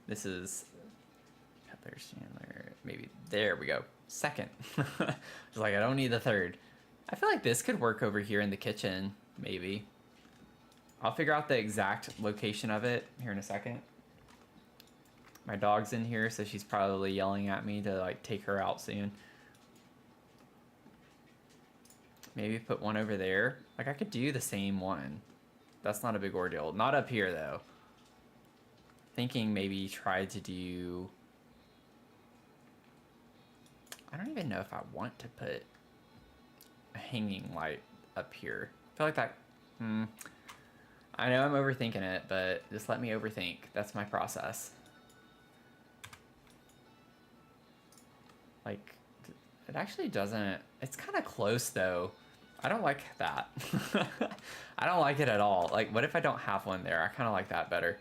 This is Cutler, Chandler, maybe, there we go. Second. Just like, I don't need the third. I feel like this could work over here in the kitchen, maybe. I'll figure out the exact location of it here in a second. My dog's in here, so she's probably yelling at me to like take her out soon. Maybe put one over there. Like I could do the same one. That's not a big ordeal. Not up here though. Thinking maybe try to do... I don't even know if I want to put a hanging light up here. I feel like that... I know I'm overthinking it, but just let me overthink. That's my process. Like, it actually doesn't... It's kind of close though. I don't like that. I don't like it at all. Like, what if I don't have one there? I kind of like that better.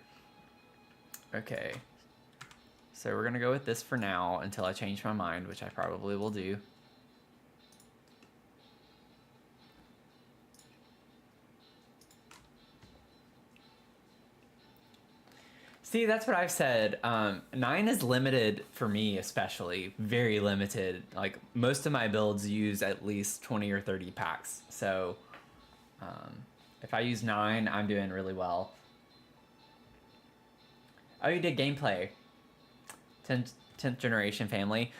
Okay. So we're gonna go with this for now until I change my mind, which I probably will do. See, that's what I've said. 9 is limited for me, especially. Very limited. Like, most of my builds use at least 20 or 30 packs. So, if I use 9, I'm doing really well. Oh, you did gameplay. 10th generation family.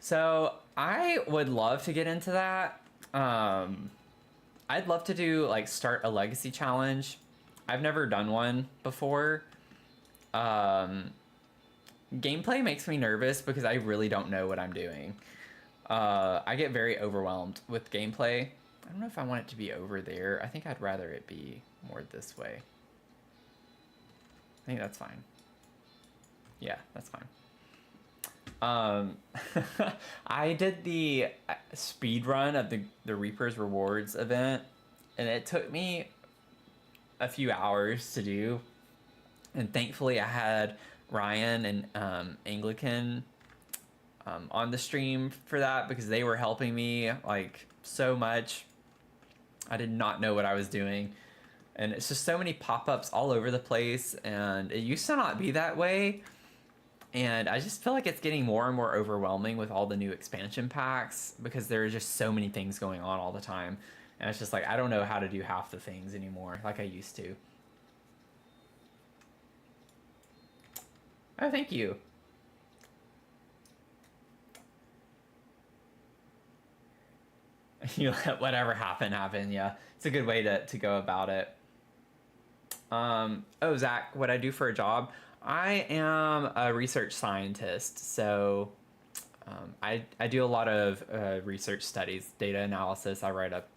So, I would love to get into that. I'd love to do, like, start a legacy challenge. I've never done one before. Gameplay makes me nervous because I really don't know what I'm doing. I get very overwhelmed with gameplay. I don't know if I want it to be over there. I think I'd rather it be more this way. I think that's fine. Yeah, that's fine. I did the speed run of the Reaper's Rewards event, and it took me a few hours to do. And thankfully I had Ryan and Anglican on the stream for that because they were helping me like so much. I did not know what I was doing. And it's just so many pop-ups all over the place, and it used to not be that way. And I just feel like it's getting more and more overwhelming with all the new expansion packs because there are just so many things going on all the time. And it's just like, I don't know how to do half the things anymore like I used to. Oh, thank you. You let whatever happen. Yeah, it's a good way to go about it. Oh, Zach, what I do for a job? I am a research scientist, so I do a lot of research studies, data analysis. I write up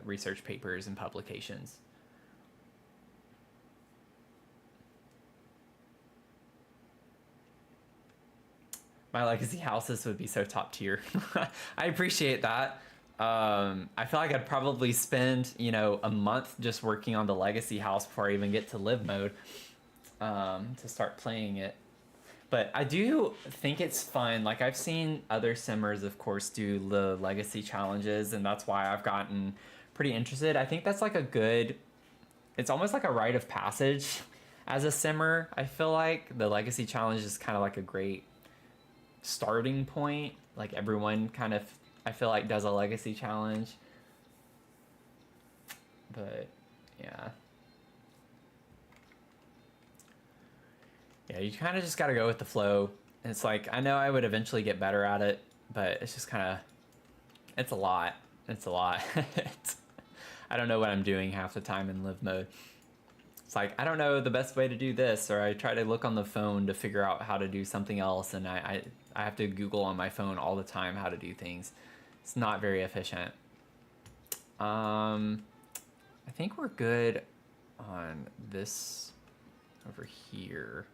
research papers and publications. My legacy houses would be so top tier. I appreciate that. I feel like I'd probably spend, a month just working on the legacy house before I even get to live mode to start playing it. But I do think it's fun. Like I've seen other simmers, of course, do the legacy challenges, and that's why I've gotten pretty interested. I think that's like a good. It's almost like a rite of passage as a simmer. I feel like the legacy challenge is kind of like a great starting point. Like everyone kind of, I feel like, does a legacy challenge. But yeah. Yeah, you kind of just got to go with the flow. It's like, I know I would eventually get better at it, but it's just kind of, it's a lot. It's a lot. I don't know what I'm doing half the time in live mode. It's like, I don't know the best way to do this, or I try to look on the phone to figure out how to do something else, and I have to Google on my phone all the time how to do things. It's not very efficient. I think we're good on this over here.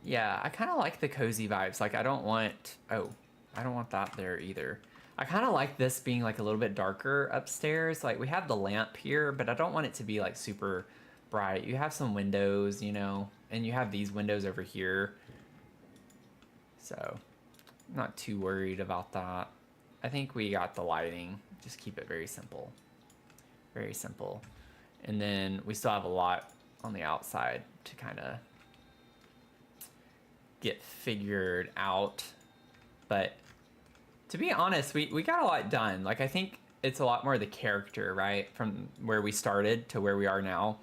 Yeah, I kind of like the cozy vibes. Like I don't want that there either. I kind of like this being like a little bit darker upstairs. Like we have the lamp here, but I don't want it to be like super bright. You have some windows, and you have these windows over here. So, I'm not too worried about that. I think we got the lighting. Just keep it very simple. Very simple. And then we still have a lot on the outside to kind of get figured out. But to be honest, we got a lot done. Like I think it's a lot more the character, right? From where we started to where we are now.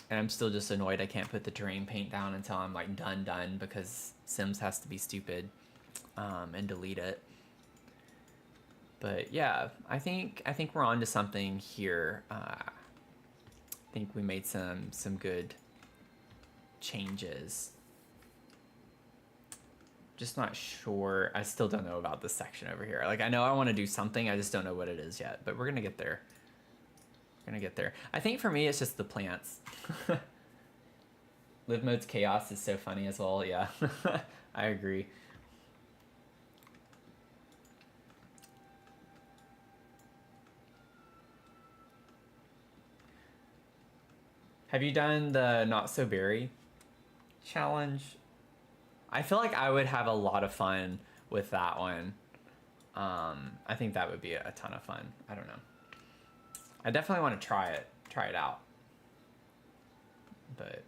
And I'm still just annoyed I can't put the terrain paint down until I'm like done because Sims has to be stupid and delete it. But yeah, I think we're on to something here. I think we made some good changes. Just not sure. I still don't know about this section over here. Like I know I want to do something, I just don't know what it is yet. But we're gonna get there. We're gonna get there. I think for me it's just the plants. Live mode's chaos is so funny as well. Yeah, I agree. Have you done the Not So Berry challenge? I feel like I would have a lot of fun with that one. I think that would be a ton of fun. I don't know. I definitely want to try it out. But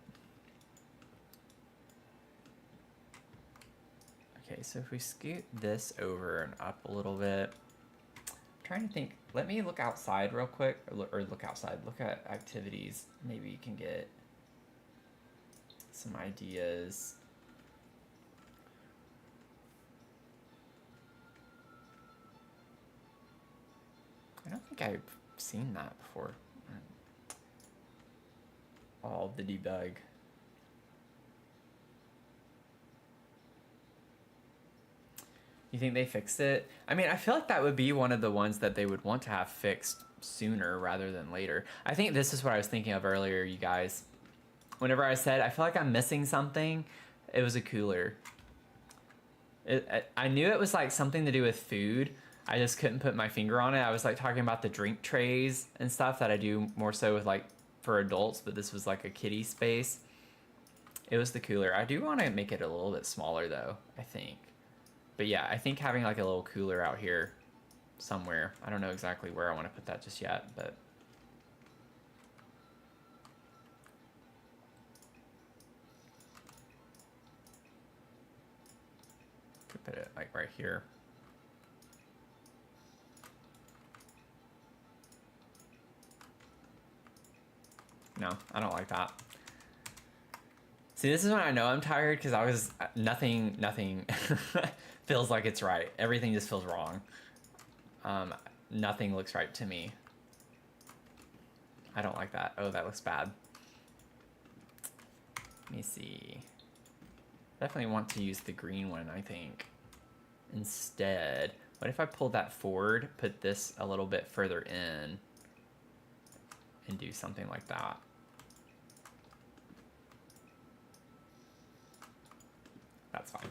okay, so if we scoot this over and up a little bit, I'm trying to think. Let me look outside real quick, or look outside. Look at activities. Maybe you can get some ideas. I don't think I've seen that before. All the debug. You think they fixed it? I mean, I feel like that would be one of the ones that they would want to have fixed sooner rather than later. I think this is what I was thinking of earlier, you guys. Whenever I said, I feel like I'm missing something, it was a cooler. I knew it was like something to do with food. I just couldn't put my finger on it. I was like talking about the drink trays and stuff that I do more so with like for adults, but this was like a kiddie space. It was the cooler. I do want to make it a little bit smaller though, I think. But yeah, I think having like a little cooler out here somewhere. I don't know exactly where I want to put that just yet, but could put it like right here. No, I don't like that. See, this is when I know I'm tired because I was nothing feels like it's right. Everything just feels wrong. Nothing looks right to me. I don't like that. Oh, that looks bad. Let me see. Definitely want to use the green one, I think. Instead, what if I pulled that forward, put this a little bit further in, and do something like that? That's fine.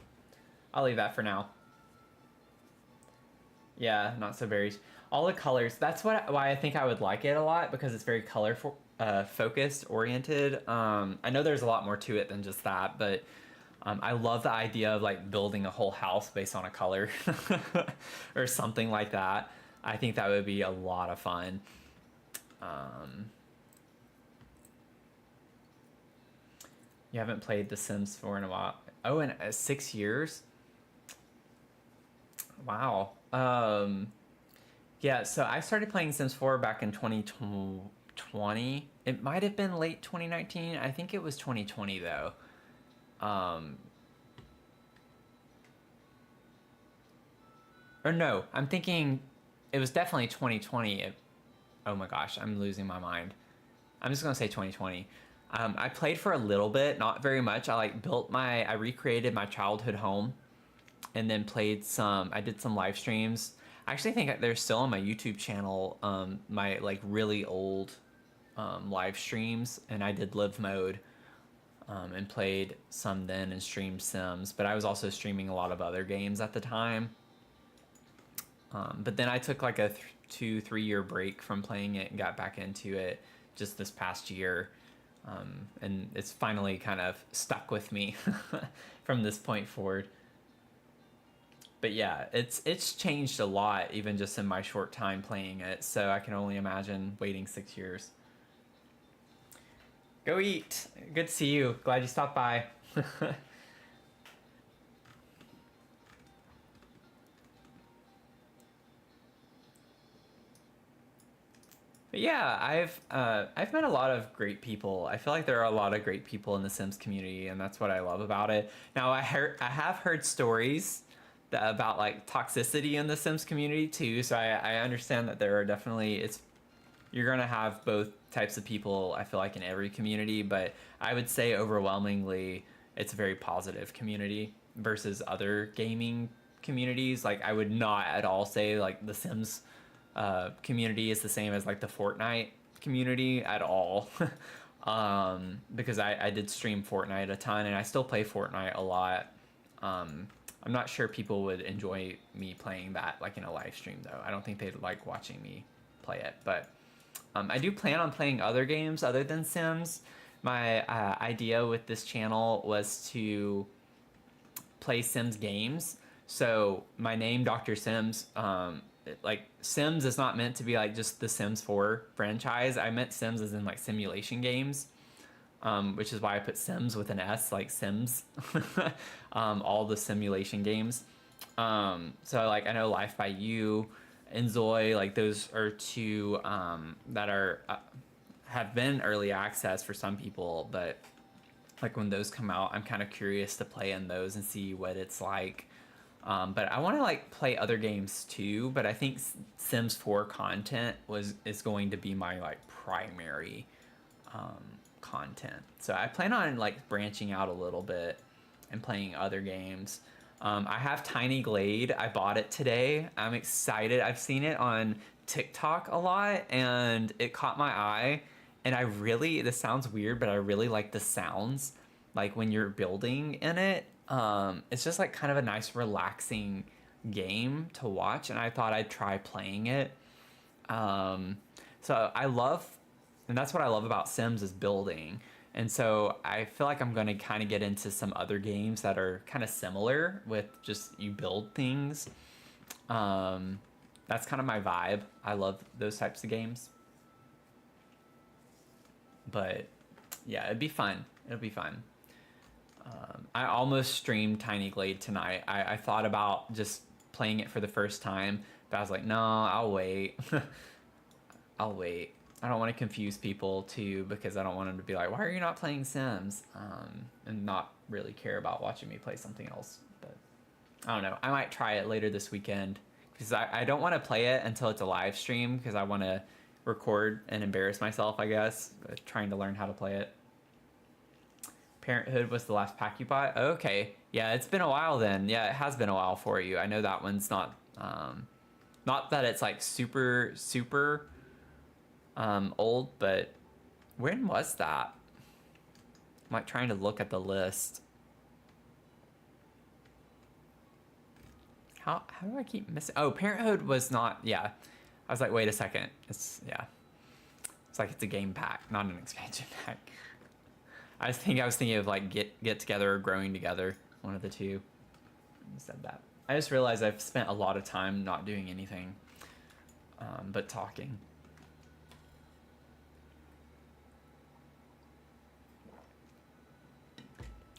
I'll leave that for now. Yeah, not so very. All the colors. That's why I think I would like it a lot, because it's very colorful, focused, oriented. I know there's a lot more to it than just that, but I love the idea of like building a whole house based on a color or something like that. I think that would be a lot of fun. You haven't played The Sims 4 in a while. Oh, in 6 years? Wow. Yeah, so I started playing Sims 4 back in 2020. It might have been late 2019. I think it was 2020 though. Or no, I'm thinking it was definitely 2020. Oh my gosh, I'm losing my mind. I'm just gonna say 2020. I played for a little bit, not very much. I recreated my childhood home, and then played some. I did some live streams. I actually think they're still on my YouTube channel. My like really old live streams, and I did live mode, and played some then and streamed Sims. But I was also streaming a lot of other games at the time. But then I took like a 2-3 year break from playing it and got back into it just this past year. And it's finally kind of stuck with me from this point forward. But yeah, it's changed a lot even just in my short time playing it. So I can only imagine waiting 6 years. Go eat. Good to see you. Glad you stopped by. But yeah, I've met a lot of great people. I feel like there are a lot of great people in the Sims community, and that's what I love about it. Now I have heard stories about like toxicity in the Sims community too, so I understand that there are definitely you're gonna have both types of people. I feel like in every community, but I would say overwhelmingly it's a very positive community versus other gaming communities. Like I would not at all say like the Sims community is the same as like the Fortnite community at all. Because I did stream Fortnite a ton, and I still play Fortnite a lot. I'm not sure people would enjoy me playing that like in a live stream though. I don't think they'd like watching me play it, but I do plan on playing other games other than Sims. My idea with this channel was to play Sims games. So my name, Dr. Sims, like Sims is not meant to be like just the Sims 4 franchise. I meant Sims as in like simulation games, which is why I put Sims with an S, like Sims. All the simulation games. So like I know Life by You and Zoe, like those are two that are have been early access for some people, but like when those come out, I'm kind of curious to play in those and see what it's like. But I want to like play other games too, but I think Sims 4 content is going to be my like primary content. So I plan on like branching out a little bit and playing other games. I have Tiny Glade. I bought it today. I'm excited. I've seen it on TikTok a lot and it caught my eye. And this sounds weird, but I really like the sounds like when you're building in it. It's just like kind of a nice relaxing game to watch, and I thought I'd try playing it. So I love, and that's what I love about Sims is building. And so I feel like I'm going to kind of get into some other games that are kind of similar with just you build things. That's kind of my vibe. I love those types of games. But yeah, it'd be fun. It'll be fun. I almost streamed Tiny Glade tonight. I thought about just playing it for the first time, but I was like, no, I'll wait. I'll wait. I don't want to confuse people too, because I don't want them to be like, why are you not playing Sims? And not really care about watching me play something else. But I don't know. I might try it later this weekend, because I don't want to play it until it's a live stream, because I want to record and embarrass myself, I guess, trying to learn how to play it. Parenthood was the last pack you bought? Okay. Yeah, it's been a while then. Yeah, it has been a while for you. I know that one's not not that it's like super old, but when was that? I'm like trying to look at the list. How do I keep missing? Oh, Parenthood was not. Yeah, I was like, wait a second. It's It's like it's a game pack, not an expansion pack. I was thinking of like get together or growing together, one of the two. Said that. I just realized I've spent a lot of time not doing anything, but talking.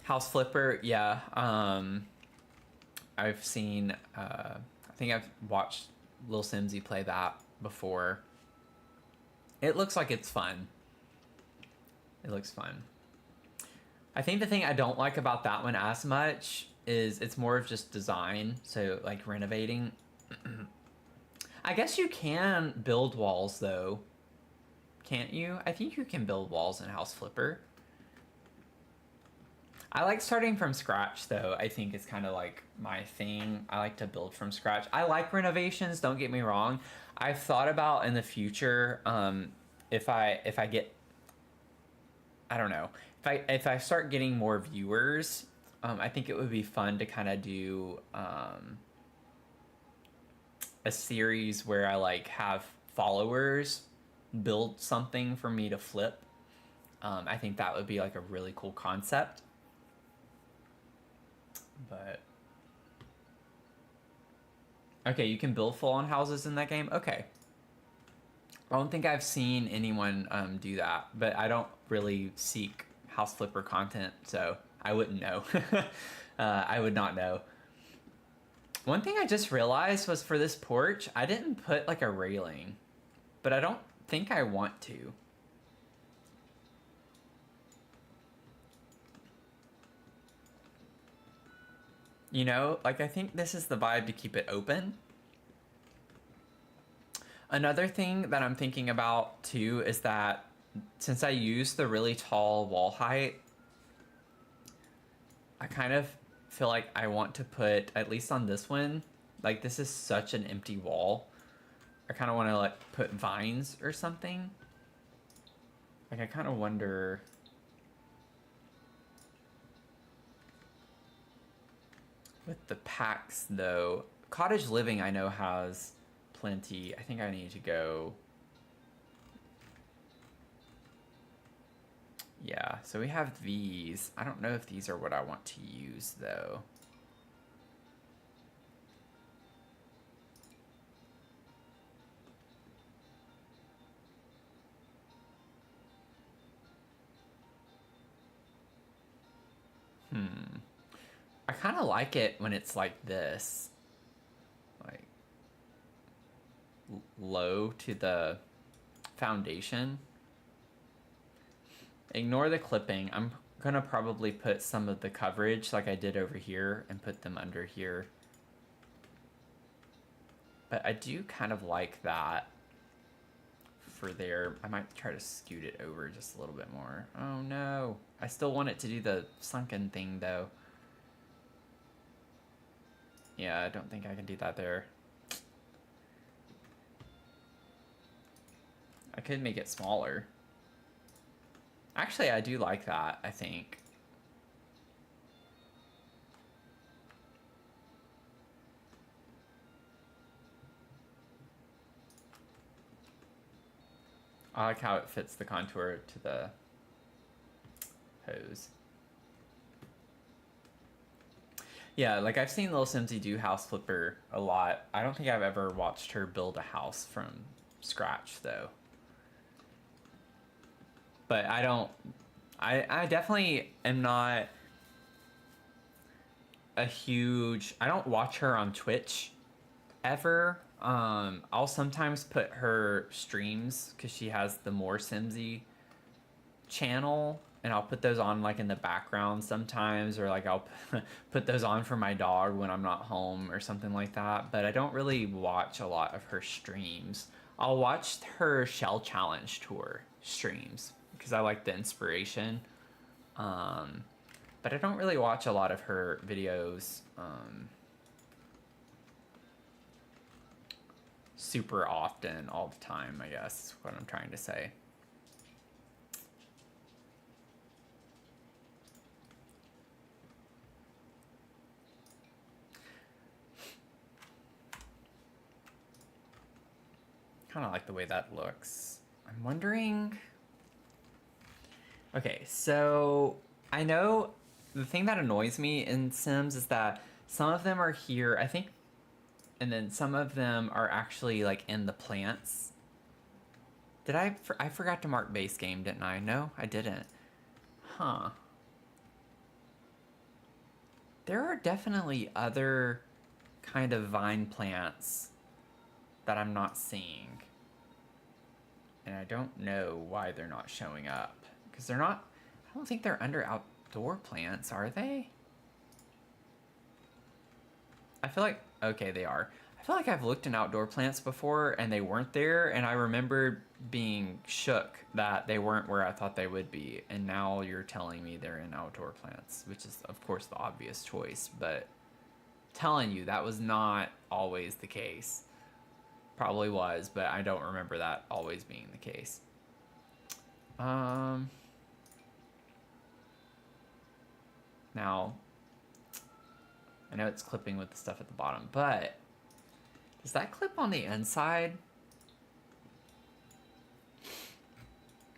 House Flipper, yeah. I've seen. I think I've watched Lil Simsy play that before. It looks like it's fun. It looks fun. I think the thing I don't like about that one as much is it's more of just design. So like renovating. I guess you can build walls though. Can't you? I think you can build walls in House Flipper. I like starting from scratch though. I think it's kind of like my thing. I like to build from scratch. I like renovations, don't get me wrong. I've thought about in the future, if I get, I don't know, if I start getting more viewers, I think it would be fun to kind of do a series where I like have followers build something for me to flip. I think that would be like a really cool concept. But okay, you can build full-on houses in that game. Okay, I don't think I've seen anyone do that, but I don't really seek House Flipper content, so I wouldn't know. I would not know. One thing I just realized was for this porch, I didn't put like a railing, but I don't think I want to. You know, like I think this is the vibe to keep it open. Another thing that I'm thinking about too is that since I use the really tall wall height, I kind of feel like I want to put, at least on this one, like this is such an empty wall. I kind of want to like put vines or something. Like I kind of wonder. With the packs though, Cottage Living I know has plenty. I think I need to go. Yeah, so we have these. I don't know if these are what I want to use though. I kind of like it when it's like this. Like low to the foundation. Ignore the clipping. I'm gonna probably put some of the coverage like I did over here and put them under here. But I do kind of like that for there. I might try to scoot it over just a little bit more. Oh no. I still want it to do the sunken thing though. Yeah, I don't think I can do that there. I could make it smaller. Actually, I do like that, I think. I like how it fits the contour to the hose. Yeah, like I've seen Lil Simsy do House Flipper a lot. I don't think I've ever watched her build a house from scratch though. But I definitely am not a huge, I don't watch her on Twitch ever. I'll sometimes put her streams because she has the More Simsy channel, and I'll put those on like in the background sometimes, or like I'll put those on for my dog when I'm not home or something like that. But I don't really watch a lot of her streams. I'll watch her Shell Challenge tour streams because I like the inspiration. Um, but I don't really watch a lot of her videos super often all the time, I guess is what I'm trying to say. Kind of like the way that looks. I'm wondering... Okay, so I know the thing that annoys me in Sims is that some of them are here, I think, and then some of them are actually like in the plants. Did I forgot to mark base game, didn't I? No, I didn't. Huh. There are definitely other kind of vine plants that I'm not seeing. And I don't know why they're not showing up. Because they're not... I don't think they're under outdoor plants, are they? I feel like... Okay, they are. I feel like I've looked in outdoor plants before and they weren't there. And I remember being shook that they weren't where I thought they would be. And now you're telling me they're in outdoor plants. Which is, of course, the obvious choice. But telling you, that was not always the case. Probably was, but I don't remember that always being the case. Now, I know it's clipping with the stuff at the bottom, but does that clip on the inside?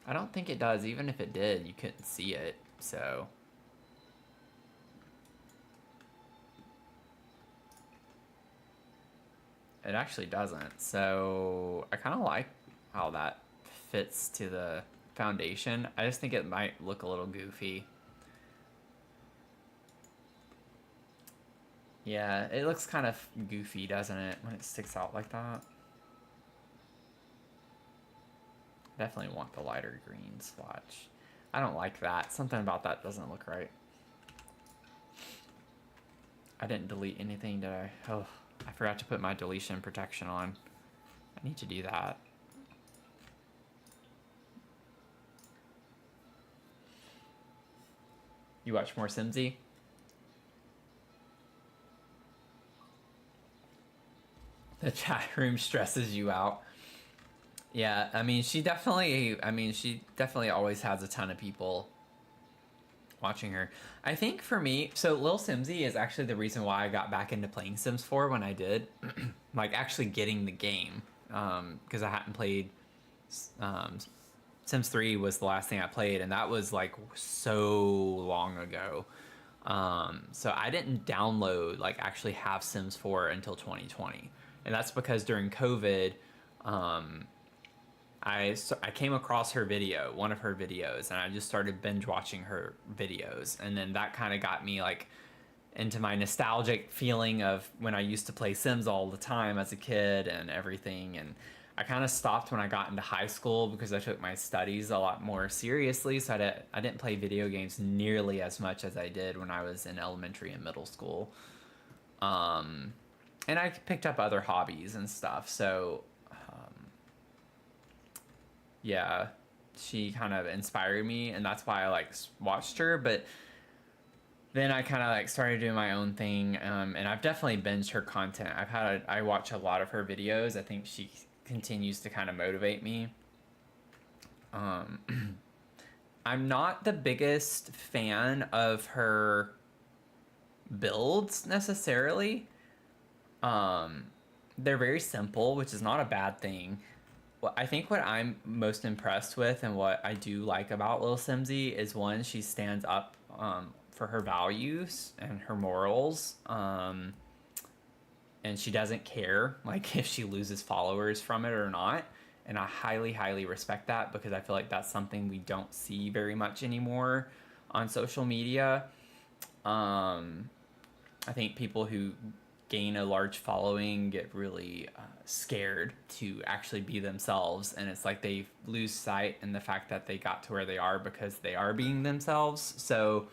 I don't think it does. Even if it did, you couldn't see it, so... It actually doesn't, so I kind of like how that fits to the foundation. I just think it might look a little goofy. Yeah, it looks kind of goofy, doesn't it, when it sticks out like that? Definitely want the lighter green swatch. I don't like that. Something about that doesn't look right. I didn't delete anything, did I? Oh, I forgot to put my deletion protection on. I need to do that. You watch more Simsy? The chat room stresses you out. Yeah, I mean, she definitely always has a ton of people watching her. I think for me, so Lil Simsy is actually the reason why I got back into playing Sims 4 when I did. Like, actually getting the game. Because I hadn't played... Sims 3 was the last thing I played, and that was, like, so long ago. So I didn't download, like, actually have Sims 4 until 2020. And that's because during COVID, I came across her video, one of her videos, and I just started binge watching her videos. And then that kind of got me, like, into my nostalgic feeling of when I used to play Sims all the time as a kid and everything. And I kind of stopped when I got into high school because I took my studies a lot more seriously. So I didn't play video games nearly as much as I did when I was in elementary and middle school. And I picked up other hobbies and stuff. So, yeah, she kind of inspired me, and that's why I like watched her. But then I kind of like started doing my own thing, and I've definitely binged her content. I watch a lot of her videos. I think she continues to kind of motivate me. I'm not the biggest fan of her builds necessarily. They're very simple, which is not a bad thing. I think what I'm most impressed with and what I do like about Lil Simsy is, one, she stands up for her values and her morals, and she doesn't care like if she loses followers from it or not. And I highly, highly respect that, because I feel like that's something we don't see very much anymore on social media. I think people who gain a large following get really scared to actually be themselves, and it's like they lose sight in the fact that they got to where they are because they are being themselves. So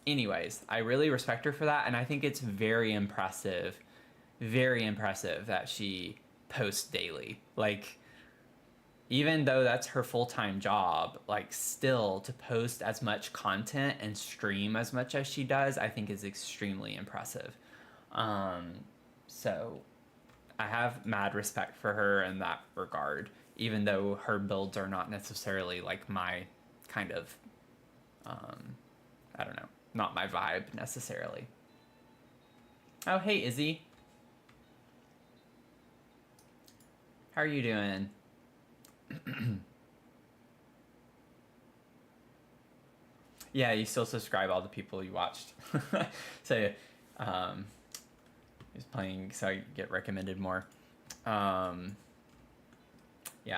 anyways, I really respect her for that, and I think it's very impressive that she posts daily. Like, even though that's her full-time job, like, still to post as much content and stream as much as she does, I think is extremely impressive. So I have mad respect for her in that regard, even though her builds are not necessarily like my kind of, I don't know, not my vibe necessarily. Oh, hey, Izzy. How are you doing? Yeah, you still subscribe all the people you watched. So, he's playing, so I get recommended more. Yeah,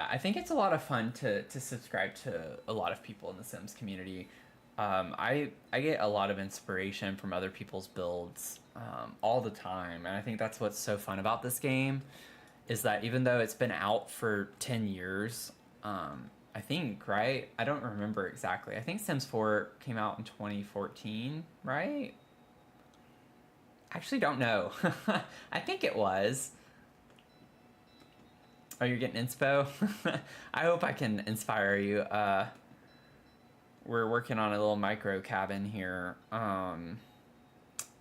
I think it's a lot of fun to subscribe to a lot of people in the Sims community. I get a lot of inspiration from other people's builds all the time, and I think that's what's so fun about this game, is that even though it's been out for 10 years, I think, right? I don't remember exactly. I think Sims 4 came out in 2014, right? Actually, don't know. I think it was. Oh, you're getting inspo? I hope I can inspire you. We're working on a little micro cabin here.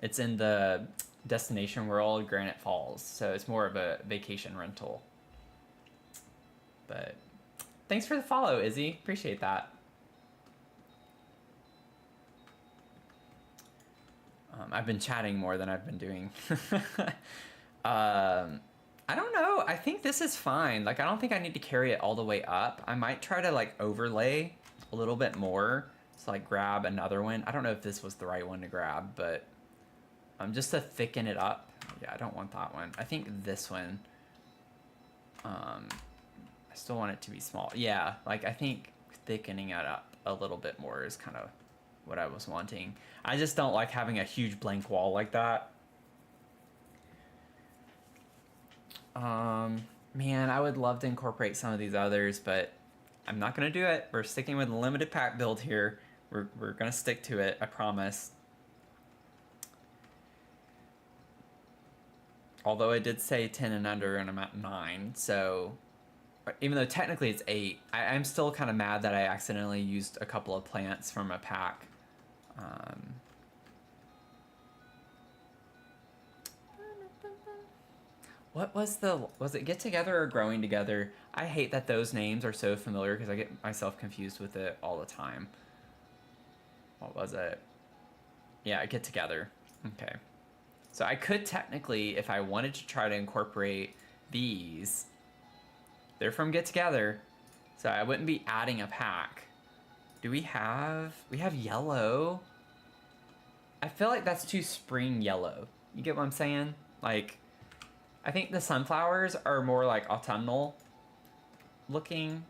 It's in the Destination World, Granite Falls, so it's more of a vacation rental. But thanks for the follow, Izzy. Appreciate that. I've been chatting more than I've been doing. I don't know. I think this is fine. Like, I don't think I need to carry it all the way up. I might try to, like, overlay a little bit more. So, like, grab another one. I don't know if this was the right one to grab, but just to thicken it up. Yeah, I don't want that one. I think this one. I still want it to be small. Yeah, like, I think thickening it up a little bit more is kind of what I was wanting. I just don't like having a huge blank wall like that. Man, I would love to incorporate some of these others, but I'm not going to do it. We're sticking with the limited pack build here. We're going to stick to it, I promise. Although I did say 10 and under, and I'm at 9, so even though technically it's 8, I'm still kind of mad that I accidentally used a couple of plants from a pack. What was it Get Together or Growing Together? I hate that those names are so familiar because I get myself confused with it all the time. What was it? Yeah, Get Together. Okay. So I could technically, if I wanted to try to incorporate these, they're from Get Together, so I wouldn't be adding a pack. We have yellow. I feel like that's too spring yellow. You get what I'm saying? Like, I think the sunflowers are more like autumnal looking,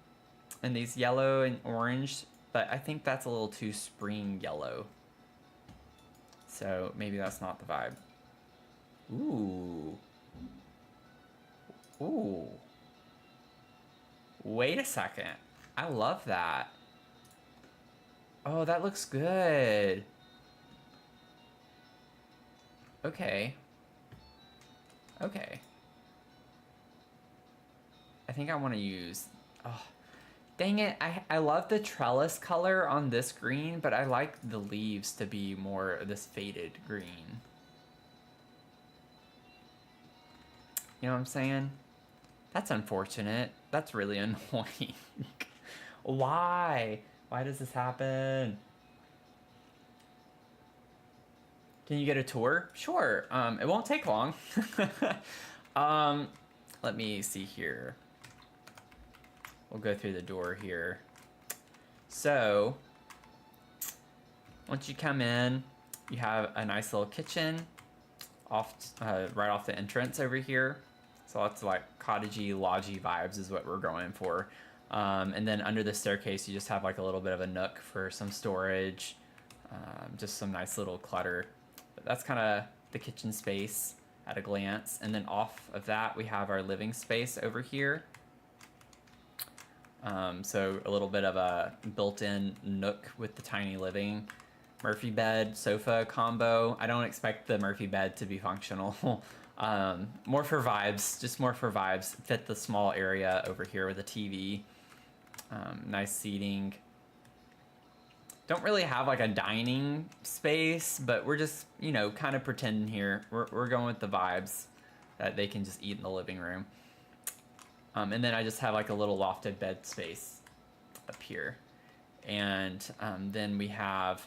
and these yellow and orange, but I think that's a little too spring yellow. So maybe that's not the vibe. Ooh. Ooh. Wait a second. I love that. Oh, that looks good. Okay. Okay. I think I want to use... Oh, dang it. I love the trellis color on this green, but I like the leaves to be more this faded green. You know what I'm saying? That's unfortunate. That's really annoying. Why? Why does this happen? Can you get a tour? Sure. It won't take long. Let me see here. We'll go through the door here. So, once you come in, you have a nice little kitchen right off the entrance over here. So lots of like cottagey, lodgy vibes is what we're going for. And then under the staircase, you just have like a little bit of a nook for some storage. Just some nice little clutter. But that's kind of the kitchen space at a glance. And then off of that, we have our living space over here. So a little bit of a built-in nook with the tiny living. Murphy bed, sofa combo. I don't expect the Murphy bed to be functional. More for vibes, just more for vibes. Fit the small area over here with a TV. Nice seating. Don't really have like a dining space, but we're just, you know, kind of pretending here. We're going with the vibes that they can just eat in the living room. And then I just have like a little lofted bed space up here. And then we have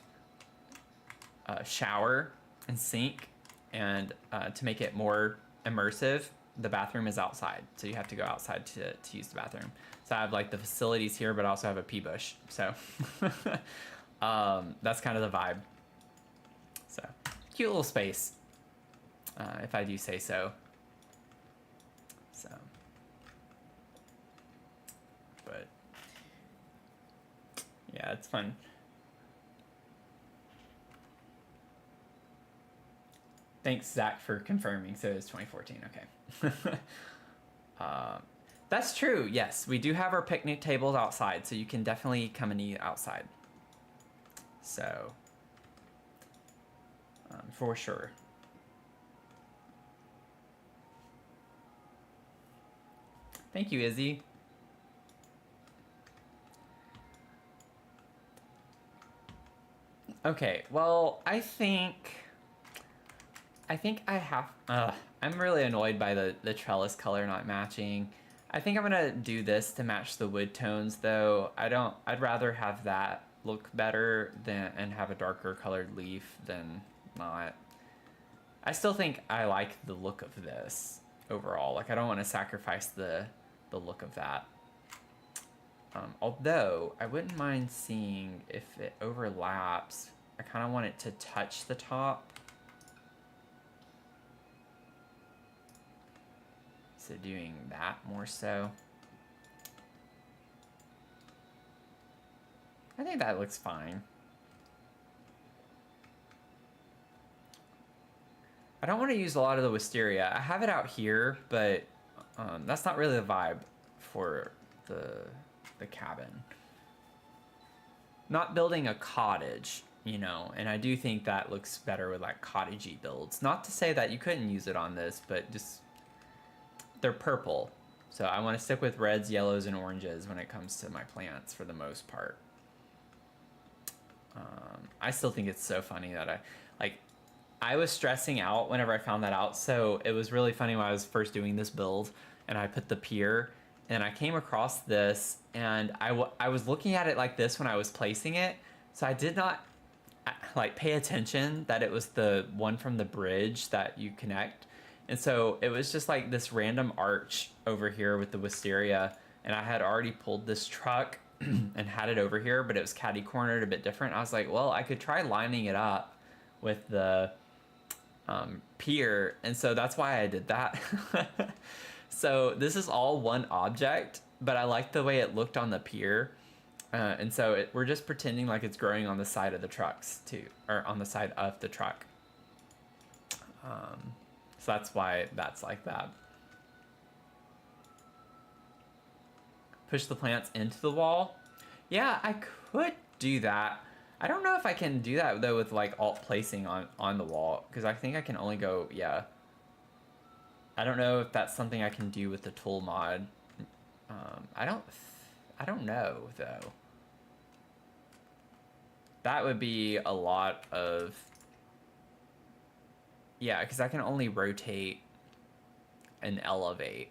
a shower and sink. And to make it more immersive, the bathroom is outside. So you have to go outside to use the bathroom. So I have like the facilities here, but I also have a pee bush. So that's kind of the vibe. So cute little space, if I do say so. So, but yeah, it's fun. Thanks, Zach, for confirming. So it's 2014. Okay. That's true. Yes, we do have our picnic tables outside, so you can definitely come and eat outside. So, for sure. Thank you, Izzy. Okay, well, I think I have... I'm really annoyed by the trellis color not matching. I think I'm gonna do this to match the wood tones, though. I'd rather have that look better and have a darker colored leaf than not. I still think I like the look of this overall. Like, I don't want to sacrifice the look of that. Although, I wouldn't mind seeing if it overlaps. I kind of want it to touch the top. So doing that more so. I think that looks fine. I don't want to use a lot of the wisteria. I have it out here, but that's not really the vibe for the cabin. Not building a cottage, you know, and I do think that looks better with like cottagey builds. Not to say that you couldn't use it on this, but just they're purple. So I want to stick with reds, yellows, and oranges when it comes to my plants for the most part. I still think it's so funny that I was stressing out whenever I found that out. So it was really funny when I was first doing this build and I put the pier and I came across this and I was looking at it like this when I was placing it. So I did not like pay attention that it was the one from the bridge that you connect. And so it was just like this random arch over here with the wisteria. And I had already pulled this truck and had it over here, but it was catty cornered a bit different. I was like, well, I could try lining it up with the pier. And so that's why I did that. So this is all one object, but I like the way it looked on the pier. And so we're just pretending like it's growing on the side of the trucks too, or on the side of the truck. So that's why that's like that. Push the plants into the wall. Yeah, I could do that. I don't know if I can do that though with like alt placing on the wall, because I think I can only go, yeah. I don't know if that's something I can do with the tool mod. I don't know though. That would be a lot of, yeah, because I can only rotate and elevate.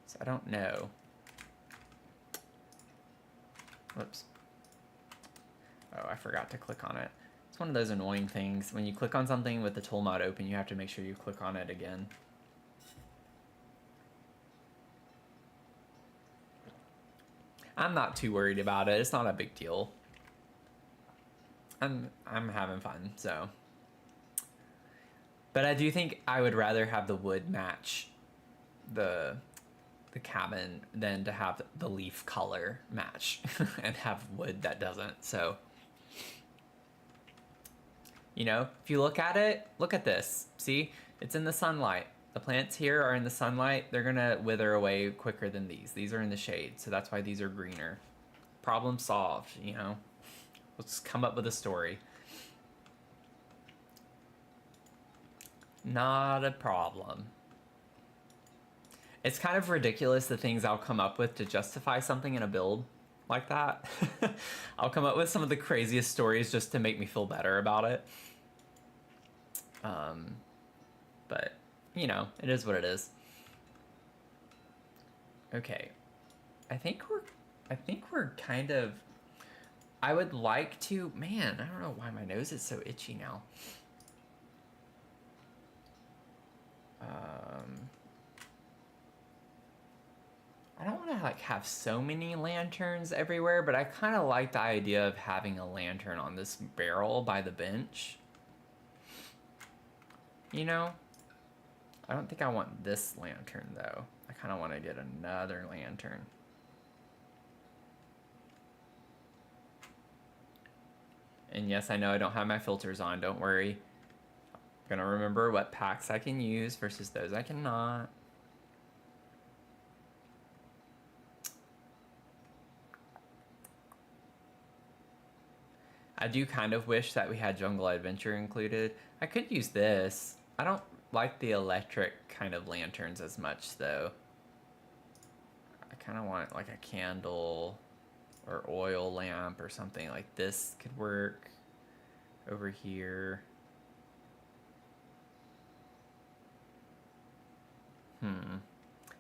So I don't know. Whoops. Oh, I forgot to click on it. It's one of those annoying things. When you click on something with the tool mod open, you have to make sure you click on it again. I'm not too worried about it. It's not a big deal. I'm having fun, so. But I do think I would rather have the wood match the cabin than to have the leaf color match and have wood that doesn't. So You know, if you look at it, look at this. See, it's in the sunlight. The plants here are in the sunlight. They're gonna wither away quicker than these. These are in the shade, so that's why these are greener. Problem solved, you know. Let's come up with a story. Not a problem. It's kind of ridiculous the things I'll come up with to justify something in a build like that. I'll come up with some of the craziest stories just to make me feel better about it. But, you know, it is what it is. Okay. I think we're kind of... I would like to... Man, I don't know why my nose is so itchy now. I don't want to like have so many lanterns everywhere, but I kind of like the idea of having a lantern on this barrel by the bench. You know? I don't think I want this lantern though. I kind of want to get another lantern. And yes, I know I don't have my filters on, don't worry. I'm gonna remember what packs I can use versus those I cannot. I do kind of wish that we had Jungle Adventure included. I could use this. I don't like the electric kind of lanterns as much though. I kind of want like a candle or oil lamp or something like this could work over here.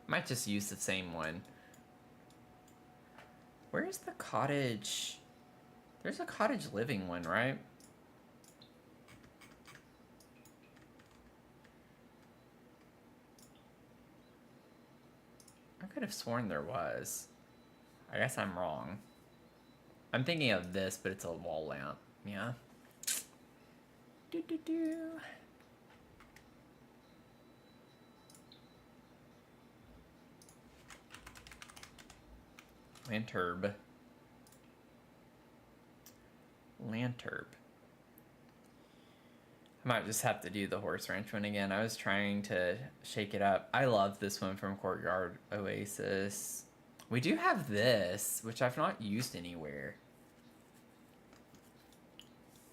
Might just use the same one. Where's the cottage? There's a cottage living one, right? I could have sworn there was. I guess I'm wrong. I'm thinking of this, but it's a wall lamp. Yeah. Do. Lanturb. I might just have to do the horse ranch one again. I was trying to shake it up. I love this one from Courtyard Oasis. We do have this, which I've not used anywhere.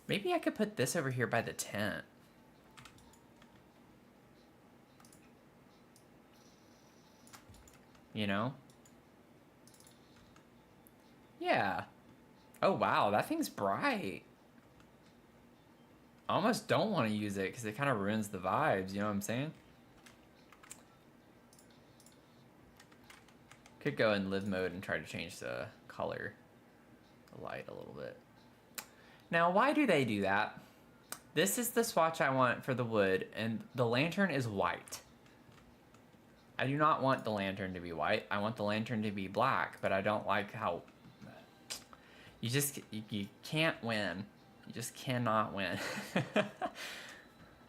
Maybe I could put this over here by the tent. You know? Yeah. Oh, wow. That thing's bright. I almost don't want to use it because it kind of ruins the vibes. You know what I'm saying? Could go in live mode and try to change the color, the light a little bit. Now, why do they do that? This is the swatch I want for the wood, and the lantern is white. I do not want the lantern to be white. I want the lantern to be black, but I don't like how... You can't win. You just cannot win.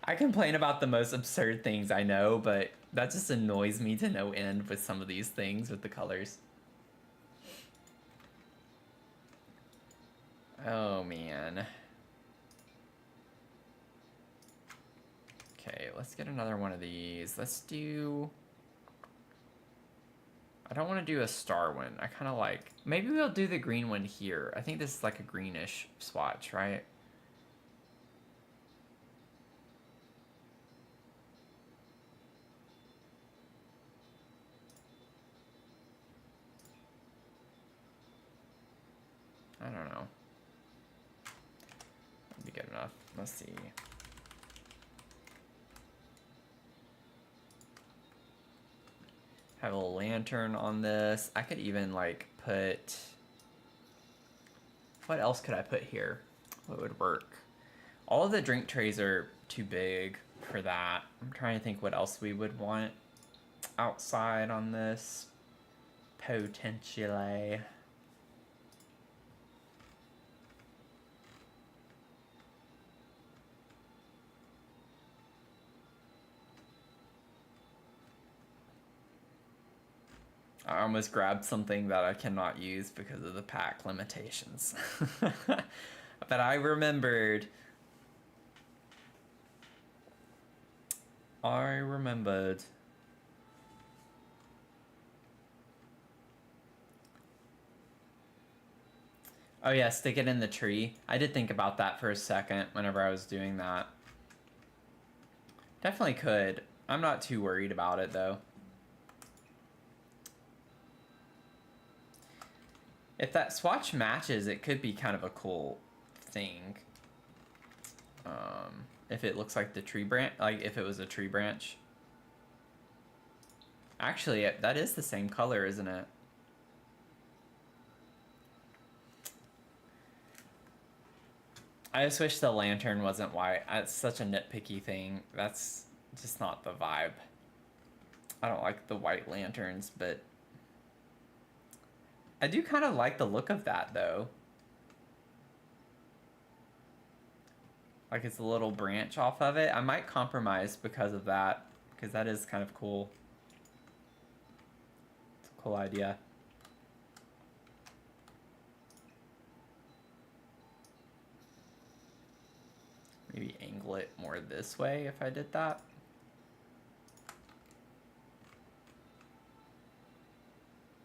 I complain about the most absurd things I know, but that just annoys me to no end with some of these things with the colors. Oh, man. Okay, let's get another one of these. Let's do... I don't want to do a star one. I kind of like... Maybe we'll do the green one here. I think this is like a greenish swatch, right? I don't know. That'd be good enough. Let's see. Have a little lantern on this. I could even like put... What else could I put here? What would work? All of the drink trays are too big for that. I'm trying to think what else we would want outside on this. Potentially. I almost grabbed something that I cannot use because of the pack limitations. But I remembered. I remembered. Oh yeah, stick it in the tree. I did think about that for a second whenever I was doing that. Definitely could. I'm not too worried about it though. If that swatch matches, it could be kind of a cool thing. If it looks like the tree branch, like if it was a tree branch. Actually, that is the same color, isn't it? I just wish the lantern wasn't white. It's such a nitpicky thing. That's just not the vibe. I don't like the white lanterns, but I do kind of like the look of that, though. Like it's a little branch off of it. I might compromise because of that, because that is kind of cool. It's a cool idea. Maybe angle it more this way if I did that.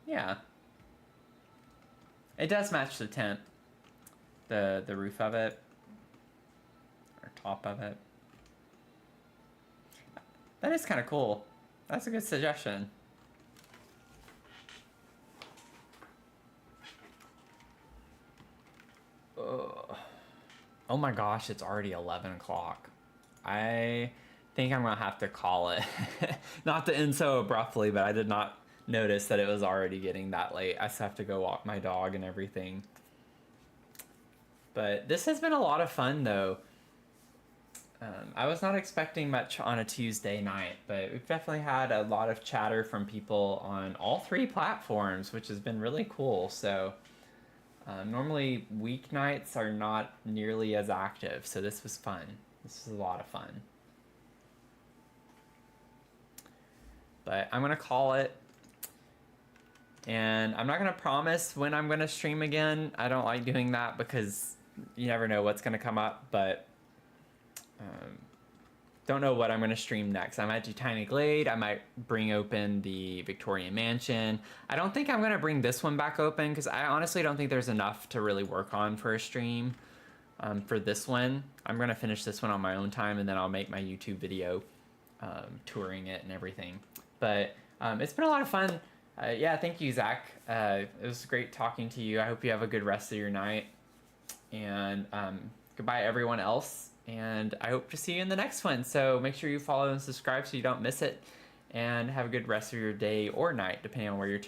Yeah. It does match the tent. The roof of it. Or top of it. That is kind of cool. That's a good suggestion. Ugh. Oh my gosh, it's already 11 o'clock. I think I'm gonna have to call it. Not to end so abruptly, but I did not notice that it was already getting that late. I still have to go walk my dog and everything. But this has been a lot of fun though. I was not expecting much on a Tuesday night, but we've definitely had a lot of chatter from people on all three platforms, which has been really cool. So normally weeknights are not nearly as active, so this was fun. This was a lot of fun. But I'm gonna call it, and I'm not gonna promise when I'm gonna stream again. I don't like doing that because you never know what's gonna come up, but don't know what I'm going to stream next. I might do Tiny Glade. I might bring open the Victorian Mansion. I don't think I'm going to bring this one back open because I honestly don't think there's enough to really work on for a stream for this one. I'm going to finish this one on my own time, and then I'll make my YouTube video touring it and everything. But it's been a lot of fun. Yeah, thank you, Zach. It was great talking to you. I hope you have a good rest of your night. And goodbye, everyone else. And I hope to see you in the next one. So make sure you follow and subscribe so you don't miss it. And have a good rest of your day or night, depending on where you're tuning.